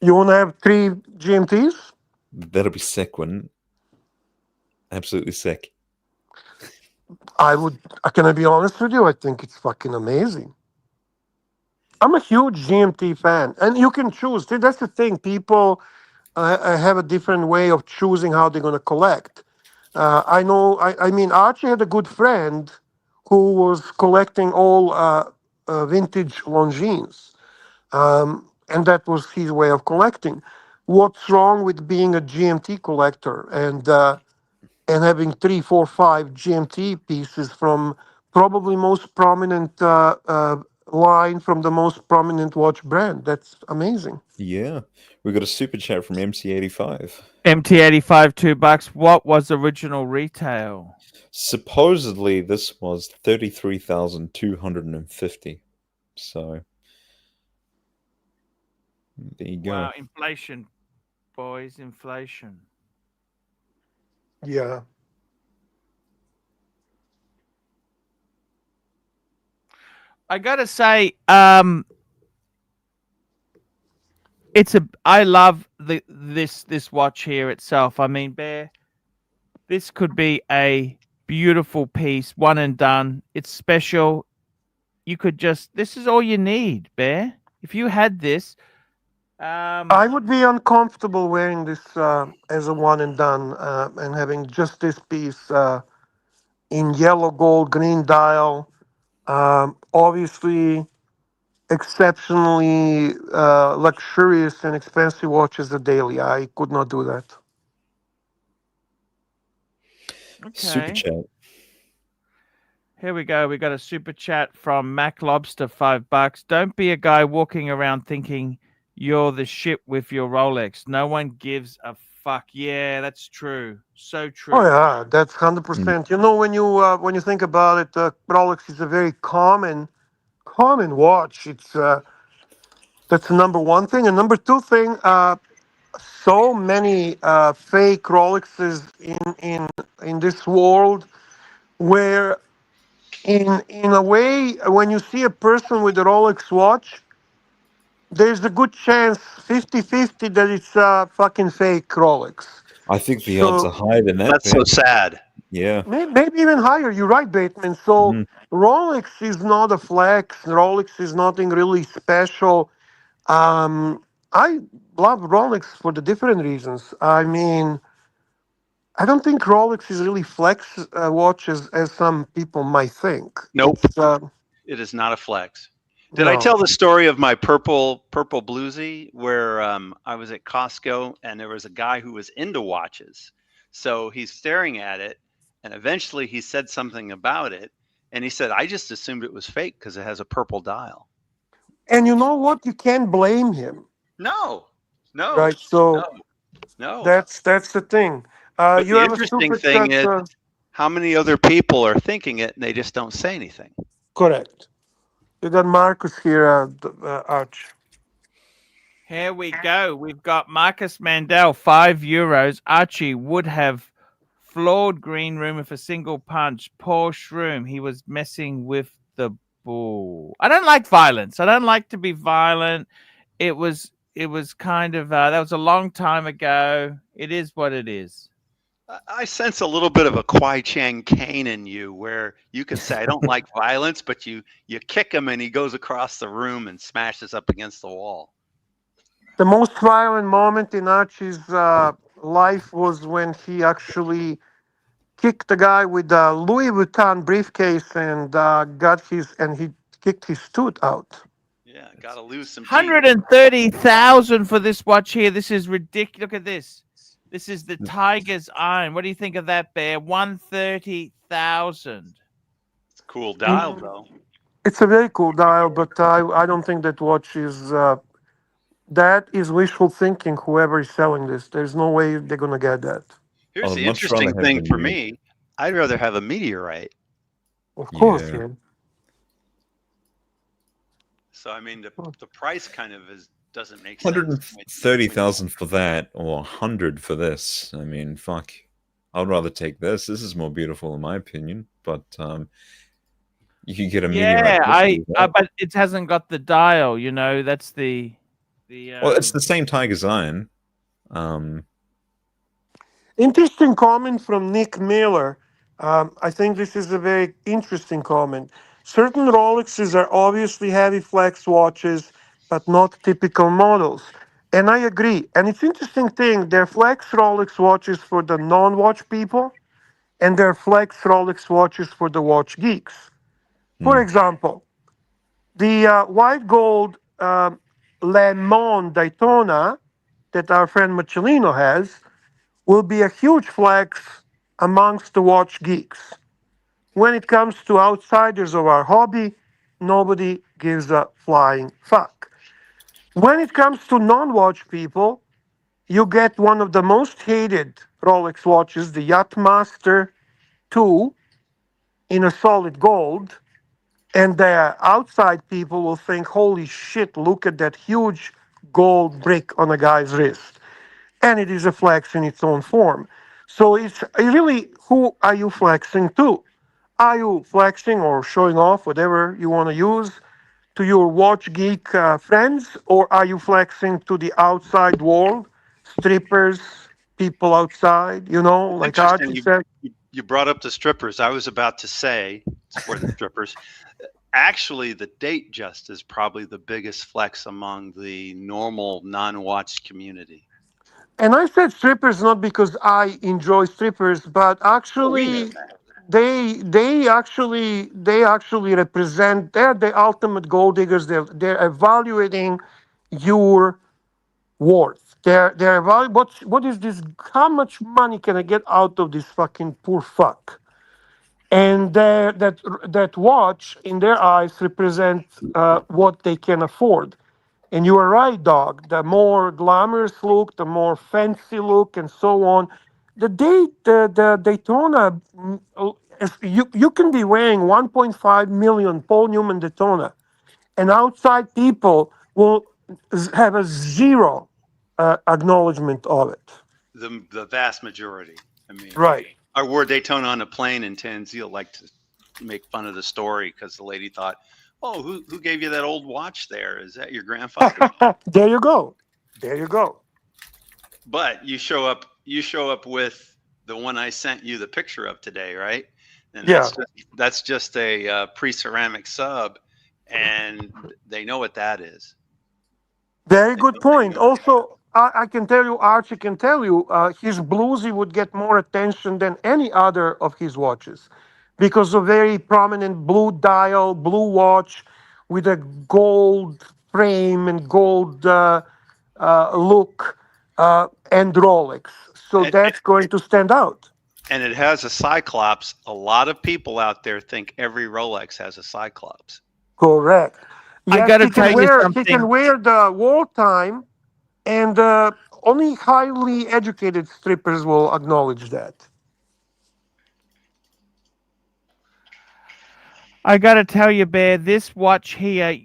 You want to have 3 GMTs? That'll be sick, wouldn't it? Absolutely sick. Can I be honest with you? I think it's fucking amazing. I'm a huge GMT fan, and you can choose. See, that's the thing. People have a different way of choosing how they're going to collect. I know. I mean, Archie had a good friend who was collecting all vintage Longines, and that was his way of collecting. What's wrong with being a GMT collector and having 3, 4, 5 GMT pieces from probably most prominent line from the most prominent watch brand. That's amazing. Yeah, we got a super chat from MC85. MT85, $2. What was original retail? Supposedly, this was 33,250. So there you go. Wow, inflation, boys, inflation. Yeah. I gotta say, I love this watch here itself. I mean, Bear, this could be a beautiful piece, one and done. It's special. You could this is all you need, Bear. If you had this, I would be uncomfortable wearing this as a one and done and having just this piece in yellow, gold, green dial. Obviously, exceptionally luxurious and expensive watches a daily. I could not do that. Super okay. chat. Here we go. We got a super chat from Mac Lobster, $5. Don't be a guy walking around thinking you're the shit with your Rolex. No one gives a fuck. Yeah, that's true. So true. Oh yeah, that's 100%. You know, when you think about it, Rolex is a very common watch. It's that's the number one thing, and number two thing. So many fake Rolexes in this world, where in a way, when you see a person with a Rolex watch, there's a good chance 50-50 that it's a fucking fake Rolex. I think the odds are So higher than that. That's so Ben. sad. Yeah. maybe even higher. You're right, Bateman. So Mhm. Rolex is not a flex. Rolex is nothing really special. I love Rolex for the different reasons. I mean, I don't think Rolex is really flex watch as some people might think. Nope. It's, It is not a flex. Did I no. tell the story of my purple bluesy where I was at Costco and there was a guy who was into watches, so he's staring at it, and eventually he said something about it, and he said, "I just assumed it was fake because it has a purple dial." And you know what? You can't blame him, No, no, right? So no. that's the thing. But You the have a interesting super thing chat. is how many other people are thinking it and they just don't say anything. Correct. You got Marcus here, Arch. Here we go. We've got Marcus Mandel, €5. Archie would have floored green room with a single punch. Poor shroom. He was messing with the bull. I don't like violence. I don't like to be violent. It was kind of that was a long time ago. It is what it is. I sense a little bit of a Kwai Chang Caine in you, where you can say, "I don't like violence," but you kick him and he goes across the room and smashes up against the wall. The most violent moment in Archie's life was when he actually kicked the guy with a Louis Vuitton briefcase and he kicked his tooth out. Yeah, got to lose some teeth. 130,000 for this watch here. This is ridiculous. Look at this. This is the Tiger's Iron. What do you think of that, Bear? 130,000. It's a cool dial, though. It's a very cool dial, but I don't think that watch is. That is wishful thinking. Whoever is selling this, there's no way they're gonna get that. Here's I'd the much rather interesting have thing the for new- me. I'd rather have a meteorite. Of course, Yeah. man. So I mean, the price kind of doesn't make sense. 130,000 for that, or 100 for this. I mean, fuck. I'd rather take this. This is more beautiful in my opinion, but you can get a meteorite. But it hasn't got the dial. You know, that's the. Well, it's the same Tiger's Iron. Interesting comment from Nick Miller. I think this is a very interesting comment. Certain Rolexes are obviously heavy flex watches, but not typical models. And I agree. And it's interesting thing, they're flex Rolex watches for the non-watch people, and they're flex Rolex watches for the watch geeks. For example, the white gold Le Monde Daytona that our friend Michelino has will be a huge flex amongst the watch geeks. When it comes to outsiders of our hobby, nobody gives a flying fuck. When it comes to non-watch people, you get one of the most hated Rolex watches, the Yachtmaster 2, in a solid gold. And the outside people will think, holy shit, look at that huge gold brick on a guy's wrist. And it is a flex in its own form. So it's really, who are you flexing to? Are you flexing or showing off, whatever you want to use, to your watch geek friends, or are you flexing to the outside world, strippers, people outside, like Interesting. Archie said? You brought up the strippers. I was about to say, for the strippers, actually, the date just is probably the biggest flex among the normal non-watch community. And I said strippers not because I enjoy strippers, but actually they actually represent, they're the ultimate gold diggers. They're evaluating your worth. They're evaluating what is this, how much money can I get out of this fucking poor fuck? And that watch in their eyes represent what they can afford. And you are right, dog. The more glamorous look, the more fancy look, and so on. The Daytona, you can be wearing 1.5 million Paul Newman Daytona, and outside people will have a zero acknowledgement of it. The vast majority. I mean, Right. I wore Daytona on a plane, and Tanzil liked to make fun of the story because the lady thought, "Oh, who gave you that old watch there? Is that your grandfather?" There you go. There you go. But you show up with the one I sent you the picture of today, right? And Yeah. that's just a pre-ceramic sub, and they know what that is. Very good point. Also, I can tell you, Archie can tell you, his bluesy would get more attention than any other of his watches because of very prominent blue dial, blue watch with a gold frame and gold look and Rolex. So that's going to stand out. And it has a Cyclops. A lot of people out there think every Rolex has a Cyclops. Correct. I Yes, gotta he can tell you wear, he something. can wear the wartime, and only highly educated strippers will acknowledge that. I gotta tell you, Bear, this watch here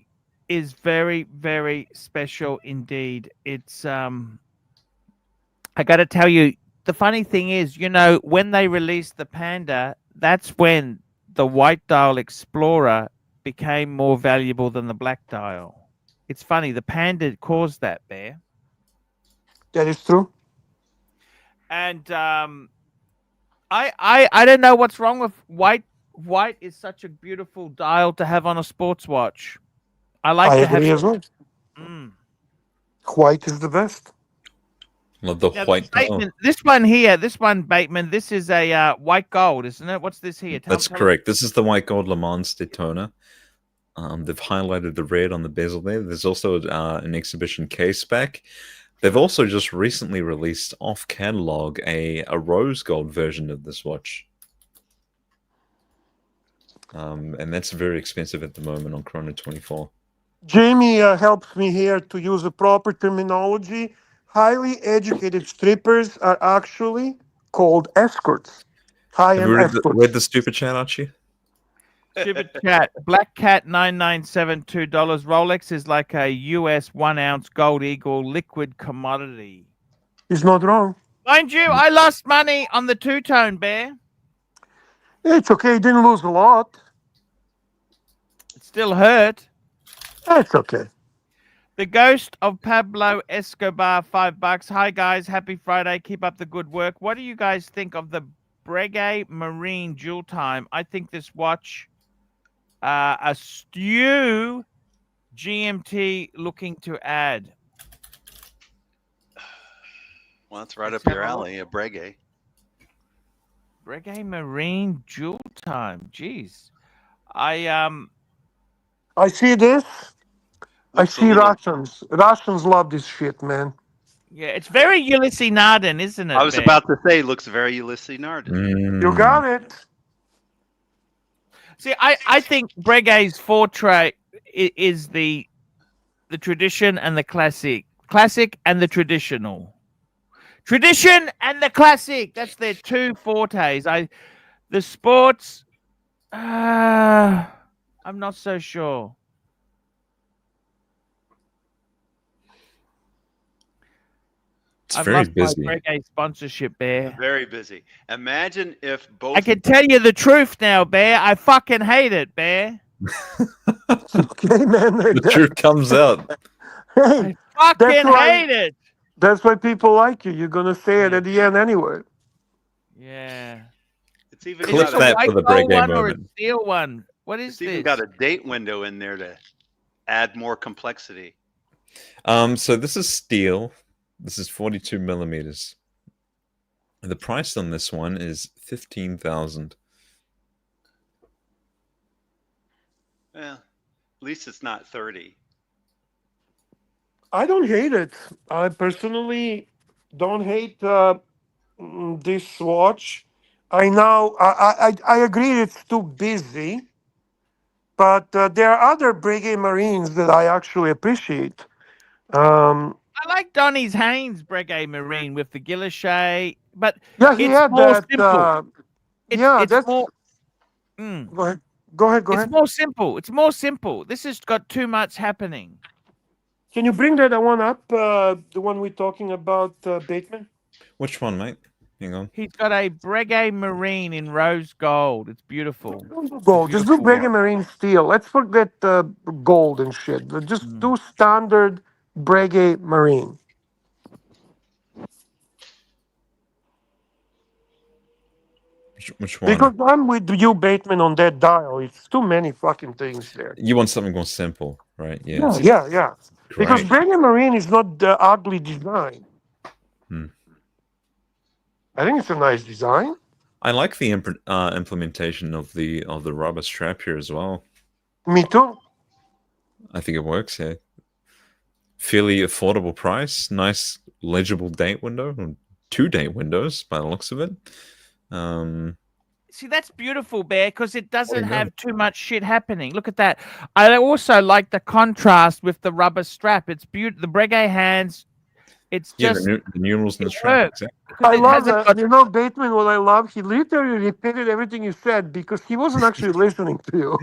is very, very special indeed. It's I gotta tell you, the funny thing is, when they released the Panda, that's when the white dial Explorer became more valuable than the black dial. It's funny, the Panda caused that, Bear. That is true. And I don't know what's wrong with white. White is such a beautiful dial to have on a sports watch. I like I to have. agree as well. Mm. White is the best. Love the Now, white dial. Bateman, this one here, Bateman, this is a white gold, isn't it? What's this here? That's tell correct. This is the white gold Le Mans Daytona. They've highlighted the red on the bezel there. There's also an exhibition case back. They've also just recently released off catalog a rose gold version of this watch. And that's very expensive at the moment on Chrono 24. Jamie helps me here to use a proper terminology. Highly educated strippers are actually called escorts. Have you High-end escorts. read the stupid chat, Archie? Stupid chat. Black Cat $9,972. Rolex is like a US 1 ounce gold eagle liquid commodity. He's not wrong. Mind you, I lost money on the two-tone, Bear. It's okay. He didn't lose a lot. It still hurt. It's okay. The Ghost of Pablo Escobar, $5. Hi guys, happy Friday. Keep up the good work. What do you guys think of the Breguet Marine Dual Time? I think this watch, a Stew GMT looking to add. Well, that's right up your alley, a Breguet. Breguet Marine Dual Time. Jeez. I see this. I Looks a see little- Russians. Russians love this shit, man. yeah, it's very Ulysses Narden, isn't it? I was Bear? about to say, looks very Ulysses Narden. You got it. See, I think Breguet's forte is the tradition and the classic. Classic and the traditional. Tradition and the classic. That's their two fortes. The sports. I'm not so sure. It's I've very lost my busy. Breguet sponsorship, Bear. Very busy. Imagine if both. I can tell you the truth now, Bear. I fucking hate it, Bear. Okay, man. The truth comes out. Hey, I fucking why- hate it. that's why people like you. You're gonna say it Yeah. at the end anyway. Yeah. It's even Clip Is got this that a white for the gold Breguet one or a moment. steel one? What is it's even this? got a date window in there to add more complexity. So this is steel. This is 42 millimeters. The price on this one is 15,000. Well, at least it's not 30. I don't hate it. I personally don't hate this watch. I agree it's too busy, but there are other Breguet Marines that I actually appreciate. I like Donny's Haynes Breguet Marine with the Guilloche, but Yeah, he it's had more that. simple. Yeah, It's that's. more. Go ahead. Go ahead. Go It's ahead. more simple. It's more simple. This has got too much happening. Can you bring that one up? The one we're talking about, Bateman? Which one, mate? Hang on. He's got a Breguet Marine in rose gold. It's beautiful. Don't do gold. Just do beautiful Breguet watch. Marine steel. Let's forget gold and shit. Just do standard Breguet Marine. Which one? Because I'm with you, Bateman, on that dial. It's too many fucking things there. You want something more simple, right? Yeah. Yeah. Because Great. Breguet Marine is not the ugly design. Hmm. I think it's a nice design. I like the implementation of the rubber strap here as well. Me too. I think it works. Yeah. Fairly affordable price. Nice legible date window. 2 date windows by the looks of it. See, that's beautiful, Bear, because it doesn't know. have too much shit happening. Look at that. I also like the contrast with the rubber strap. It's beautiful. The Breguet hands. It's Yeah, just the numerals in the it strap. works. Exactly. I It love hasn't that. got- You know, Bateman, what I love, he literally repeated everything you said because he wasn't actually listening to you.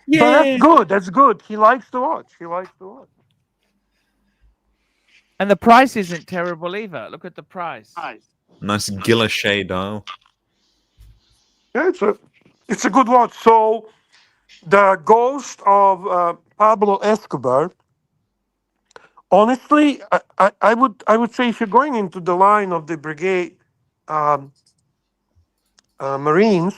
Yeah. So that's good. That's good. He likes to watch. And the price isn't terrible either. Look at the price. Nice Guilloche dial. Yeah, it's a good watch. So the ghost of Pablo Escobar. Honestly, I would say if you're going into the line of the Breguet Marines,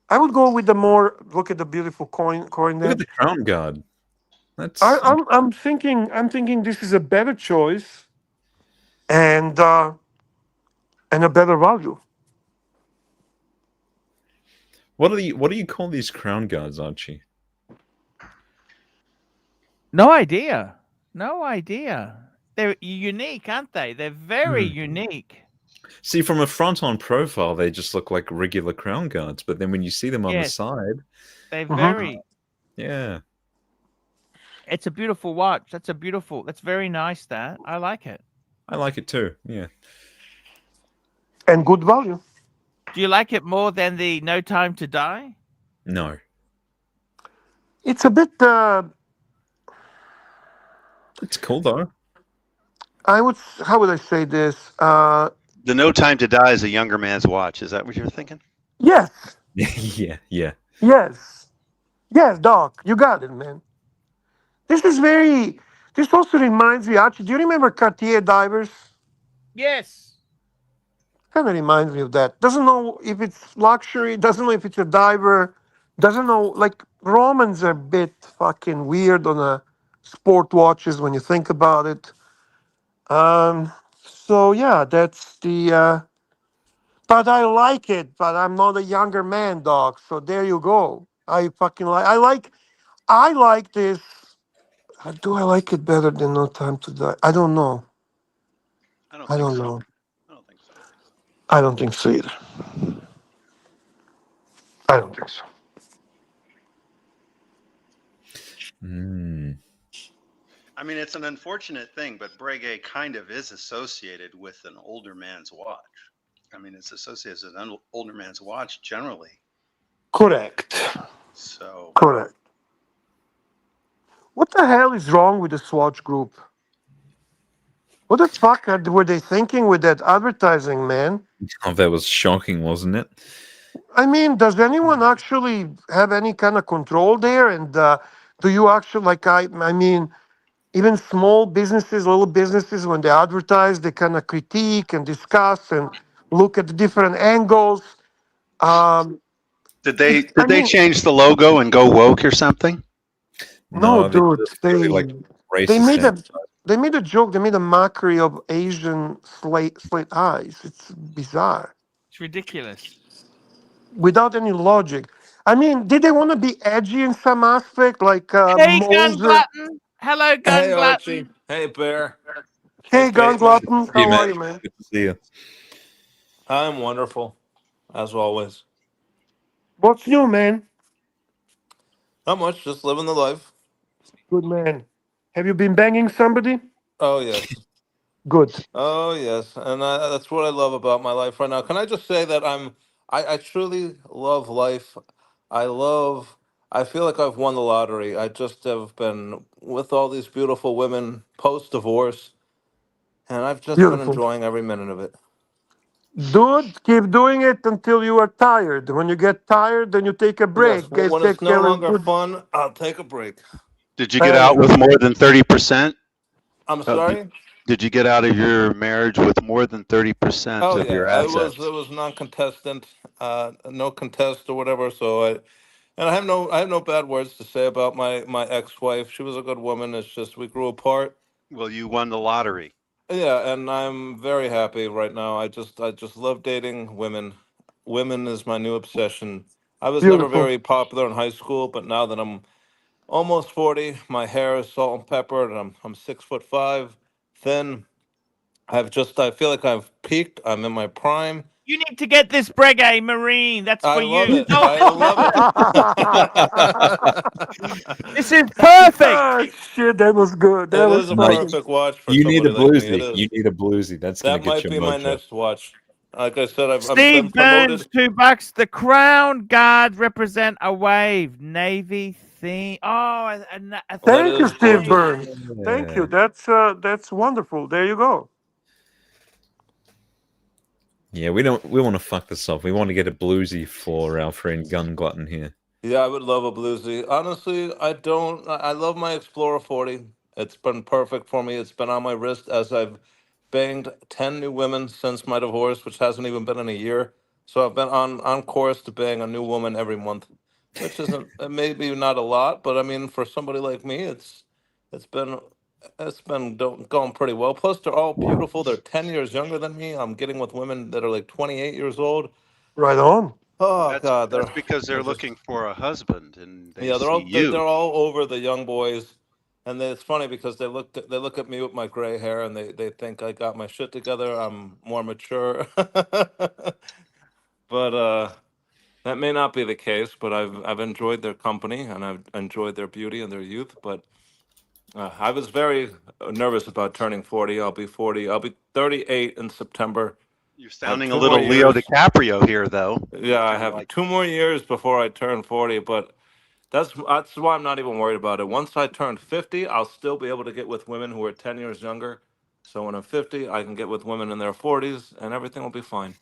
I would go with the more. Look at the beautiful coin Look there. at the crown guard. That's I'm thinking this is a better choice and a better value. what do you call these crown guards, Archie? No idea. They're unique, aren't they? They're very unique. See, from a front-on profile, they just look like regular crown guards, but then when you see them on the Yes. side, They're very. yeah. It's a beautiful watch. That's very nice. That I like it. I like it too. Yeah. And good value. Do you like it more than the No Time to Die? No. It's a bit. It's cool though. How would I say this? The No Time to Die is a younger man's watch. Is that what you're thinking? Yes, yeah. yes, Doc. You got it, man. This also reminds me. Actually, do you remember Cartier divers? Yes. Kind of reminds me of that. Doesn't know if it's luxury. Doesn't know if it's a diver. Doesn't know. Like Romans are a bit fucking weird on a sport watches when you think about it. So yeah, that's the. But I like it. But I'm not a younger man, Doc. So there you go. I fucking like. I like this. Do I like it better than No Time to Die? I don't know. I don't I think don't so. know. I don't think so. I don't think so either. I don't think so. Mm. I mean, it's an unfortunate thing, but Breguet kind of is associated with an older man's watch. I mean, it's associated with an older man's watch generally. Correct. So, Correct. What the hell is wrong with the Swatch Group? What the fuck were they thinking with that advertising, man? Oh, that was shocking, wasn't it? I mean, does anyone actually have any kind of control there? And do you actually, like, I mean, even small businesses, little businesses, when they advertise, they kind of critique and discuss and look at the different angles. Um, did they I mean, change the logo and go woke or something? no, No, they dude, just really like they racist. made a they made a joke. They made a mockery of Asian slate eyes. It's bizarre, It's ridiculous. without any logic. I mean, did they want to be edgy in some aspect, like Hey, gun Moser? glutton. Hello, gun Hey, Archie. glutton. Hey, Bear. Hey, Gun Bateman. Glutton, Hey, how man. are you, man? Good to see you. I'm wonderful, as always. What's new, man? Not much, just living the life. Good man. Have you been banging somebody? Oh, yes. Good. Oh, yes. And that's what I love about my life right now. Can I just say that I truly love life. I feel like I've won the lottery. I just have been with all these beautiful women post-divorce, and I've just been Beautiful. enjoying every minute of it. Dude, keep doing it until you are tired. When you get tired, then you take a Yes, break. when Take it's no care of longer good. fun, I'll take a break. Did you get There you out go. with more than 30%? I'm sorry? Did you get out of your marriage with more than 30% Oh of your yeah, assets? it was non-contestant, no contest or whatever. So I have no bad words to say about my ex-wife. She was a good woman. It's just we grew apart. Well, you won the lottery. Yeah, and I'm very happy right now. I just love dating women. Women is my new obsession. I was never Beautiful. very popular in high school, but now that I'm almost 40, my hair is salt and pepper, and I'm 6'5", thin. I feel like I've peaked. I'm in my prime. You need to get this Breguet Marine. That's I for love you. it. I love it. This is perfect. Ah, shit, that was good. That It was is a No, fucking. perfect watch for you need a somebody like me. It bluesy. You is. need a bluesy. That's going That to get might your be my mojo. next watch. Like I said, I've been Steve Burns, promoted. $2. The Crown Guard represent a wave. Navy theme. Oh, a That Thank you, is Steve gorgeous. Burns. Thank you. That's wonderful. There you go. Yeah, we want to fuck this up. We want to get a bluesy for our friend Gun Glutton here. Yeah, I would love a bluesy. Honestly, I don't. I love my Explorer 40. It's been perfect for me. It's been on my wrist as I've banged 10 new women since my divorce, which hasn't even been in a year. So I've been on course to bang a new woman every month, which isn't maybe not a lot, but I mean for somebody like me, it's been going pretty well. Plus, they're all beautiful. They're 10 years younger than me. I'm getting with women that are like 28 years old. Right on. Oh God, That's because they're they're just looking for a husband and they yeah, see they're you. all over the young boys, and it's funny because they look at me with my gray hair and they think I got my shit together. I'm more mature, but that may not be the case. But I've enjoyed their company and I've enjoyed their beauty and their youth. But I was very nervous about turning 40. I'll be 40. I'll be 38 in September. You're I have sounding a 2 more little Leo years. DiCaprio here, though. Yeah, I Kind of have like 2 more years before I turn 40, but that's why I'm not even worried about it. Once I turn 50, I'll still be able to get with women who are 10 years younger. So when I'm 50, I can get with women in their 40s and everything will be fine.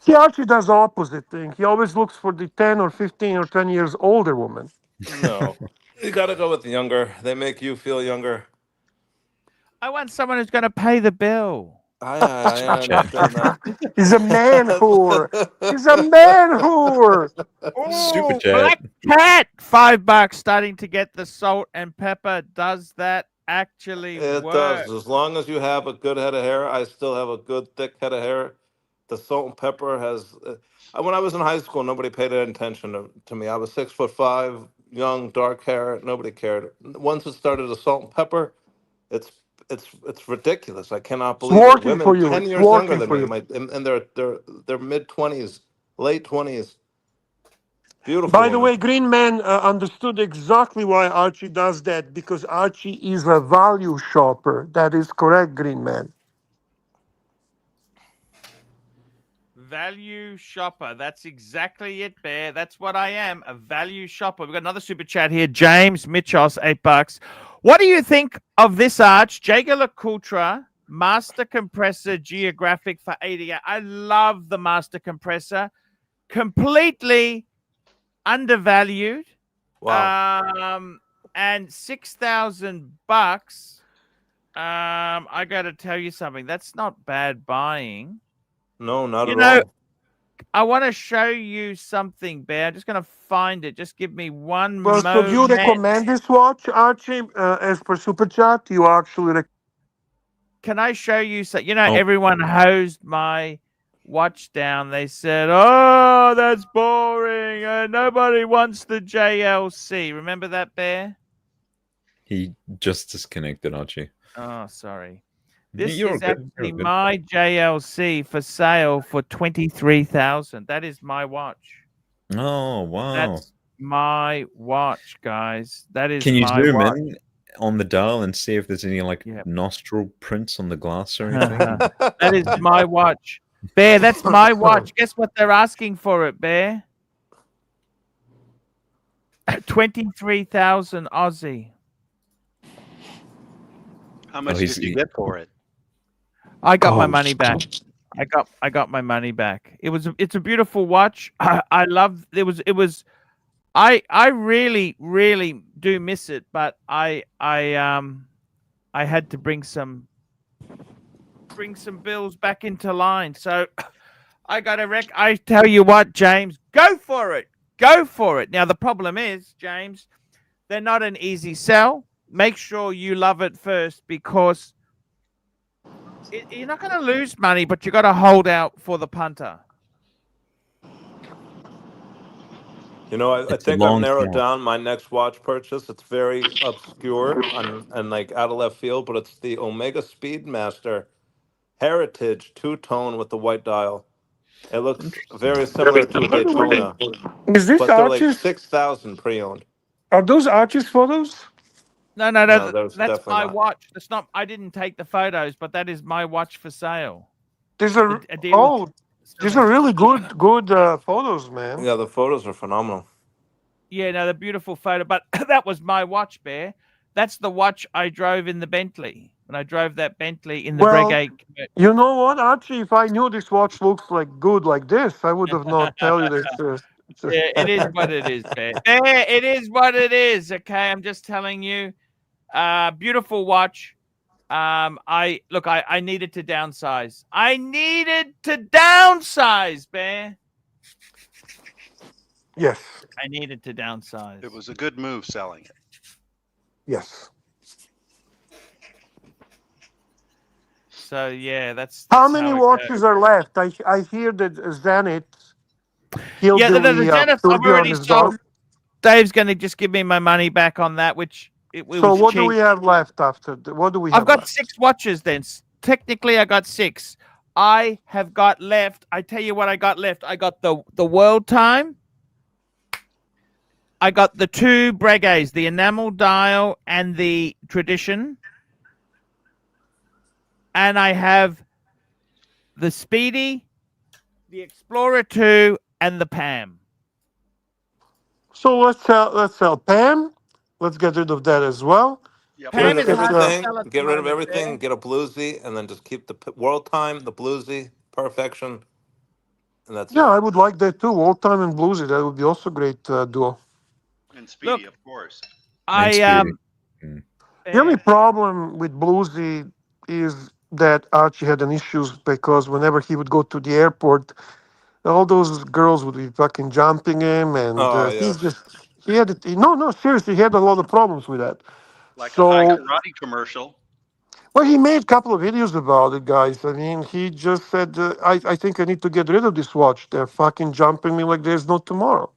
He actually does the opposite thing. He always looks for the 10 or 15 or 10 years older woman. No. You got to go with the younger. They make you feel younger. I want someone who's going to pay the bill. I understand that. He's a man whore. He's a man whore. Super Oh, chat. Black Cat, $5. Starting to get the salt and pepper. Does that actually It work? does. As long as you have a good head of hair, I still have a good thick head of hair. The salt and pepper has. When I was in high school, nobody paid any attention to me. I was 6'5", young, dark hair. Nobody cared. Once it started the salt and pepper, it's it's ridiculous. I cannot It's believe it. working for Women you. 10 It's years younger working than for me, you. in their mid 20s, late 20s. Beautiful. By the woman. way, Green Man understood exactly why Archie does that, because Archie is a value shopper. That is correct, Green Man. Value shopper. That's exactly it, Bear. That's what I am, a value shopper. We've got another super chat here. James Mitchos, $8. What do you think of this arch? Jaeger LeCoultre Master Compressor Geographic for 88. I love the Master Compressor. Completely undervalued. Wow. And $6,000. I got to tell you something. That's not bad buying. No, not You at know, all. I want to show you something, Bear. I'm just going to find it. Just give me one Well, so do you moment. recommend this watch, Archie? As per Super Chat, you actually Can I show you? So, you know, Oh. everyone hosed my watch down. They said, oh, that's boring. Nobody wants the JLC. Remember that, Bear? He just disconnected, Archie. Oh, sorry. This You're is good. actually You're good. my JLC for sale for 23,000. That is my watch. Oh, wow. That's my watch, guys. That is Can you my zoom watch. in on the dial and see if there's any like Yep. nostril prints on the glass or anything? That is my watch. Bear, that's my watch. Guess what they're asking for it, Bear? 23,000 Aussie. How much he's- did you get for it? I got my money back. I got my money back. It's a beautiful watch. I love it was I really do miss it, but I had to bring some bills back into line. So I got I tell you what, James, go for it. Go for it. Now the problem is, James, they're not an easy sell. Make sure you love it first, because you're not going to lose money, but you got to hold out for the punter. You know, I It's a think I've long narrowed shot. down my next watch purchase. It's very obscure and like out of left field, but it's the Omega Speedmaster Heritage two-tone with the white dial. It looks very similar to a Daytona, Is this but they're like Archie's? 6,000 pre-owned. Are those Archie's photos? No, No, there's that's definitely my not. watch. That's not. I didn't take the photos, but that is my watch for sale. These are A dealer these are really good photos, man. Yeah, the photos are phenomenal. Yeah, no, the beautiful photo. But that was my watch, Bear. That's the watch I drove in the Bentley. When I drove that Bentley in the Well, Breguet. you know what, Archie? If I knew this watch looks like good like this, I would have not tell you this. Yeah, it is what it is, Bear. Bear, it is what it is. Okay, I'm just telling you. Beautiful watch. I needed to downsize. I needed to downsize, Bear. Yes. I needed to downsize. It was a good move selling it. Yes. So yeah, that's How many how it watches goes. are left? I hear that Zenith killed Yeah, the Zenith I've Tudor on already his sold. dog. Dave's going to just give me my money back on that, which it So was what cheap. do we have left after? What do we have I've got left? 6 watches then. Technically, I got 6. I have got left. I tell you what I got left. I got the World Time. I got the 2 Breguets, the enamel dial and the tradition. And I have the Speedy, the Explorer 2, and the Pam. So let's sell Pam. Let's get rid of that as well. Yep. Get rid Pam of is hard to everything. sell at the Get rid of moment, everything. Bear. Get a bluesy, and then just keep the World Time, the bluesy, perfection, and that's Yeah, it. I would like that too. Old Time and Bluesy. That would be also great duo. And Speedy, Look, of course. I Speedy. The only problem with Bluesy is that Archie had an issues because whenever he would go to the airport, all those girls would be fucking jumping him, and Oh he's yes. just he had it. No, seriously, he had a lot of problems with that. Like a high So, karate commercial. well, he made a couple of videos about it, guys. I mean, he just said, I think I need to get rid of this watch. They're fucking jumping me like there's no tomorrow.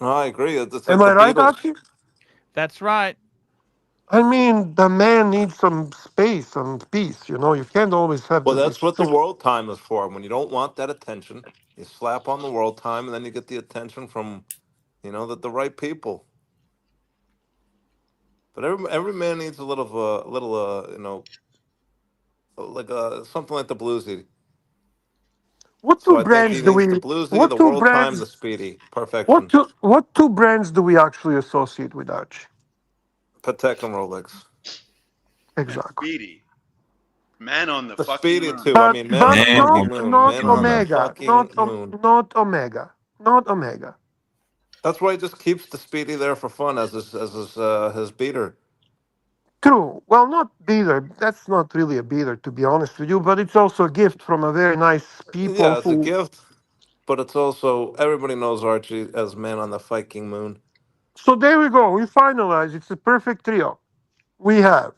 No, I agree. It's like Am the I right, Beatles. Archie? That's right. I mean, the man needs some space and peace. You know, you can't always have Well, this. that's what the world time is for. When you don't want that attention, you slap on the world time, and then you get the attention from, the right people. But every man needs a little, like something like the bluesy. What So two I think he brands do needs we? the bluesy, What the two world time, the brands? speedy, perfection. What two brands do we actually associate with Archie? Patek and Rolex. And Exactly. Speedy, man on the The fucking speedy moon. too. I But mean, man on but the Man fucking on moon. not Man on the moon. Omega, fucking moon. not Omega, not Omega. That's why he just keeps the speedy there for fun as his beater. True. Well, not beater. That's not really a beater, to be honest with you. But it's also a gift from a very nice people Yeah, it's a who. gift, but it's also everybody knows Archie as man on the fucking moon. So there we go. We finalize. It's a perfect trio. We have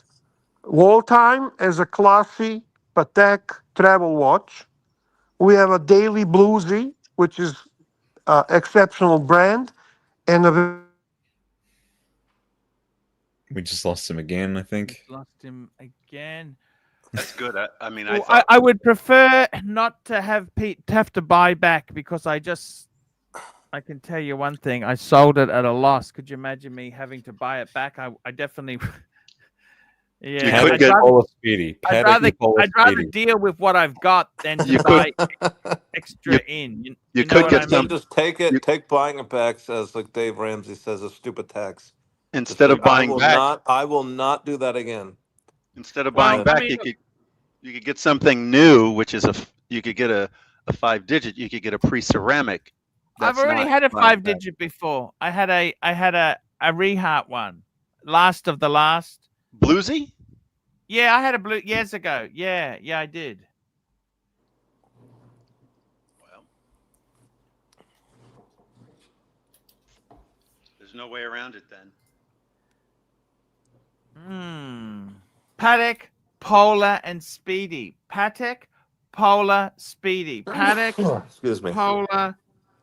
Wall Time as a classy Patek travel watch. We have a Daily Bluesy, which is exceptional brand, and a very We just lost him again, I think. Lost him again. That's good. I mean, I Well, thought I would prefer not to have have to buy back because I can tell you one thing. I sold it at a loss. Could you imagine me having to buy it back? I definitely. you Yeah, could Paddock get Paula Speedy. Paddock Paula I'd rather Speedy. deal with what I've got than to you could buy extra you in. you Know could what get I Then mean? some just you, take buying it back as like Dave Ramsey says a stupid tax. Just instead of like buying back. I will not do that again. Instead of And Well, buying then I back, mean, look, you could get something new, which is you could get a 5-digit. You could get a pre-ceramic. I've That's already not had a buying back. 5-digit before. I had a Reheart one, last of the last. Bluesy? Yeah, I had a blue years ago. Yeah, I did. Well, there's no way around it then. Paddock, Polar, and Speedy. Patek, Polar, Speedy. Paddock, excuse me. Polar.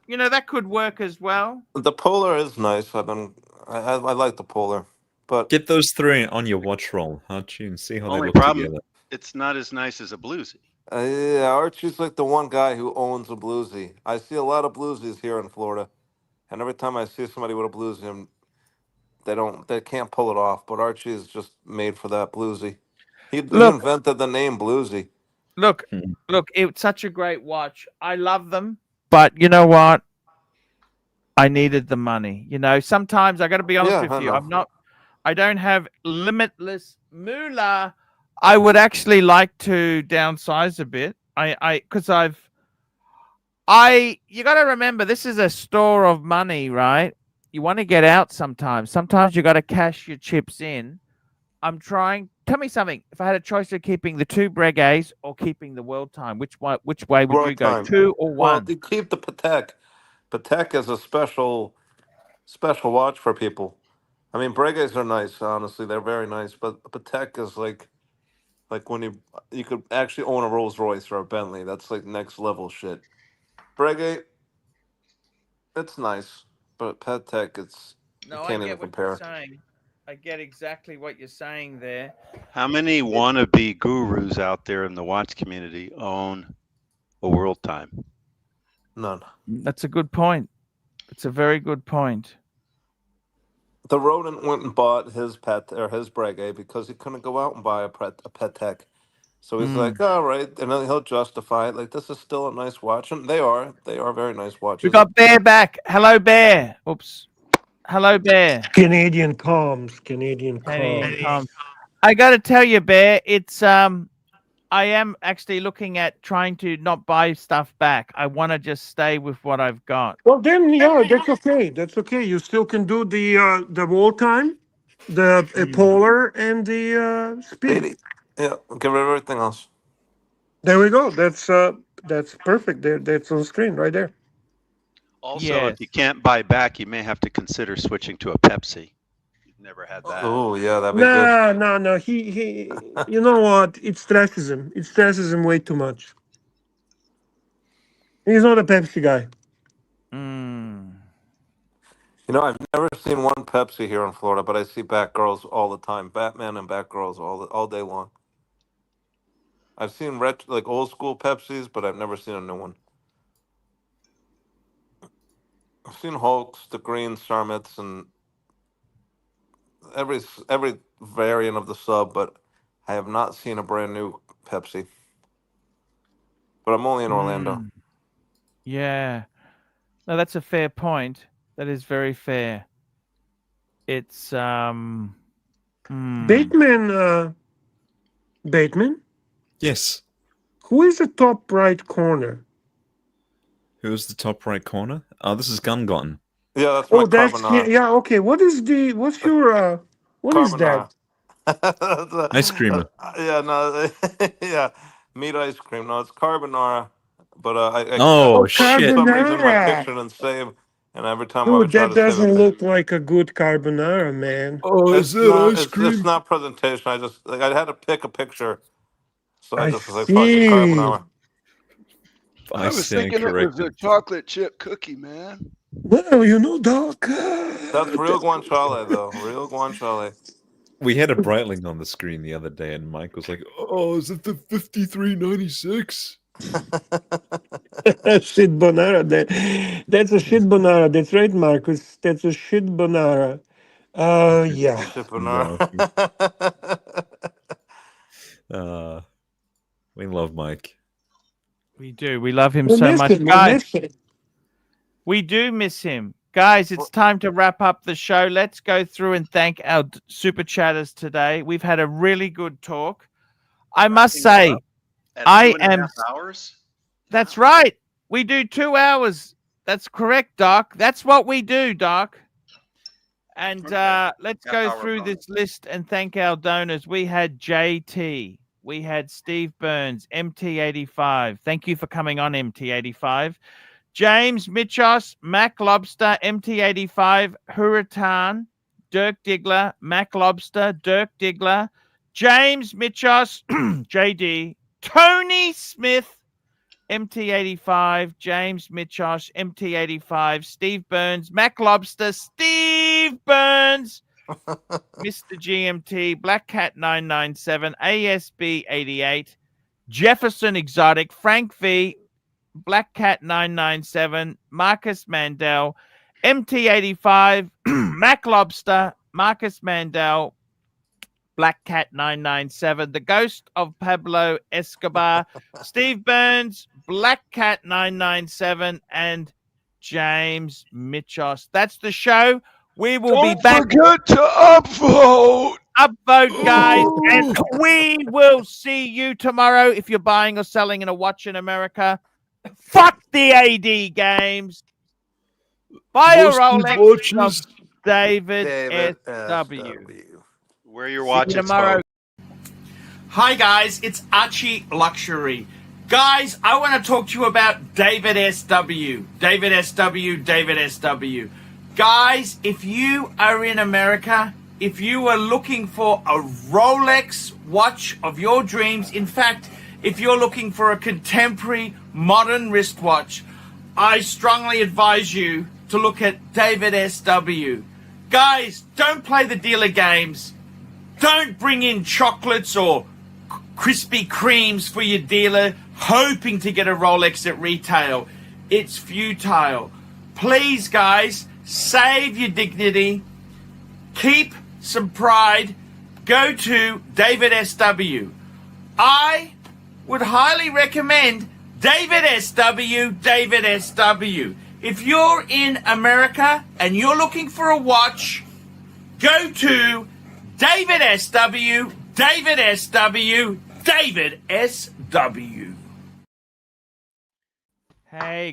That could work as well. The Polar is nice. I like the Polar, but Get those three on your watch roll, Archie, and see how they Only look problem, together. it's not as nice as a Bluesy. yeah, Archie's like the one guy who owns a bluesy. I see a lot of bluesies here in Florida, and every time I see somebody with a bluesy, they can't pull it off. But Archie is just made for that bluesy. He Look, invented the name bluesy. look, Hmm. look. It's such a great watch. I love them, but you know what? I needed the money. Sometimes I got to be honest Yeah, with I you. know. I don't have limitless moolah. I would actually like to downsize a bit. Because you got to remember, this is a store of money, right? You want to get out sometimes. Sometimes you got to cash your chips in. Tell me something. If I had a choice of keeping the 2 Breguets or keeping the World Time, which way would you World go? time. 2 or Well, 1? you keep the Patek. Patek is a special watch for people. I mean, Breguets are nice. Honestly, they're very nice. But Patek is like when you could actually own a Rolls Royce or a Bentley. That's like next level shit. Breguet, it's nice, but Patek, you No, I can't even get what you're compare. saying. I get exactly what you're saying there. How many wannabe gurus out there in the watch community own a World Time? None. That's a good point. It's a very good point. The rodent went and bought his his Breguet because he couldn't go out and buy a Patek. So he's like, all right, and then he'll justify it. Like, this is still a nice watch, and they are very nice We watches. got Bear back. Hello, Bear. Oops. Hello, Bear. Canadian comms. Canadian Canadian comms. Tom. I got to tell you, Bear, it's I am actually looking at trying to not buy stuff back. I want to just stay with what I've got. Well, then, yeah, that's okay. That's okay. You still can do the Wall Time, the Polar, and the Speedy. 80. Yeah, get rid of everything else. There we go. That's perfect. There, that's on the screen right there. Also, Yes. if you can't buy back, you may have to consider switching to a Pepsi. You've never had that. Oh, yeah, that'd be good. No. He. You know what? It stresses him. It stresses him way too much. He's not a Pepsi guy. You know, I've never seen one Pepsi here in Florida, but I see Batgirls all the time. Batman and Batgirls all day long. I've seen like old school Pepsis, but I've never seen a new one. I've seen Hulks, the green Sarmits, and every variant of the sub, but I have not seen a brand new Pepsi. But I'm only in Orlando. Mm, yeah. No, that's a fair point. That is very fair. It's Bateman, Yes. who is the top right corner? Who's the top right corner? Oh, this is Gungotten. Yeah, that's my Oh, that's carbonara. yeah. Okay, what is that? Carbonara. Ice creamer. Yeah, no, yeah, meat ice cream. No, it's carbonara. But I Oh, Oh, for shit. some reason my carbonara. picture didn't save, and every time I Dude, would try that to save doesn't it, look like a good carbonara, man. Oh, is it's that not. ice It's cream? not presentation. I just like I had to pick a picture, so I I just was like, fuck it, see. carbonara. I I was stand thinking it was a corrected. chocolate chip cookie, man. Well, you know, Doc. That's real guanciale, though. Real guanciale. We had a Breitling on the screen the other day, and Mike was like, "Oh, is it the 5396?" Shit bonara. That's a shit bonara. That's right, Marcus. That's a shit bonara. Yeah. Chipinara. No. We love Mike. we do. We love him We so miss much. him. We Guys, miss him. we do miss him. Guys, it's time to wrap up the show. Let's go through and thank our super chatters today. We've had a really good talk. I must Wrapping it say, up at I 2.5 am. hours. That's right. We do 2 hours. That's correct, Doc. That's what we do, Doc. And Okay. let's Half go hour through bonus. this list and thank our donors. We had JT. We had Steve Burns, MT85. Thank you for coming on, MT85. James Michos, Mac Lobster, MT85, Huratan, Dirk Diggler, Mac Lobster, Dirk Diggler, James Michos, JD, Tony Smith, MT85, James Michos, MT85, Steve Burns, Mac Lobster, Steve Burns, Mr. GMT, Black Cat 997, ASB 88, Jefferson Exotic, Frank V, Black Cat 997, Marcus Mandel, MT85, Mac Lobster, Marcus Mandel, Black Cat 997, The Ghost of Pablo Escobar, Steve Burns, Black Cat 997, and James Michos. That's the show. We will be Don't back. forget to upvote. Upvote, guys, and we will see you tomorrow. If you're buying or selling in a watch in America, fuck the AD games. Buy a Rolex of David S.W. Wear your See you watches, tomorrow. folks. Hi, guys. It's Archie Luxury. Guys, I want to talk to you about David S.W. David S.W. David S.W. Guys, if you are in America, if you are looking for a Rolex watch of your dreams, in fact, if you're looking for a contemporary modern wristwatch, I strongly advise you to look at David S.W. Guys, don't play the dealer games. Don't bring in chocolates or Krispy Kremes for your dealer hoping to get a Rolex at retail. It's futile. Please, guys, save your dignity. Keep some pride. Go to David S.W. I would highly recommend David S.W. David S.W. If you're in America and you're looking for a watch, go to David S.W. David S.W. David S.W. Hey.